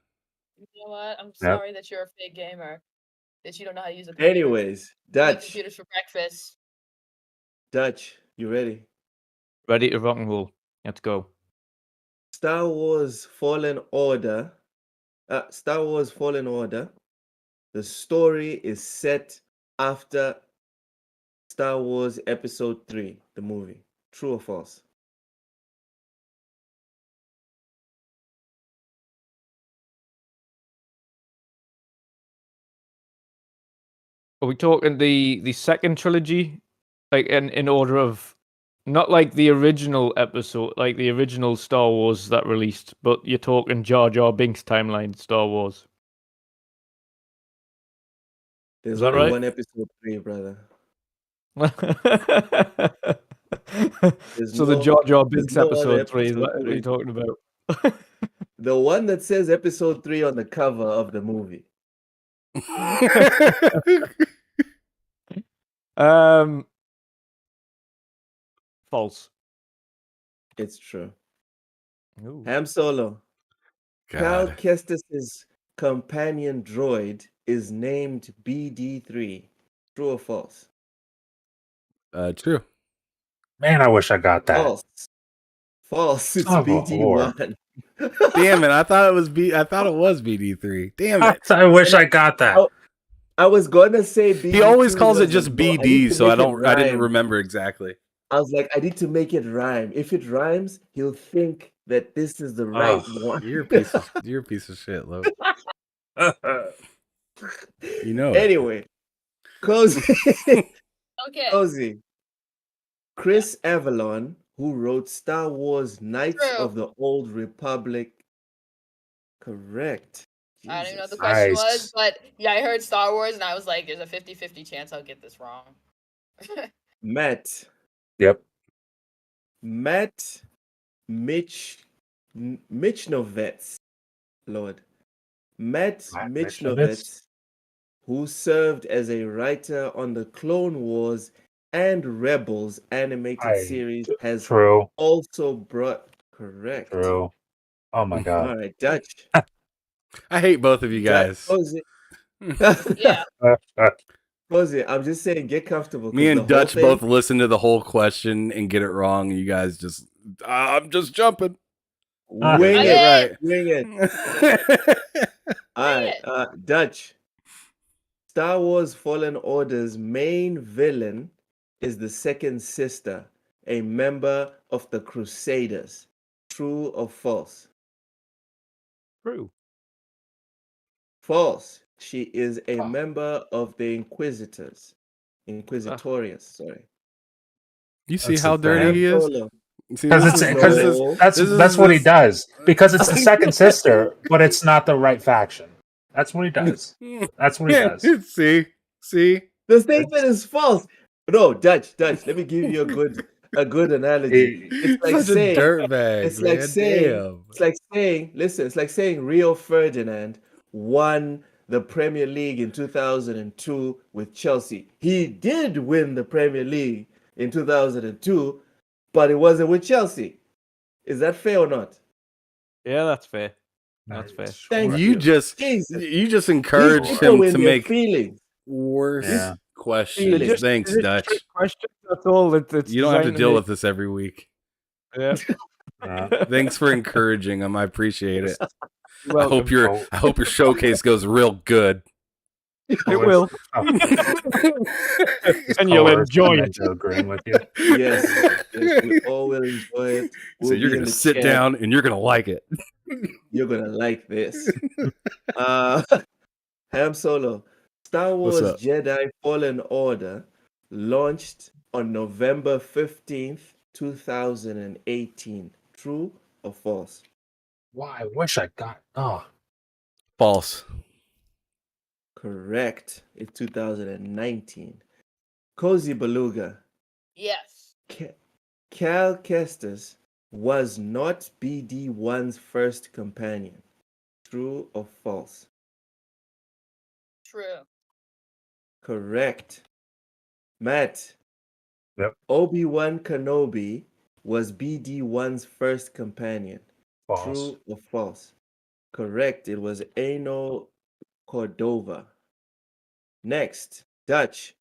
You know what? I'm Yep. sorry that you're a fake gamer. That you don't know how to use a computer. Anyways, You eat Dutch, computers for breakfast. Dutch, you ready? Ready to rock and roll. Let's go. Star Wars Fallen Order. Star Wars Fallen Order. The story is set after Star Wars Episode 3, the movie. True or false? Are we talking the second trilogy? Like in order of not like the original episode, like the original Star Wars that released, but you're talking Jar Jar Binks timeline Star Wars. There's Is that only right? one Episode 3, brother. There's So the no- Jar Jar there's Binks no other episode 3 is episode that what 3. you're talking about? The one that says Episode 3 on the cover of the movie. False. It's true. Ooh. Ham Solo. Cal God. Kestis's companion droid is named BD3. True or false? True. Man, I wish I got that. False. False. It's Son of a whore. BD1. Damn it! I thought it was BD3. Damn it! I wish I got that. I was gonna say BD2. He always calls it but just no, I need BD, to so I make it don't. I didn't rhyme. remember exactly. I was like, I need to make it rhyme. If it rhymes, he'll think that this is the right one. You're a piece of shit, Lo. You know it. Anyway, Cozy. Okay. Cozy. Chris Avalon, who wrote Star Wars Knights True. of the Old Republic. Correct. I don't even know what the Jesus. question Nice. was, but yeah, I heard Star Wars and I was like, there's a 50-50 chance I'll get this wrong. Matt. Yep. Matt Michnovets. Lord. Matt Matt Michnovets, Michnovets? who served as a writer on the Clone Wars and Rebels animated series, has True. also brought correct. True. Oh my god. All right, Dutch. I hate both of you guys. Cozy. Yeah. Cozy, I'm just saying, get comfortable. Me 'cause and the whole Dutch thing- both listen to the whole question and get it wrong. You guys just, I'm just jumping. Wing I it. did. Wing it. All right, Dutch. Star Wars Fallen Order's main villain is the second sister, a member of the Crusaders. True or false? True. False. She is a member of the Inquisitorius, sorry. You see That's how the dirty thing. he is? Solo. See, Because this it's is- because this is- No. that's what he does. Because it's the I second know. sister, but it's not the right faction. That's what he does. That's what he does. See? The statement is false. No, Dutch. Let me give you a good analogy. It's like Such saying a dirtbag. it's like saying Damn. it's like saying, listen, it's like saying Rio Ferdinand won the Premier League in 2002 with Chelsea. He did win the Premier League in 2002, but it wasn't with Chelsea. Is that fair or not? Yeah, that's fair. That's fair. Thank You just Jesus. you just These encouraged people him with to their make feelings. worse Yeah. questions. Feelings. Thanks, Dutch. Question. That's all. It's You don't have to designed deal make- with this every week. Yeah. Thanks for encouraging him. I appreciate it. You're I hope welcome. I hope your showcase goes real good. It will, and you'll enjoy it. Agreeing with you. Yes, yes, we all will enjoy it. So We'll you're be in gonna the sit chat. down and you're gonna like it. You're gonna like this. Ham Solo, Star What's Wars up? Jedi Fallen Order launched on November 15th, 2018. True or false? Why? I wish I got. Oh, False. Correct. It's 2019. Cozy Beluga. Yes. Cal Kestis was not BD1's first companion. True or false? True. Correct. Matt. Yep. Obi-Wan Kenobi was BD1's first companion. false. True or false? Correct. It was Ano Cordova. Next, Dutch.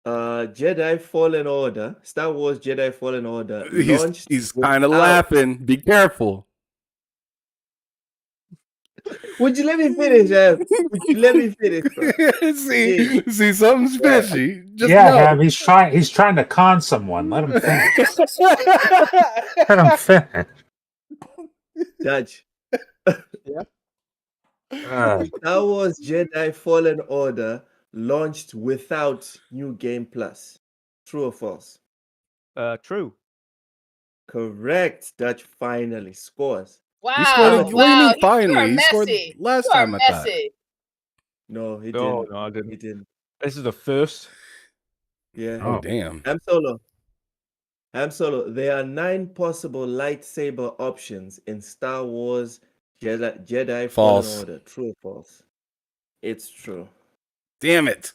Jedi Fallen Order, Star Wars Jedi Fallen Order launched. He's kind of without- laughing. Be careful. Would you let me finish, Would you let me finish, bro? see, something's fishy. Just Yeah, know. Ham, he's trying to con someone. Let him finish. Let him finish. Dutch. Uh, Star Wars Jedi Fallen Order launched without New Game Plus. True or false? True. Correct. Dutch finally scores. Wow. He scored. Wow. What do you mean You finally? are He scored messy. last You are time. I thought. messy. No, he No, didn't. no, I He didn't. didn't. This is the first. Yeah. Oh damn. Ham Solo. There are 9 possible lightsaber options in Star Wars Jedi False. Fallen Order. True or false? It's true. Damn it.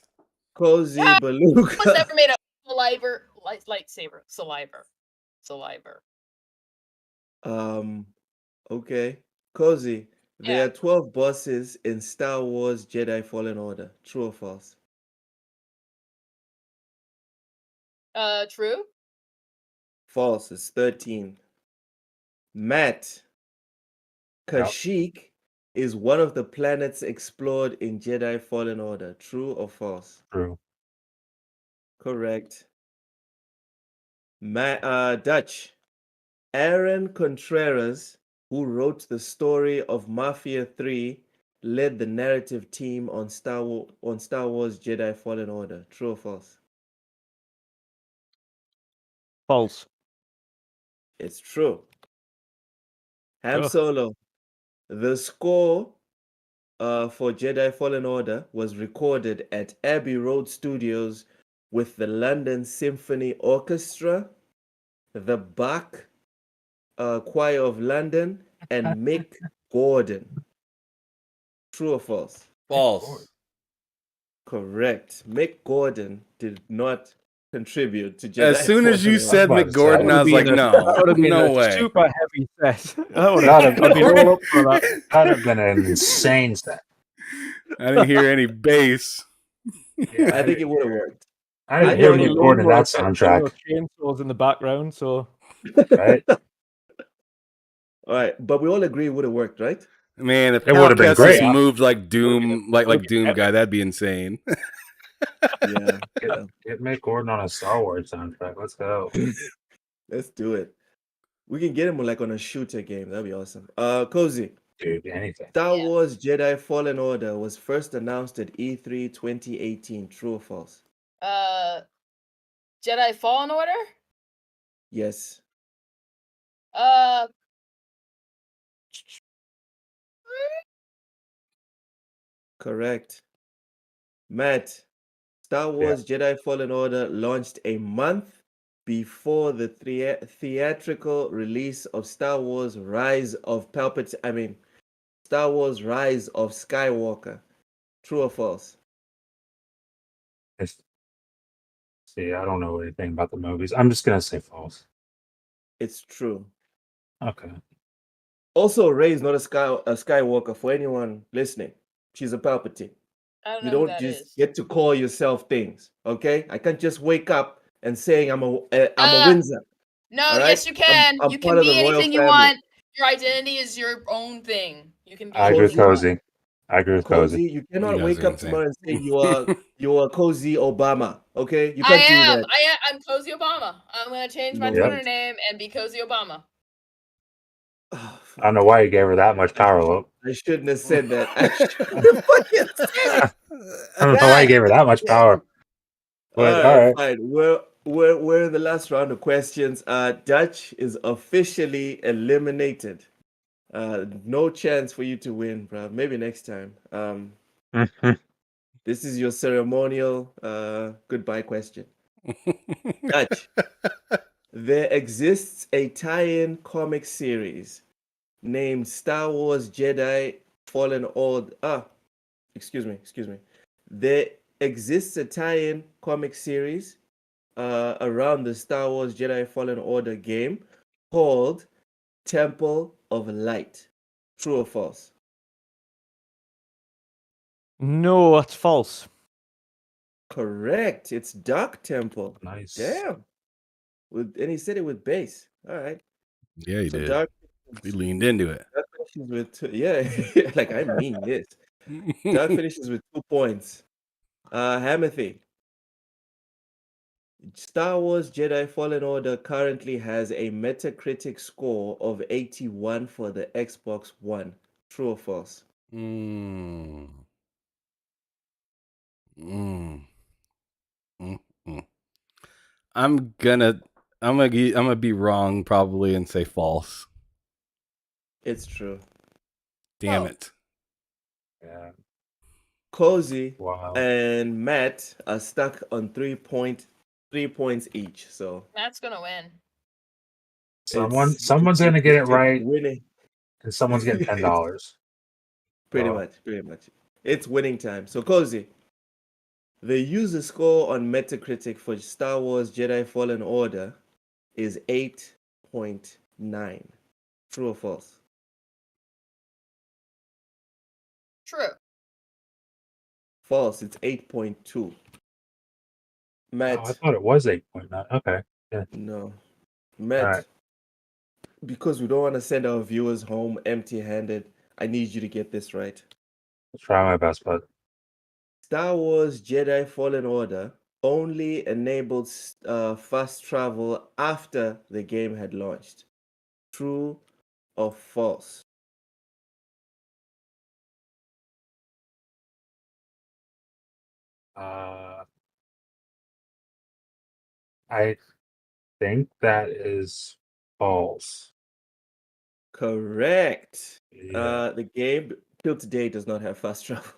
Cozy Ah, Beluga. Who's ever made a lightsaber? Saliva. Okay. Cozy. There Yeah. are 12 bosses in Star Wars Jedi Fallen Order. True or false? True. False. It's 13. Matt. Yep. Kashyyyk is one of the planets explored in Jedi Fallen Order. True or false? true. Correct. Dutch. Aaron Contreras, who wrote the story of Mafia 3, led the narrative team on Star Wars Jedi Fallen Order. True or false? False. It's true. Ham Sure. Solo. The score for Jedi Fallen Order was recorded at Abbey Road Studios with the London Symphony Orchestra, the Bach Choir of London, and Mick Gordon. True or false? False. Correct. Mick Gordon did not contribute to Jedi. As soon as you Fallen said Order. Mick Gordon, I was like, no, That would have been no a way. super heavy set. That would That'd have have been all up for that. That'd have been an insane set. I didn't hear any bass. Order. I think it would have worked. I didn't I hear know Mick you Gordon in that There soundtrack, were chainsaws in the background, so right? All right, but we all agree it would have worked, right? Man, if It would've been Cal Kestis great. moved like Doom, like Look at Doom that. guy, that'd be insane. Yeah. Yeah. Get Mick Gordon on a Star Wars soundtrack. Let's go. Let's do it. We can get him like on a shooter game. That'd be awesome. Cozy. Dude, anything. Star Yeah. Wars Jedi Fallen Order was first announced at E3 2018. True or false? Jedi Fallen Order. Yes. Correct. Matt, Star Wars Jedi Fallen Order launched a month before the theatrical release of Star Wars Rise of Palpatine. Star Wars Rise of Skywalker. True or false? See, I don't know anything about the movies. I'm just gonna say false. It's true. Okay. Also, Rey is not a Skywalker for anyone listening. She's a Palpatine. I don't You know who don't that just is. get to call yourself things, okay? I can't just wake up and saying I'm a Windsor. No, all right? yes, you can. I'm You part can of the be royal anything you family. want. Your identity is your own thing. You can be I agree with anything you want. Cozy. I agree with Cozy, Cozy. you You cannot guys wake are up insane. tomorrow and say you are Cozy Obama, okay? You I can't do am. that. I'm Cozy Obama. I'm gonna change my No. Twitter name and be Cozy Obama. Oh, I don't know why you gave her that much power, Luke. I shouldn't have said that. I shouldn't have fucking said it. I don't know why you God gave her that much damn. power. But all right. Fine. We're in the last round of questions. Dutch is officially eliminated. No chance for you to win, bro. Maybe next time. This is your ceremonial goodbye question. Dutch, there exists a tie-in comic series named Star Wars Jedi Fallen Order. Excuse me. There exists a tie-in comic series around the Star Wars Jedi Fallen Order game called Temple of Light. True or false? No, that's false. Correct. It's Dark Temple. Nice. Damn. And he said it with bass. All right. Yeah, he So did. Dark He leaned into it. finishes with yeah. Like I mean this. Dark finishes with 2 points. Hamothy. Star Wars Jedi Fallen Order currently has a Metacritic score of 81 for the Xbox One. True or false? Mm. Mm. Mm. Mm. I'm gonna be wrong probably and say false. It's true. Damn Oh. it. Yeah. Cozy Wow. and Matt are stuck on 3 points each. So Matt's gonna win. Someone's gonna get it right, winning. and someone's getting $10. Pretty much. It's winning time. So Cozy, the user score on Metacritic for Star Wars Jedi Fallen Order is 8.9. True or false? True. False. It's 8.2. Matt, Oh, I thought it was 8.9. Okay. Yeah. no. Matt, All right. because we don't want to send our viewers home empty-handed, I need you to get this right. I'll try my best, bud. Star Wars Jedi Fallen Order only enabled fast travel after the game had launched. True or false? I think that is false. Correct. Yeah. The game till today does not have fast travel.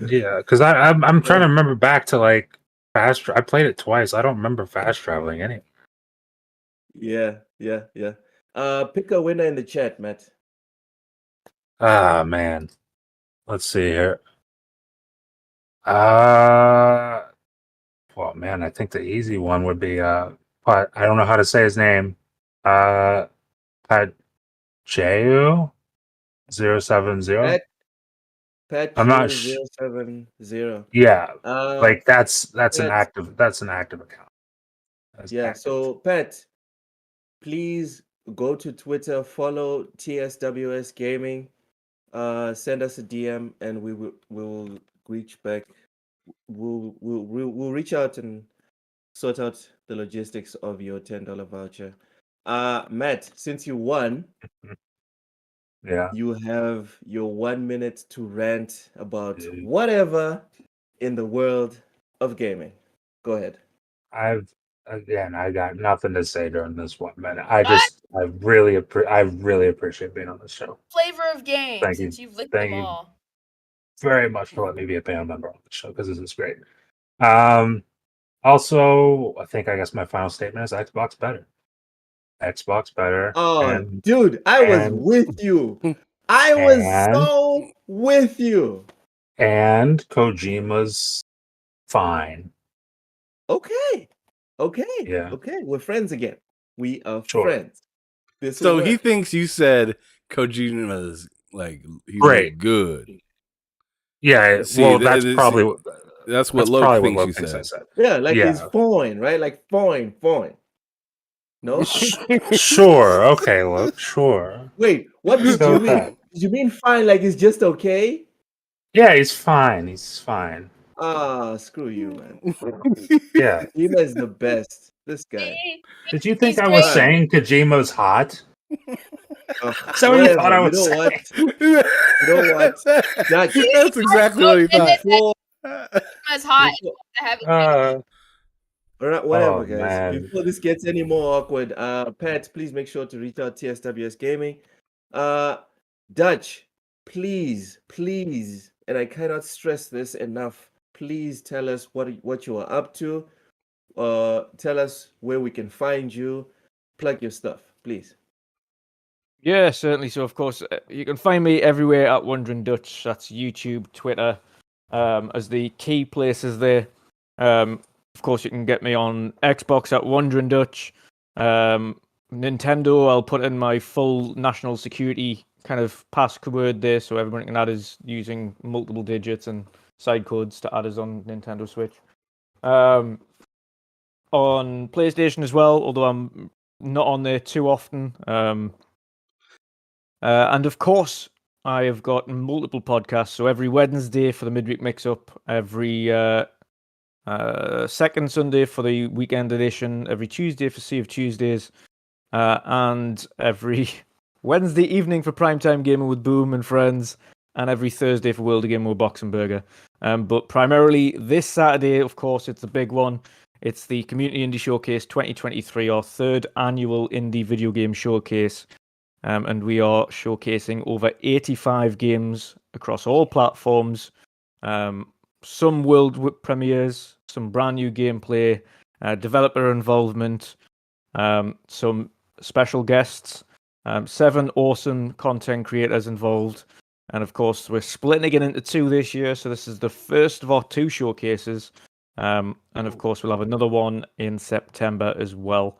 Yeah, because I'm trying to remember back to like I played it twice. I don't remember fast traveling any. Yeah. Pick a winner in the chat, Matt. Ah man. Let's see here. Well man, I think the easy one would be but I don't know how to say his name. Pacheco 070. Pat I'm not 070. yeah, like Pat, that's an active account. That's yeah, active. so Pat, please go to Twitter, follow TSWS Gaming, send us a DM, and we'll reach back. We'll reach out and sort out the logistics of your $10 voucher. Matt, since you won, Yeah. you have your 1 minute to rant about Dude. whatever in the world of gaming. Go ahead. I got nothing to say during this 1 minute. I really appreciate being on the show. Flavor of game, Thank you. since you've licked Thank them you. all. Very much for letting me be a panel member on the show because this is great. Also, I guess my final statement is Xbox better. Xbox better. Oh, and dude, I was and with you. I was And- so with you. And Kojima's fine. Okay. Okay. Yeah. Okay. We're friends again. We are Sure. friends. This So will he work. thinks you said Kojima's like he's Great. like good. Yeah. See, Well, th- that's th- probably That's what that's Loke probably what thinks Loke you thinks I said. said. Yeah, like it's Yeah. fine, right? Like fine. No? Sure. Okay, Loke. Sure. Wait, what Let's did go you with mean? that. Did you mean fine like it's just okay? Yeah, he's fine. He's fine. Ah, screw you, man. Yeah. Kojima is the best. This guy. Did you think He's I was great. saying Kojima's hot? Ugh, Is that what you thought I You was know saying? what? You know what? That's exactly what he thought. Before, It's hot. before- I haven't whatever, Oh, guys. man. Before this gets any more awkward, Pat, please make sure to reach out to TSWS Gaming. Dutch, please, and I cannot stress this enough. Please tell us what you are up to. Tell us where we can find you. Plug your stuff, please. Yeah, certainly. So, of course, you can find me everywhere at Wondering Dutch. That's YouTube, Twitter, as the key places there. Of course, you can get me on Xbox at Wondering Dutch. Nintendo, I'll put in my full national security kind of password there, so everyone can add us using multiple digits and side codes to add us on Nintendo Switch. On PlayStation as well, although I'm not on there too often. And of course, I have got multiple podcasts. So every Wednesday for the midweek mix-up, every second Sunday for the weekend edition, every Tuesday for Sea of Tuesdays, and every Wednesday evening for Primetime Gaming with Boom and Friends, and every Thursday for World of Game with Box and Burger. But primarily this Saturday, of course, it's the big one. It's the Community Indie Showcase 2023, our third annual indie video game showcase. And we are showcasing over 85 games across all platforms, some world premieres, some brand new gameplay, developer involvement, some special guests, 7 awesome content creators involved. And of course, we're splitting it into 2 this year. So this is the first of our 2 showcases. And of course, we'll have another one in September as well.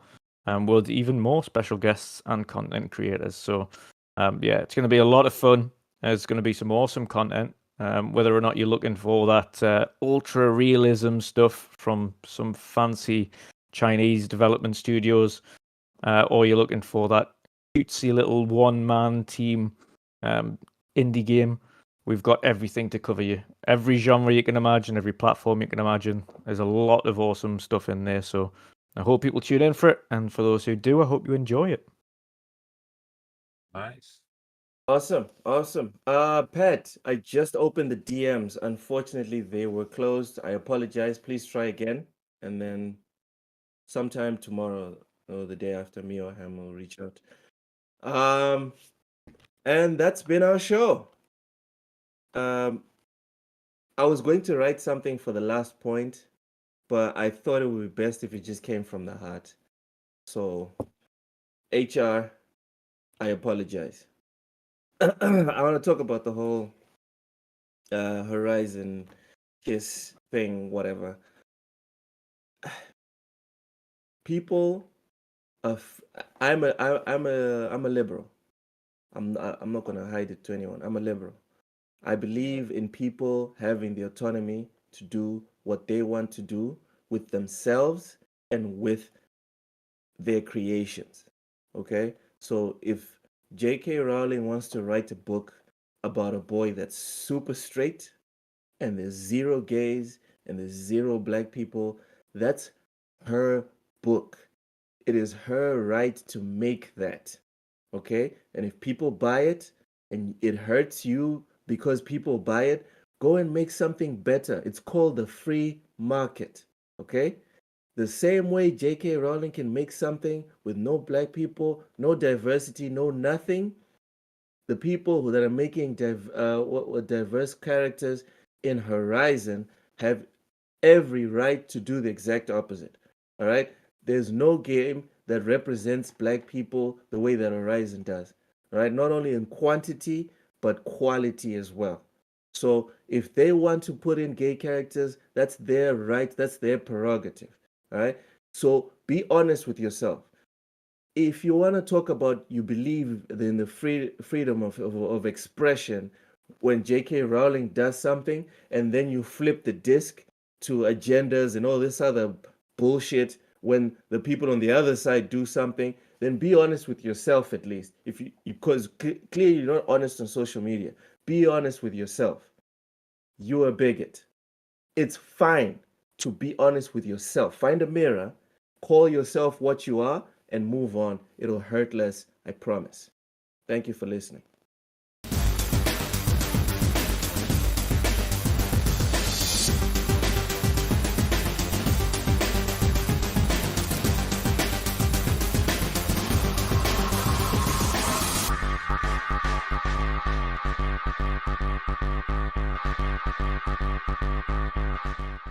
With even more special guests and content creators. So, yeah, it's going to be a lot of fun. There's going to be some awesome content. Whether or not you're looking for that ultra realism stuff from some fancy Chinese development studios, or you're looking for that cutesy little one-man team indie game, we've got everything to cover you. Every genre you can imagine, every platform you can imagine. There's a lot of awesome stuff in there. So I hope people tune in for it, and for those who do, I hope you enjoy it. Nice. Awesome. Pat, I just opened the DMs. Unfortunately, they were closed. I apologize. Please try again, and then sometime tomorrow or the day after, me or Ham will reach out. And that's been our show. I was going to write something for the last point, but I thought it would be best if it just came from the heart. So, HR, I apologize. I want to talk about the whole Horizon Kiss thing, whatever. People, I'm a liberal. I'm not gonna hide it to anyone. I'm a liberal. I believe in people having the autonomy to do what they want to do with themselves and with their creations. Okay? So if J.K. Rowling wants to write a book about a boy that's super straight and there's 0 gays and there's 0 black people, that's her book. It is her right to make that. Okay? And if people buy it and it hurts you because people buy it, go and make something better. It's called the free market. Okay? The same way J.K. Rowling can make something with no black people, no diversity, no nothing, the people that are making diverse characters in Horizon have every right to do the exact opposite. All right? There's no game that represents black people the way that Horizon does. All right? Not only in quantity, but quality as well. So if they want to put in gay characters, that's their right, that's their prerogative. All right. So be honest with yourself. If you want to talk about you believe in the freedom of expression, when J.K. Rowling does something and then you flip the disc to agendas and all this other bullshit, when the people on the other side do something, then be honest with yourself at least. If you, because clearly you're not honest on social media, be honest with yourself. You're a bigot. It's fine to be honest with yourself. Find a mirror, call yourself what you are, and move on. It'll hurt less, I promise. Thank you for listening.